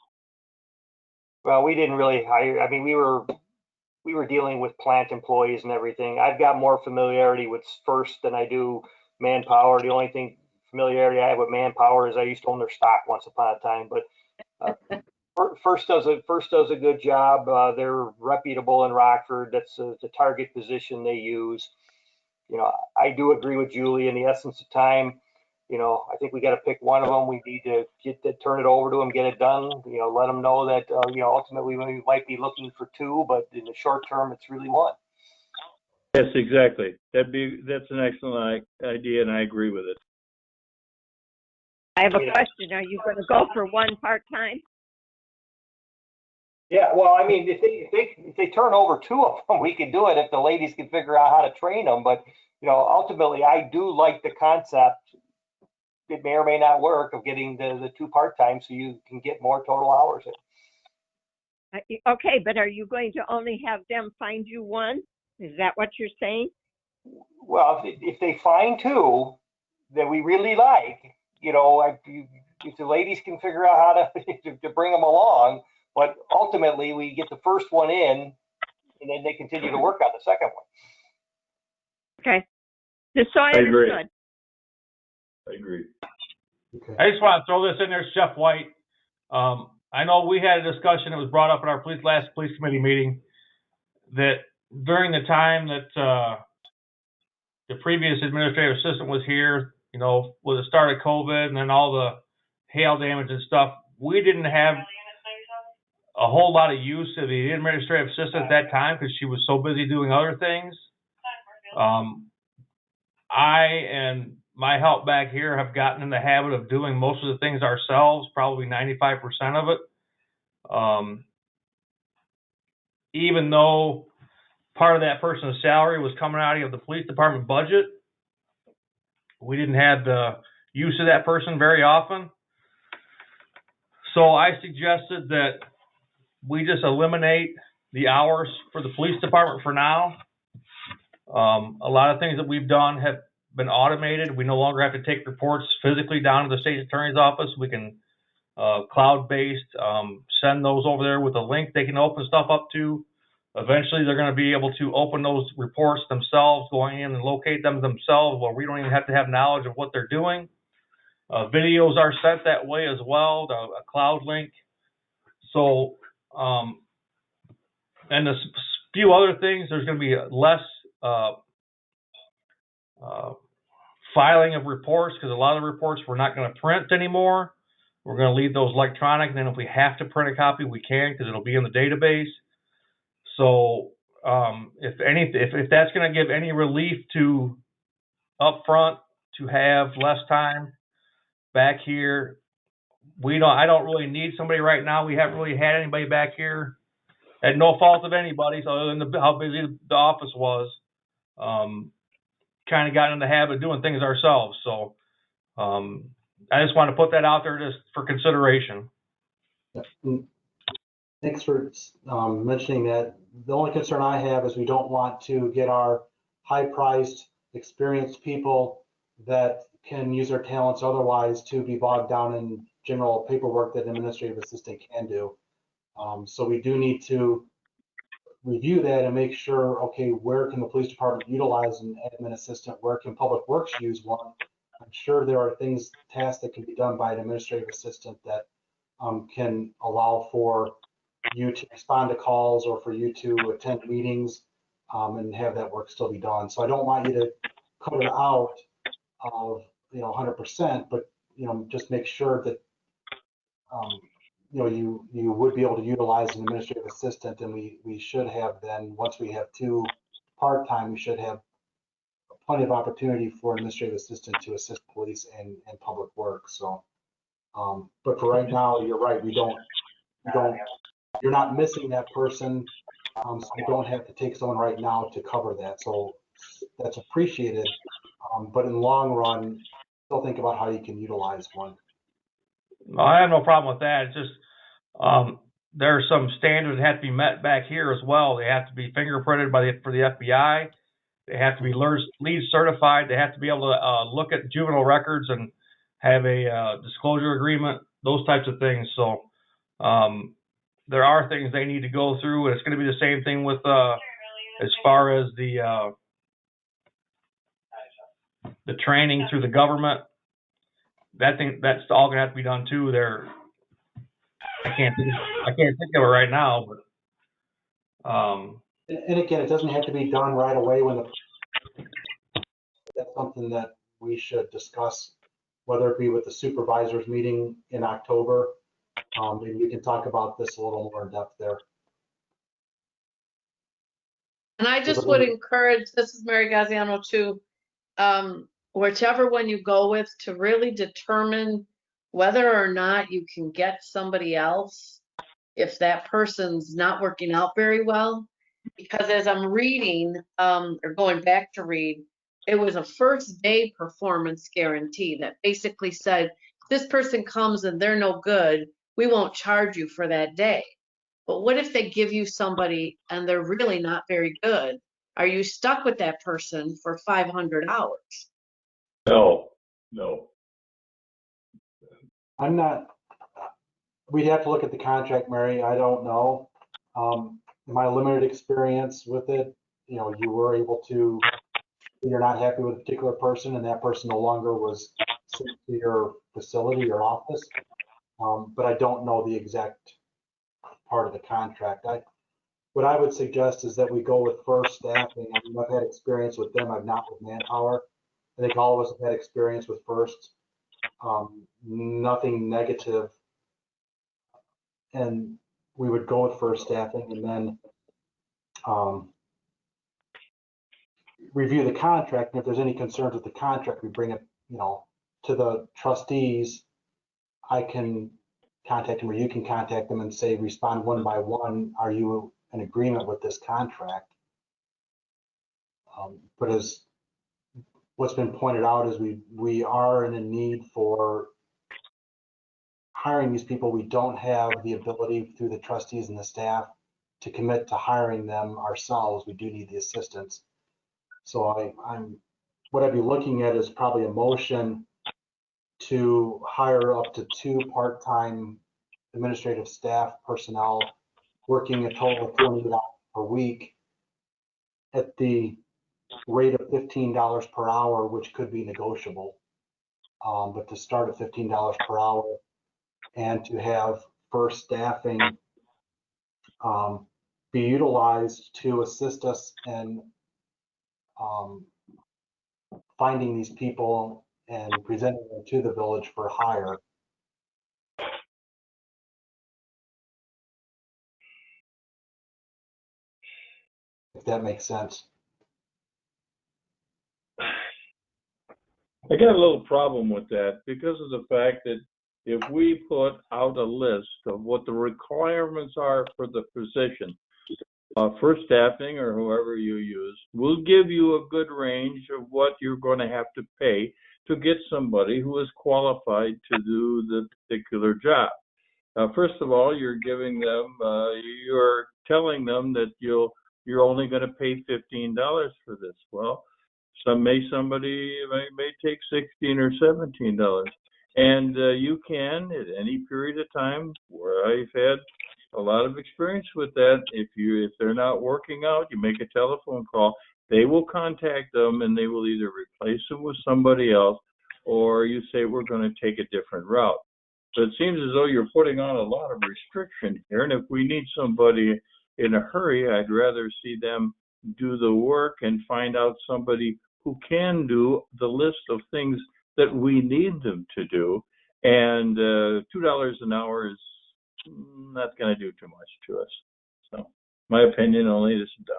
Well, we didn't really hire. I mean, we were dealing with plant employees and everything. I've got more familiarity with First than I do Manpower. The only familiarity I have with Manpower is I used to own their stock once upon a time. But First does a good job. They're reputable in Rockford. That's the target position they use. I do agree with Julie in the essence of time. I think we got to pick one of them. We need to turn it over to them, get it done. Let them know that ultimately we might be looking for two, but in the short term, it's really one. Yes, exactly. That's an excellent idea, and I agree with it. I have a question. Are you going to go for one part-time? Yeah, well, I mean, if they turn over two of them, we can do it if the ladies can figure out how to train them. But ultimately, I do like the concept. It may or may not work of getting the two part-time so you can get more total hours in. Okay, but are you going to only have them find you one? Is that what you're saying? Well, if they find two that we really like, if the ladies can figure out how to bring them along, but ultimately we get the first one in and then they continue to work on the second one. Okay. Just so I understood. I agree. Okay. I just want to throw this in there, Jeff White. I know we had a discussion that was brought up in our last police committee meeting that during the time that the previous administrative assistant was here, with the start of COVID and then all the hail damage and stuff, we didn't have a whole lot of use of the administrative assistant at that time because she was so busy doing other things. I and my help back here have gotten in the habit of doing most of the things ourselves, probably 95% of it. Even though part of that person's salary was coming out of the police department budget, we didn't have the use of that person very often. So I suggested that we just eliminate the hours for the police department for now. A lot of things that we've done have been automated. We no longer have to take reports physically down to the state attorney's office. We can cloud-based send those over there with a link they can open stuff up to. Eventually, they're going to be able to open those reports themselves, going in and locate them themselves, where we don't even have to have knowledge of what they're doing. Videos are sent that way as well, a cloud link. So, and a few other things. There's going to be less filing of reports because a lot of the reports we're not going to print anymore. We're going to leave those electronic. And then if we have to print a copy, we can because it'll be in the database. So if that's going to give any relief to up front to have less time back here. I don't really need somebody right now. We haven't really had anybody back here at no fault of anybody's other than how busy the office was. Kind of got in the habit of doing things ourselves. So I just want to put that out there just for consideration. Thanks for mentioning that. The only concern I have is we don't want to get our high-priced, experienced people that can use their talents otherwise to be bogged down in general paperwork that an administrative assistant can do. So we do need to review that and make sure, okay, where can the police department utilize an admin assistant? Where can Public Works use one? I'm sure there are tasks that can be done by an administrative assistant that can allow for you to respond to calls or for you to attend meetings and have that work still be done. So I don't want you to cut it out of 100%, but just make sure that you would be able to utilize an administrative assistant, and we should have then, once we have 2 part-time, we should have plenty of opportunity for an administrative assistant to assist police and public works. So, but for right now, you're right. You're not missing that person, so you don't have to take someone right now to cover that. So that's appreciated. But in the long run, still think about how you can utilize one. No, I have no problem with that. It's just there are some standards that have to be met back here as well. They have to be fingerprinted for the FBI. They have to be LEED certified. They have to be able to look at juvenile records and have a disclosure agreement, those types of things. So there are things they need to go through, and it's going to be the same thing with as far as the training through the government. That's all going to have to be done too. I can't think of it right now, but and again, it doesn't have to be done right away that's something that we should discuss, whether it be with the supervisors meeting in October. Maybe we can talk about this a little more in depth there. And I just would encourage, this is Mary Gaziano too, whichever one you go with, to really determine whether or not you can get somebody else if that person's not working out very well. Because as I'm reading, or going back to read, it was a first day performance guarantee that basically said, this person comes and they're no good, we won't charge you for that day. But what if they give you somebody and they're really not very good? Are you stuck with that person for 500 hours? No. I'm not. We'd have to look at the contract, Mary. I don't know. In my limited experience with it, you were able to, you're not happy with a particular person and that person no longer was sent to your facility or office. But I don't know the exact part of the contract. What I would suggest is that we go with First Staffing. I mean, I've had experience with them. I've not with Manpower. I think all of us have had experience with First. Nothing negative. And we would go with First Staffing and then review the contract. And if there's any concerns with the contract, we bring it, to the trustees. I can contact them, or you can contact them and say, respond one by one. Are you in agreement with this contract? But as what's been pointed out is we are in a need for hiring these people. We don't have the ability through the trustees and the staff to commit to hiring them ourselves. We do need the assistance. So what I'd be looking at is probably a motion to hire up to 2 part-time administrative staff personnel working a total of 20 hours per week at the rate of $15 per hour, which could be negotiable. But to start at $15 per hour and to have First Staffing be utilized to assist us in finding these people and presenting them to the village for hire. If that makes sense. I got a little problem with that because of the fact that if we put out a list of what the requirements are for the position, for staffing or whoever you use, we'll give you a good range of what you're going to have to pay to get somebody who is qualified to do the particular job. First of all, you're giving them, you're telling them that you're only going to pay $15 for this. Well, somebody may take $16 or $17, and you can at any period of time, where I've had a lot of experience with that. If they're not working out, you make a telephone call. They will contact them, and they will either replace them with somebody else, or you say we're going to take a different route. So it seems as though you're putting on a lot of restriction here, and if we need somebody in a hurry, I'd rather see them do the work and find out somebody who can do the list of things that we need them to do. And $2 an hour is not going to do too much to us. So, my opinion only. This is Don.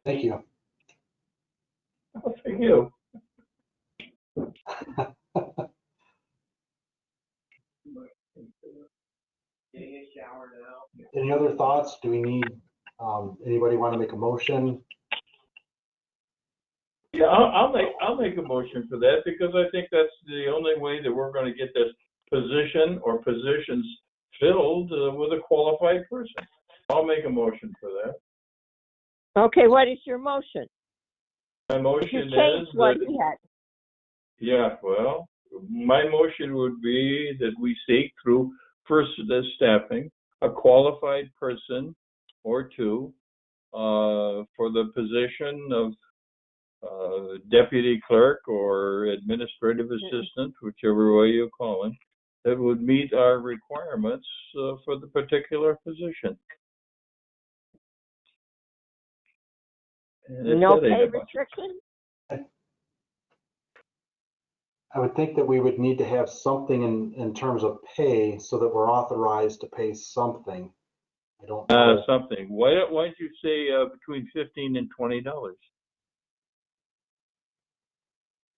Thank you. Oh, thank you. Any other thoughts? Do we need, anybody want to make a motion? Yeah, I'll make a motion for that, because I think that's the only way that we're going to get this position or positions filled with a qualified person. I'll make a motion for that. Okay, what is your motion? My You motion changed is what that, you had. yeah, well, my motion would be that we seek through first the staffing, a qualified person or two for the position of deputy clerk or administrative assistant, whichever way you call it, that would meet our requirements for the particular position. And No that ain't pay a bunch. restriction? I would think that we would need to have something in terms of pay so that we're authorized to pay something. I don't know. Something. Why don't you say between $15 and $20?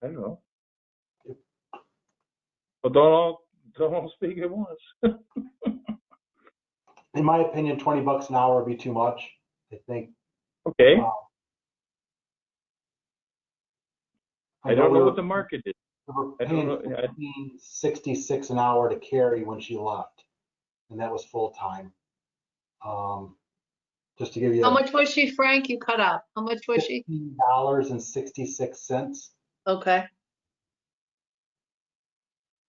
I don't know. But don't all speak at once. In my opinion, $20 an hour would be too much. I think. Okay. I I don't know we're- what the market is. We're I don't paying know. 66 an hour to Carrie when she left, and that was full time. Just to give you How much was she, Frank? You cut out. How much was she? $15.66. Okay.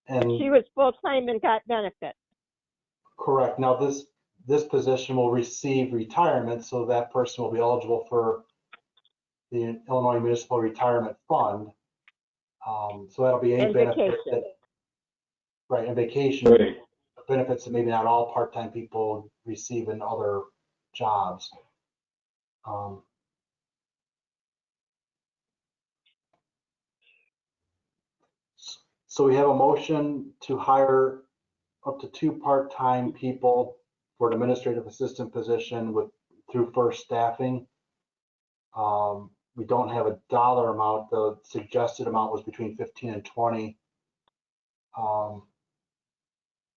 And She was full-time and got benefits. correct. Now this position will receive retirement, so that person will be eligible for the Illinois Municipal Retirement Fund. So that'll be a And benefit vacation. right, and vacation Right. benefits that maybe not all part-time people receive in other jobs. So we have a motion to hire up to 2 part-time people for an administrative assistant position through First Staffing. We don't have a dollar amount. The suggested amount was between 15 and 20.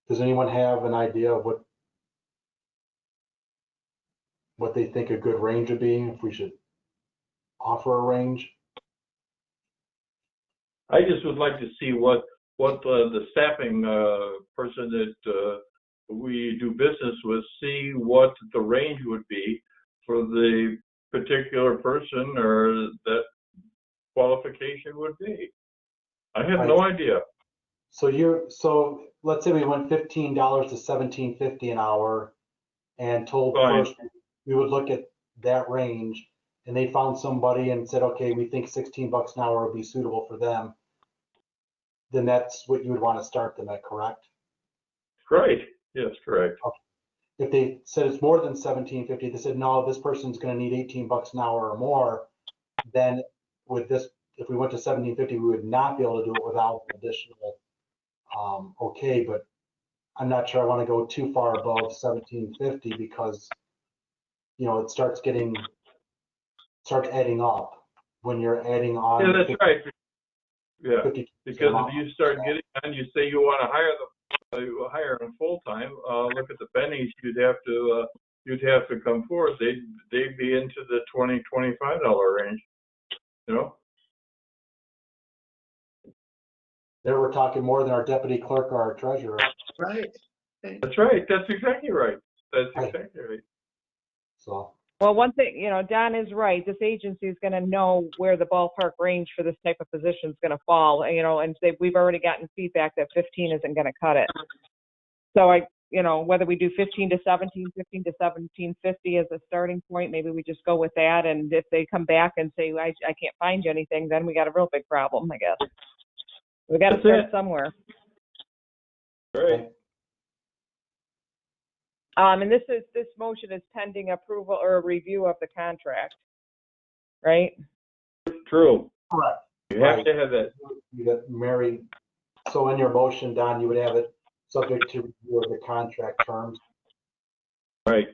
Does anyone have an idea of what they think a good range would be, if we should offer a range? I just would like to see what the staffing person that we do business with, see what the range would be for the particular person or that qualification would be. I have no idea. So let's say we went $15 to $17.50 an hour and told Fine. First we would look at that range, and they found somebody and said, okay, we think $16 an hour would be suitable for them. Then that's what you would want to start them at, correct? Right. Yes, correct. If they said it's more than $17.50, they said, no, this person's going to need $18 an hour or more, then with this, if we went to $17.50, we would not be able to do it without additional okay, but I'm not sure I want to go too far above $17.50 because, it starts adding up. when you're adding on. Yeah, that's 50 right. Yeah, 50 because amount if you of start staff. getting on, you say you want to hire them full time. Look at the pennies you'd have to come forth. They'd be into the $20-$25 range. You know. There we're talking more than our deputy clerk or our treasurer. Right. That's right. That's exactly right. That's exactly right. So. Well, one thing, Don is right. This agency is going to know where the ballpark range for this type of position is going to fall, and we've already gotten feedback that 15 isn't going to cut it. So whether we do 15 to 17, 15 to 1750 as a starting point, maybe we just go with that. And if they come back and say, I can't find you anything, then we got a real big problem, I guess. We got to start somewhere. Right. And this motion is pending approval or review of the contract, right? True. Correct. You have to have that. You got Mary. So in your motion, Don, you would have it subject to review of the contract terms. Right.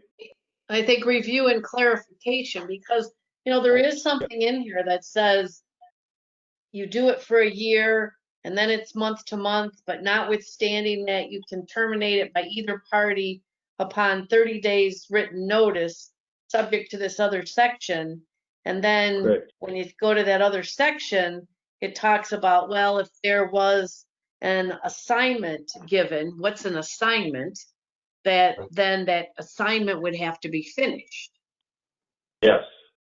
I think review and clarification, because, there is something in here that says you do it for a year and then it's month to month, but notwithstanding that you can terminate it by either party upon 30 days written notice, subject to this other section. And then Correct. when you go to that other section, it talks about, well, if there was an assignment given, what's an assignment? Then that assignment would have to be finished. Yes.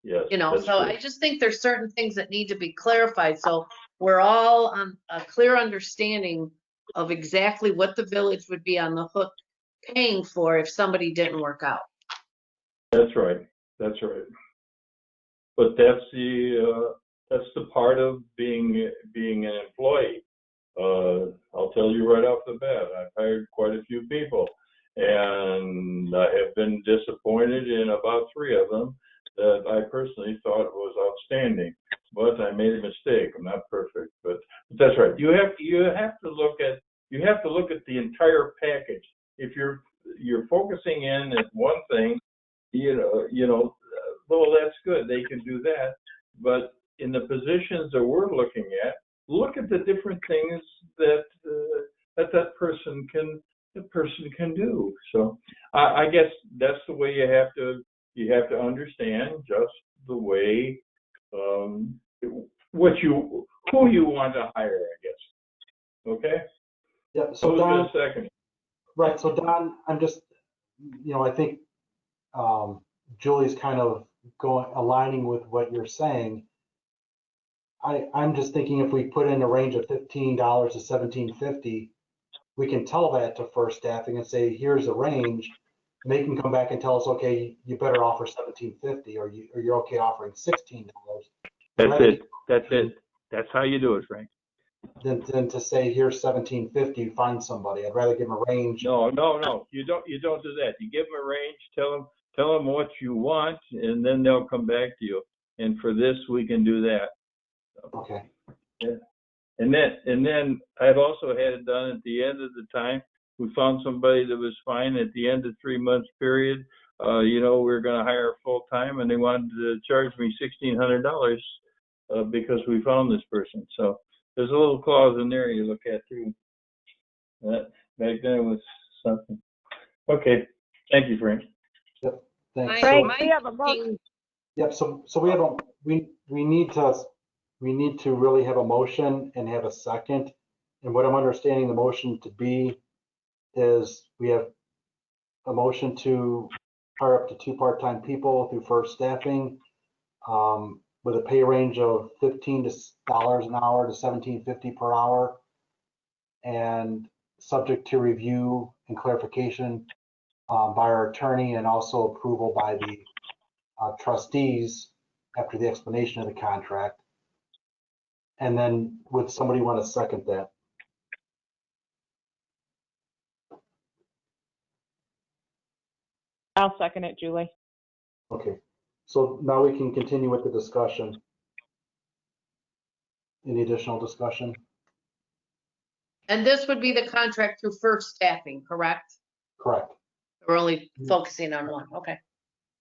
Yes. So true. I just think there's certain things that need to be clarified. So we're all on a clear understanding of exactly what the village would be on the hook paying for if somebody didn't work out. That's right. That's right. But that's the part of being an employee. I'll tell you right off the bat, I've hired quite a few people, and I have been disappointed in about 3 of them that I personally thought was outstanding. But I made a mistake. I'm not perfect, but that's right. You have to look at the entire package. If you're focusing in at one thing, well, that's good. They can do that. But in the positions that we're looking at, look at the different things that that person can do. So I guess that's the way you have to understand just the way who you want to hire, I guess. Okay. Yeah. So Don, second. Right. So Don, I'm just, I think Julie's kind of aligning with what you're saying. I'm just thinking if we put in a range of $15 to $17.50, we can tell that to First Staffing and say, here's a range. And they can come back and tell us, okay, you better offer $17.50, or you're okay offering $16. That's it. That's how you do it, Frank. Than to say, here's $17.50, find somebody. I'd rather give them a range. No. You don't do that. You give them a range. Tell them what you want, and then they'll come back to you. And for this, we can do that. Okay. Yeah. And then I've also had it done at the end of the time. We found somebody that was fine at the end of 3 months period. We're going to hire full time, and they wanted to charge me $1,600 because we found this person. So there's a little clause in there you look at too. Back then it was something. Okay. Thank you, Frank. Yep. Thanks. Frank, we have a motion. Yep. So we need to really have a motion and have a second. And what I'm understanding the motion to be is we have a motion to hire up to 2 part-time people through First Staffing with a pay range of $15 an hour to $17.50 per hour, and subject to review and clarification by our attorney, and also approval by the trustees after the explanation of the contract. And then would somebody want to second that? I'll second it, Julie. Okay, so now we can continue with the discussion. Any additional discussion? And this would be the contract through First Staffing, correct? Correct. We're only focusing on one. Okay.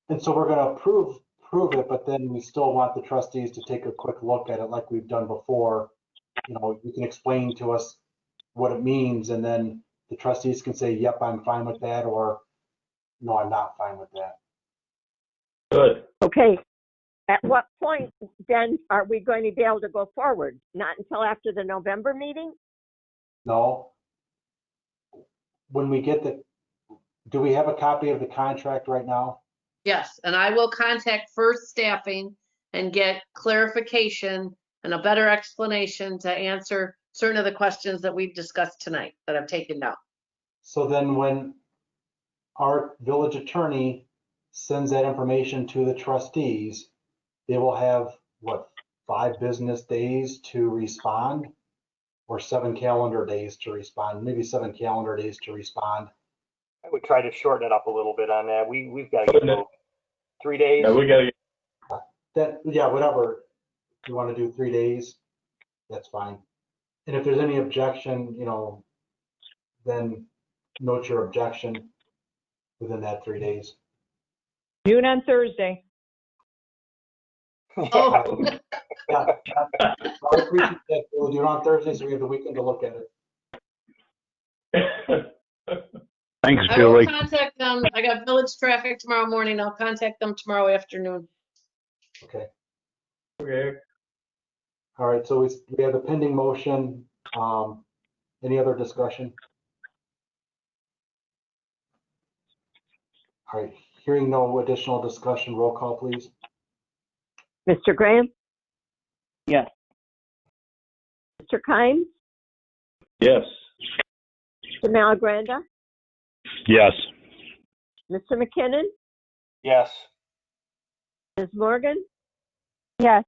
And so we're going to approve approve it, but then we still want the trustees to take a quick look at it like we've done before. You know, you can explain to us what it means, and then the trustees can say, yep, I'm fine with that, or no, I'm not fine with that. Good. Okay. At what point then are we going to be able to go forward? Not until after the November meeting? No. When we get do we have a copy of the contract right now? Yes, and I will contact First Staffing and get clarification and a better explanation to answer certain of the questions that we've discussed tonight that I've taken down. So then when our village attorney sends that information to the trustees, they will have, what, 5 business days to respond? Or 7 calendar days to respond, maybe 7 calendar days to respond. I would try to shorten it up a little bit on that. We've got to get 3 days. Yeah, we got That, yeah, whatever. If you want to do 3 days, that's fine. And if there's any objection, you know, then note your objection within that 3 days. Noon on Thursday. Oh, Yeah. I appreciate that. We'll do it on Thursday, so we have the weekend to look at it. Thanks, I will Julie. contact them. I got village traffic tomorrow morning. I'll contact them tomorrow afternoon. Okay. Okay. All right, so we have a pending motion. Any other discussion? All right, hearing no additional discussion, roll call, please. Mr. Graham? Yes. Mr. Kimes? Yes. Mr. Malagranda? Yes. Mr. McKinnon? Yes. Ms. Morgan? Yes.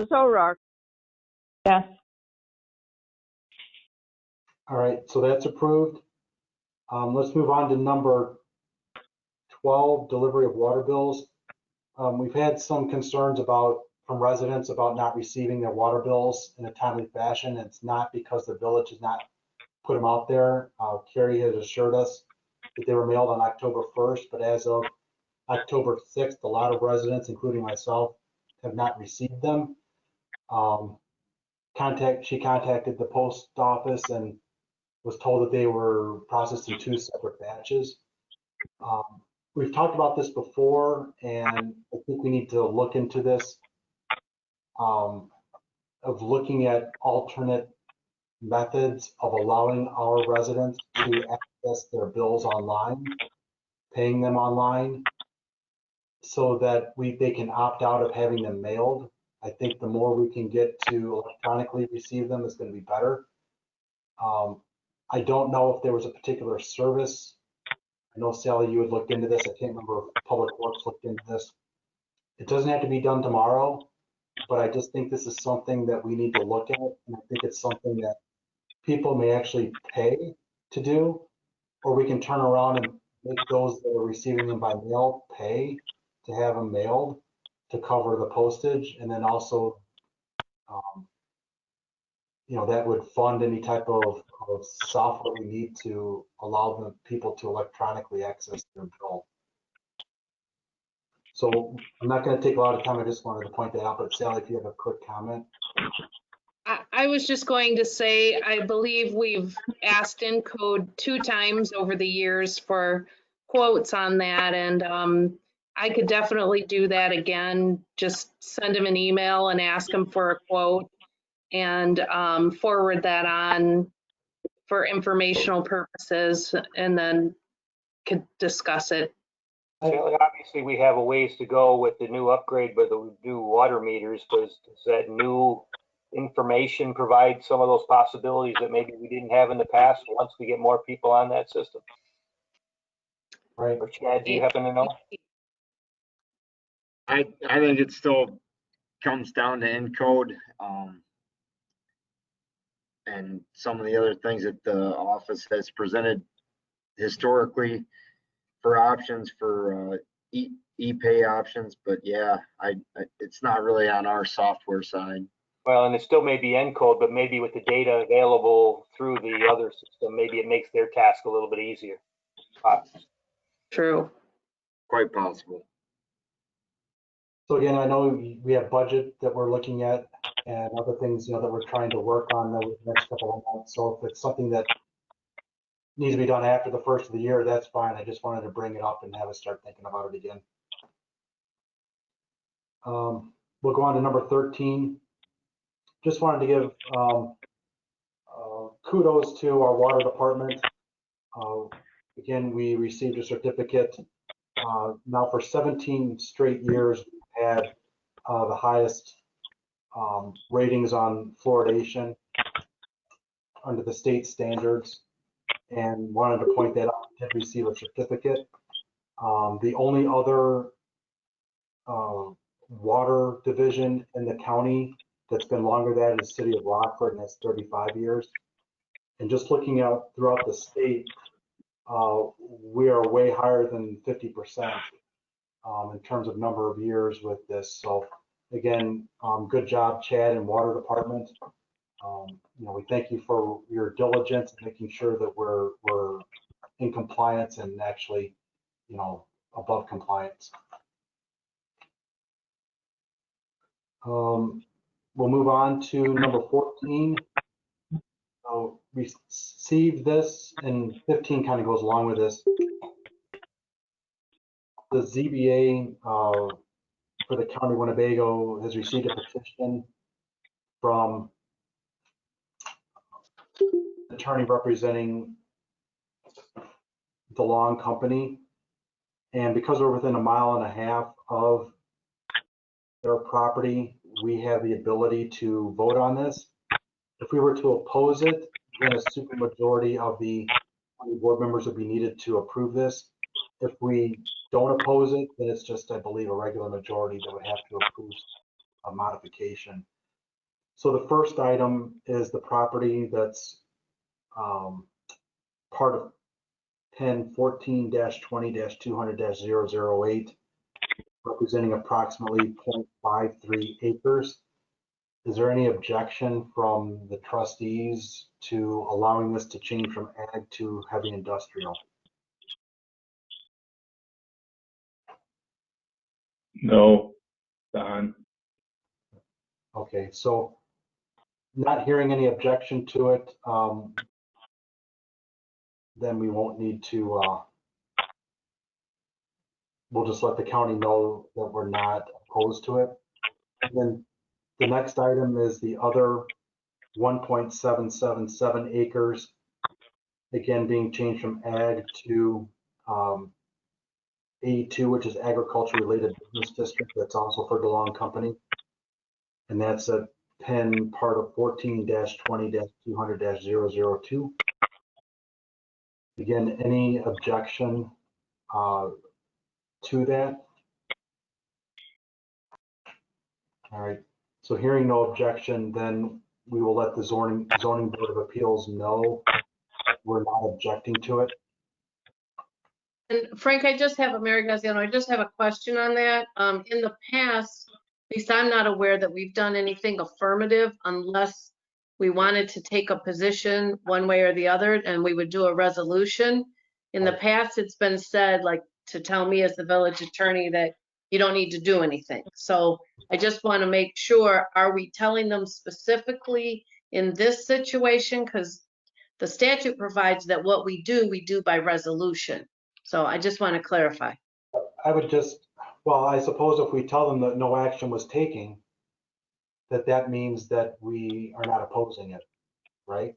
Mrs. O'Rourke? Yes. All right, so that's approved. Let's move on to number 12, delivery of water bills. We've had some concerns from residents about not receiving their water bills in a timely fashion. It's not because the village has not put them out there. Carrie has assured us that they were mailed on October 1st, but as of October 6th, a lot of residents, including myself, have not received them. She contacted the post office and was told that they were processed in 2 separate batches. We've talked about this before, and I think we need to look into this, of looking at alternate methods of allowing our residents to access their bills online, paying them online, so that they can opt out of having them mailed. I think the more we can get to electronically receive them is going to be better. I don't know if there was a particular service. I know, Sally, you had looked into this. I can't remember if Public Works looked into this. It doesn't have to be done tomorrow, but I just think this is something that we need to look at. And I think it's something that people may actually pay to do, or we can turn around and make those that are receiving them by mail pay to have them mailed to cover the postage. And then also, you know, that would fund any type of software we need to allow the people to electronically access their bill. So I'm not going to take a lot of time. I just wanted to point that out. But Sally, if you have a quick comment. I was just going to say, I believe we've asked Encode 2 times over the years for quotes on that, and I could definitely do that again. Just send them an email and ask them for a quote, and forward that on for informational purposes, and then could discuss it. So obviously, we have a ways to go with the new upgrade with the new water meters. Does that new information provide some of those possibilities that maybe we didn't have in the past once we get more people on that system? Right. Or Chad, do you happen to know? I think it still comes down to Encode, and some of the other things that the office has presented historically for options for e-pay options. But yeah, it's not really on our software side. Well, and it still may be Encode, but maybe with the data available through the other system, maybe it makes their task a little bit easier. True. Quite possible. So again, I know we have budget that we're looking at and other things, that we're trying to work on over the next couple of months. So if it's something that needs to be done after the first of the year, that's fine. I just wanted to bring it up and have us start thinking about it again. We'll go on to number 13. Just wanted to give kudos to our water department. Again, we received a certificate. Now for 17 straight years, we've had the highest ratings on fluoridation under the state standards, and wanted to point that out. We did receive a certificate. The only other water division in the county that's been longer than that is the city of Rockford, and that's 35 years. And just looking out throughout the state, we are way higher than 50% in terms of number of years with this. So again, good job, Chad and water department. We thank you for your diligence in making sure that we're in compliance and actually, above compliance. We'll move on to number 14. Receive this, and 15 kind of goes along with this. The ZBA for the County of Winnebago has received a petition from the attorney representing the Long Company. And because we're within 1.5 miles of their property, we have the ability to vote on this. If we were to oppose it, then a supermajority of the board members would be needed to approve this. If we don't oppose it, then it's just, I believe, a regular majority that would have to approve a modification. So the first item is the property that's part of Pen 14-20-200-008, representing approximately 0.53 acres. Is there any objection from the trustees to allowing this to change from ag to heavy industrial? No, Don. Okay, so not hearing any objection to it, then we won't need to, we'll just let the county know that we're not opposed to it. And then the next item is the other 1.777 acres, again being changed from ag to A2, which is agriculture related business district. That's also for DeLong Company. And that's a Pen part of 14-20-200-002. Again, any objection to that? All right. So hearing no objection, then we will let the zoning board of appeals know we're not objecting to it. And Frank, I just have Mary Graziano, I just have a question on that. In the past, at least I'm not aware that we've done anything affirmative unless we wanted to take a position one way or the other, and we would do a resolution. In the past, it's been said, like, to tell me as the village attorney that you don't need to do anything. So I just want to make sure, are we telling them specifically in this situation? Because the statute provides that what we do by resolution. So I just want to clarify. I would just, well, I suppose if we tell them that no action was taken, that means that we are not opposing it, right?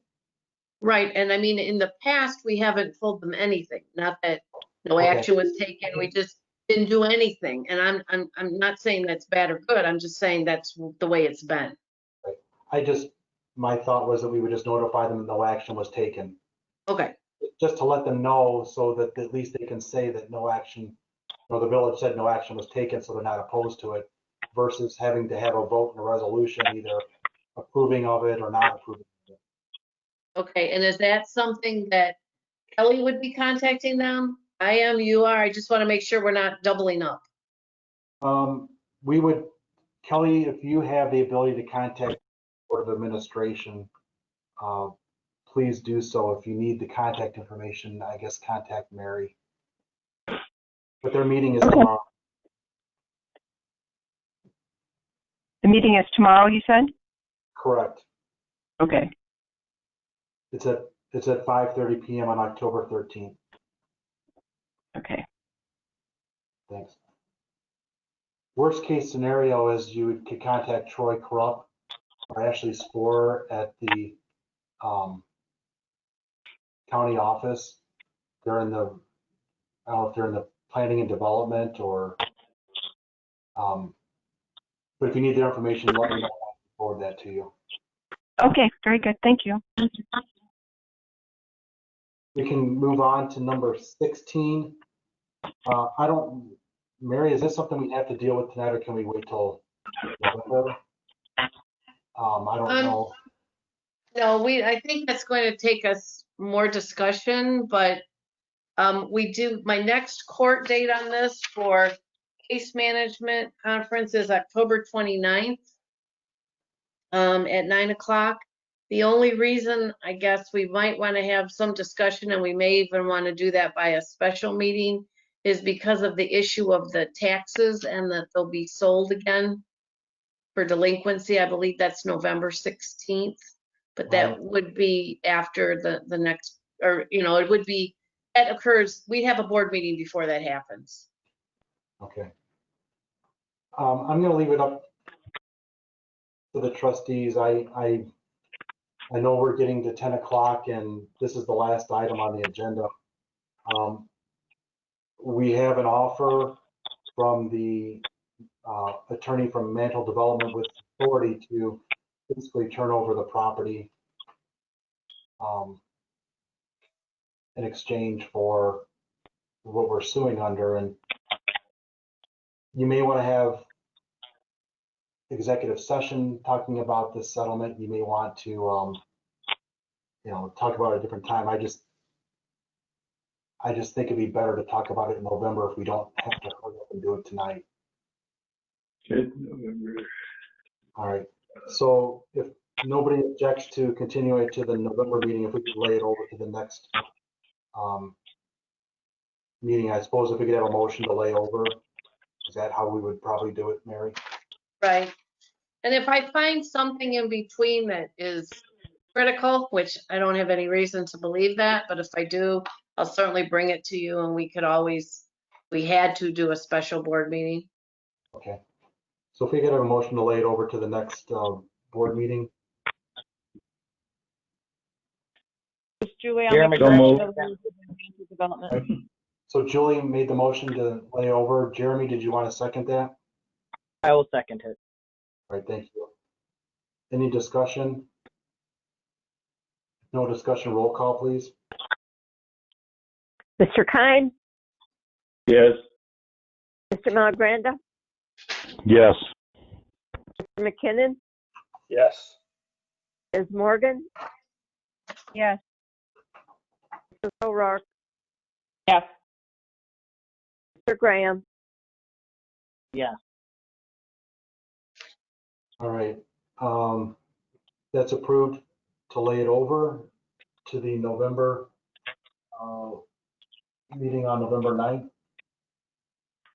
Right, and I mean, in the past, we haven't told them anything, not that no action was taken, we just didn't do anything. And I'm not saying that's bad or good, I'm just saying that's the way it's been. Right. My thought was that we would just notify them no action was taken. Okay. Just to let them know so that at least they can say that no action, or the village said no action was taken, so they're not opposed to it, versus having to have a vote and a resolution, either approving of it or not approving of it. Okay, and is that something that Kelly would be contacting them? I am, you are, I just want to make sure we're not doubling up. We would, Kelly, if you have the ability to contact Board of Administration, please do so. If you need the contact information, I guess contact Mary. But their meeting is tomorrow. The meeting is tomorrow, you said? Correct. Okay. It's at 5:30 PM on October 13th. Okay. Thanks. Worst case scenario is you could contact Troy Krupp or Ashley Sporer at the county office. They're in the, I don't know if they're in the planning and development or, but if you need their information, let me know. I'll forward that to you. Okay, very good. Thank you. We can move on to number 16. Mary, is this something we have to deal with tonight or can we wait till November? I don't know. No, I think that's going to take us more discussion, but my next court date on this for case management conference is October 29th at 9 o'clock. The only reason I guess we might want to have some discussion, and we may even want to do that by a special meeting, is because of the issue of the taxes and that they'll be sold again for delinquency. I believe that's November 16th, but that would be after the next, or, it would be, that occurs, we have a board meeting before that happens. Okay. I'm going to leave it up to the trustees. I know we're getting to 10 o'clock and this is the last item on the agenda. We have an offer from the attorney from Mantle Development with authority to basically turn over the property in exchange for what we're suing under. And you may want to have executive session talking about this settlement. You may want to, talk about it at a different time. I just think it'd be better to talk about it in November if we don't have to hurry up and do it tonight. November. All right. So if nobody objects to continue it to the November meeting, if we could lay it over to the next meeting, I suppose if we could have a motion to lay over, is that how we would probably do it, Mary? Right. And if I find something in between that is critical, which I don't have any reason to believe that, but if I do, I'll certainly bring it to you, and we had to do a special board meeting. Okay. So if we could have a motion to lay it over to the next board meeting. Julie, Jeremy, I'll make so the development. So Julie made the motion to lay over. Jeremy, did you want to second that? I will second it. All right, thank you. Any discussion? No discussion, roll call, please. Mr. Kine, Yes. Mr. Malagranda, Yes. Mr. McKinnon, Yes. Ms. Morgan, Yes. Mr. O'Rourke, Yes. Mr. Graham. Yes. All right. That's approved to lay it over to the November meeting on November 9th.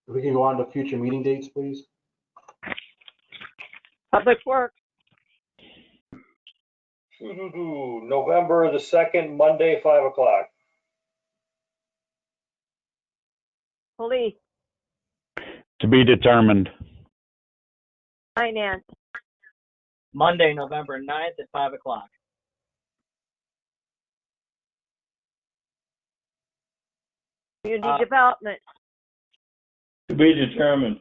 If we can go on to future meeting dates, please. Public Works, November the 2nd, Monday, 5 o'clock. Police, To be determined. Finance, Monday, November 9th at 5 o'clock. Community Development, To be determined.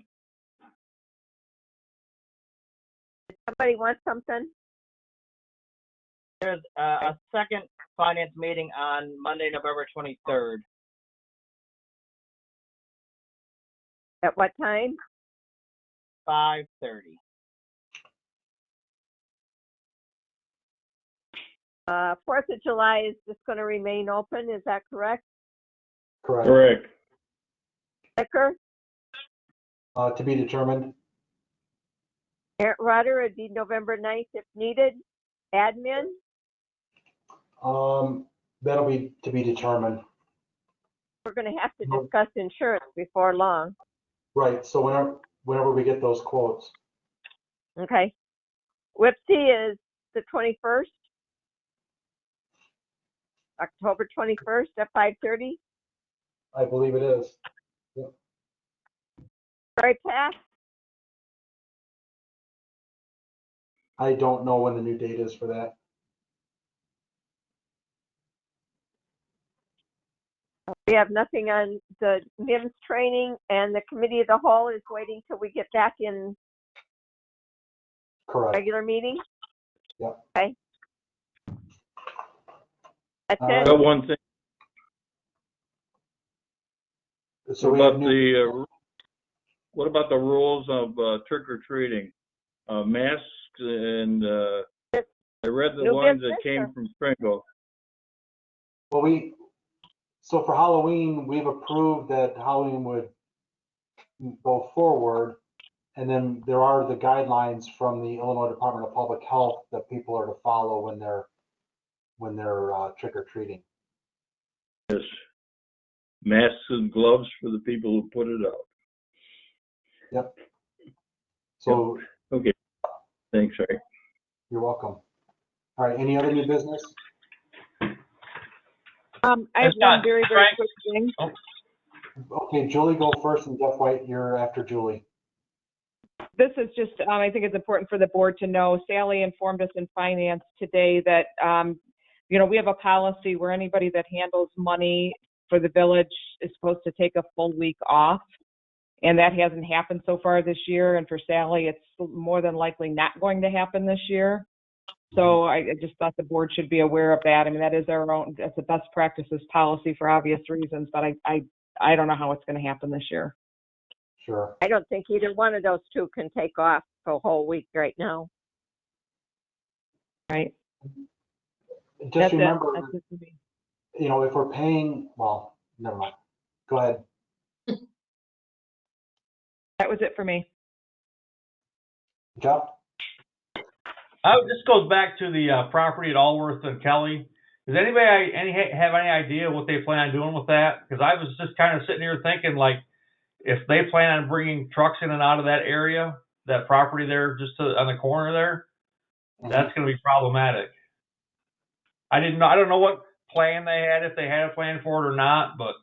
somebody want something? There's a second finance meeting on Monday, November 23rd. At what time? 5:30. 4th of July is just going to remain open, is that correct? Correct. Correct. Becker, To be determined. Aunt Rudder, it'd be November 9th if needed. Admin, That'll be to be determined. we're going to have to discuss insurance before long. Right. So whenever we get those quotes. Okay. WIPC is the 21st, October 21st at 5:30. I believe it is. Yep. Right, Pat? I don't know when the new date is for that. We have nothing on the NIMS training, and the committee of the whole is waiting till we get back in Correct. regular meeting. Yep. Okay. That's All it. right. Got one thing. So What we have about new, what about the rules of trick or treating? Masks and I read the New ones that business, came or- from Springville. well, so for Halloween, we've approved that Halloween would go forward. And then there are the guidelines from the Illinois Department of Public Health that people are to follow when they're trick or treating. Yes. Masks and gloves for the people who put it out. Yep. So Okay. Thanks, Ray. you're welcome. All right. Any other new business? I have one very, very quick thing. Okay, Julie, go first, and Jeff White, you're after Julie. This is just, I think it's important for the board to know. Sally informed us in finance today that, we have a policy where anybody that handles money for the village is supposed to take a full week off. And that hasn't happened so far this year. And for Sally, it's more than likely not going to happen this year. So I just thought the board should be aware of that. I mean, that is that's a best practices policy for obvious reasons, but I don't know how it's going to happen this year. Sure. I don't think either one of those two can take off for a whole week right now. Right. Just That's remember, That's it for me. if we're paying, well, never mind. Go ahead. That was it for me. Jeff? This goes back to the property at Allworth and Kelly. Does anybody have any idea what they plan on doing with that? Because I was just kind of sitting here thinking, like, if they plan on bringing trucks in and out of that area, that property there, just on the corner there, that's going to be problematic. I don't know what plan they had, if they had a plan for it or not, but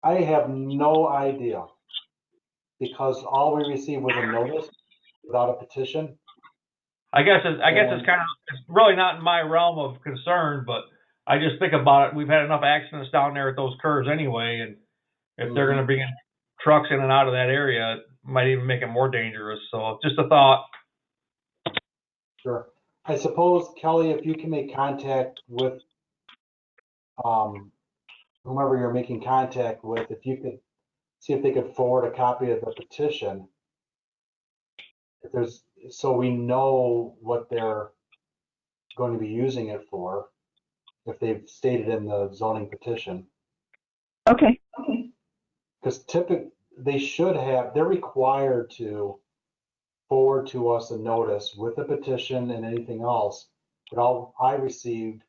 I have no idea, because all we received was a notice without a petition. I guess it's really not in my realm of concern, but I just think about it. We've had enough accidents down there at those curves anyway, and if they're going to bring in trucks in and out of that area, it might even make it more dangerous. So just a thought. Sure. I suppose, Kelly, if you can make contact with whomever you're making contact with, if you could see if they could forward a copy of the petition, so we know what they're going to be using it for, if they've stated in the zoning petition. Okay. Because typically they're required to forward to us a notice with a petition and anything else, but all I received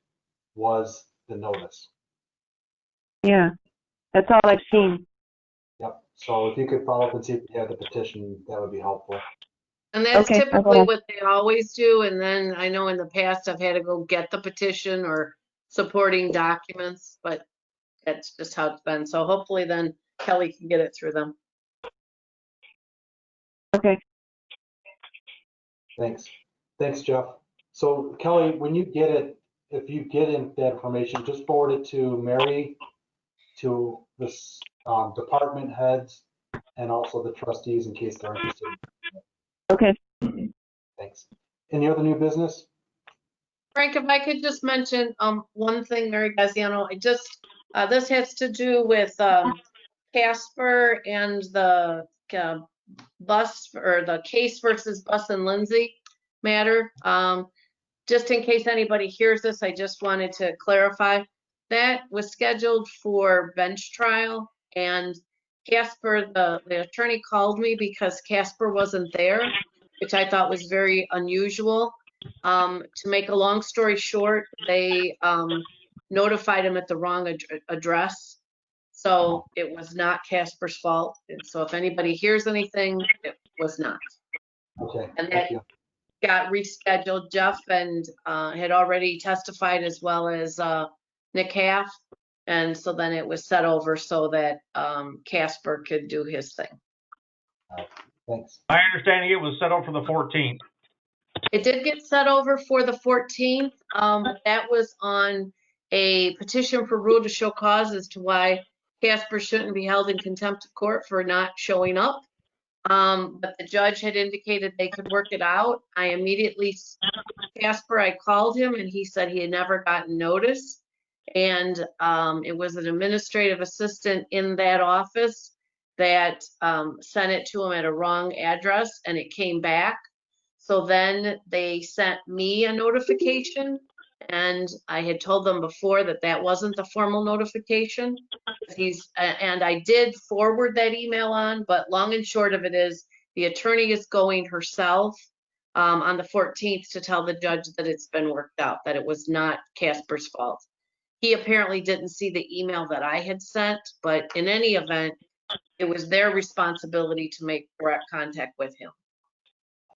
was the notice. Yeah, that's all I've seen. Yep. So if you could follow up and see if you have the petition, that would be helpful. And that's typically what they always do. And then I know in the past I've had to go get the petition or supporting documents, but that's just how it's been. So hopefully then Kelly can get it through them. Okay. Thanks, Jeff. So Kelly, when you get it, if you get that information, just forward it to Mary, to the department heads, and also the trustees in case they're interested. Okay. Thanks. Any other new business? Frank, if I could just mention one thing, Mary Gaziano, this has to do with Casper and the bus, or the Case versus Bus and Lindsay matter. Just in case anybody hears this, I just wanted to clarify that was scheduled for bench trial, and Casper, the attorney called me because Casper wasn't there, which I thought was very unusual. To make a long story short, they notified him at the wrong address. So it was not Casper's fault. And so if anybody hears anything, it was not. Okay, And thank that you. got rescheduled. Jeff and had already testified, as well as Nick Half. And so then it was set over so that Casper could do his thing. All right, thanks. My understanding it was set up for the 14th. It did get set over for the 14th. That was on a petition for rule to show cause as to why Casper shouldn't be held in contempt of court for not showing up. But the judge had indicated they could work it out. I immediately, Casper, I called him and he said he had never gotten notice. And it was an administrative assistant in that office that sent it to him at a wrong address, and it came back. So then they sent me a notification, and I had told them before that that wasn't the formal notification. And I did forward that email on, but long and short of it is the attorney is going herself on the 14th to tell the judge that it's been worked out, that it was not Casper's fault. He apparently didn't see the email that I had sent, but in any event, it was their responsibility to make direct contact with him.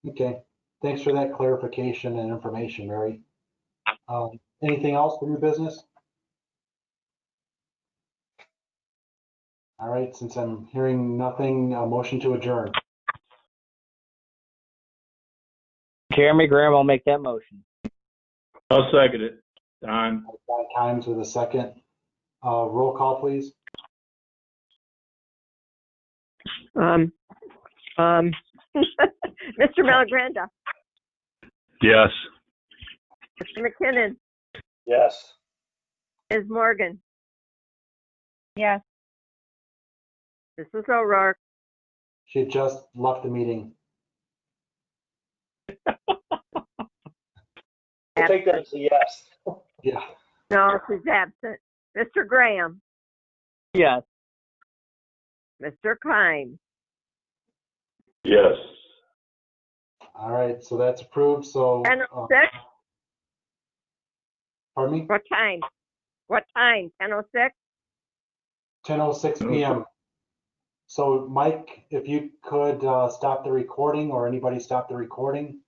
Okay, thanks for that clarification and information, Mary. Anything else for new business? All right, since I'm hearing nothing, a motion to adjourn. Jeremy Graham will make that motion. I'll second it. Don. Don Kimes with a second. Roll call, please. Mr. Malagranda, Yes. Mr. McKinnon, Yes. Ms. Morgan, Yes. Mrs. O'Rourke, She just left the meeting. I'll take that as a yes. Yeah. no, she's absent. Mr. Graham, Yes. Mr. Klein, Yes. All right, so that's approved. So, 10:06. Pardon me? What time? What time? 10:06? 10:06 p.m. So, Mike, if you could stop the recording, or anybody stop the recording.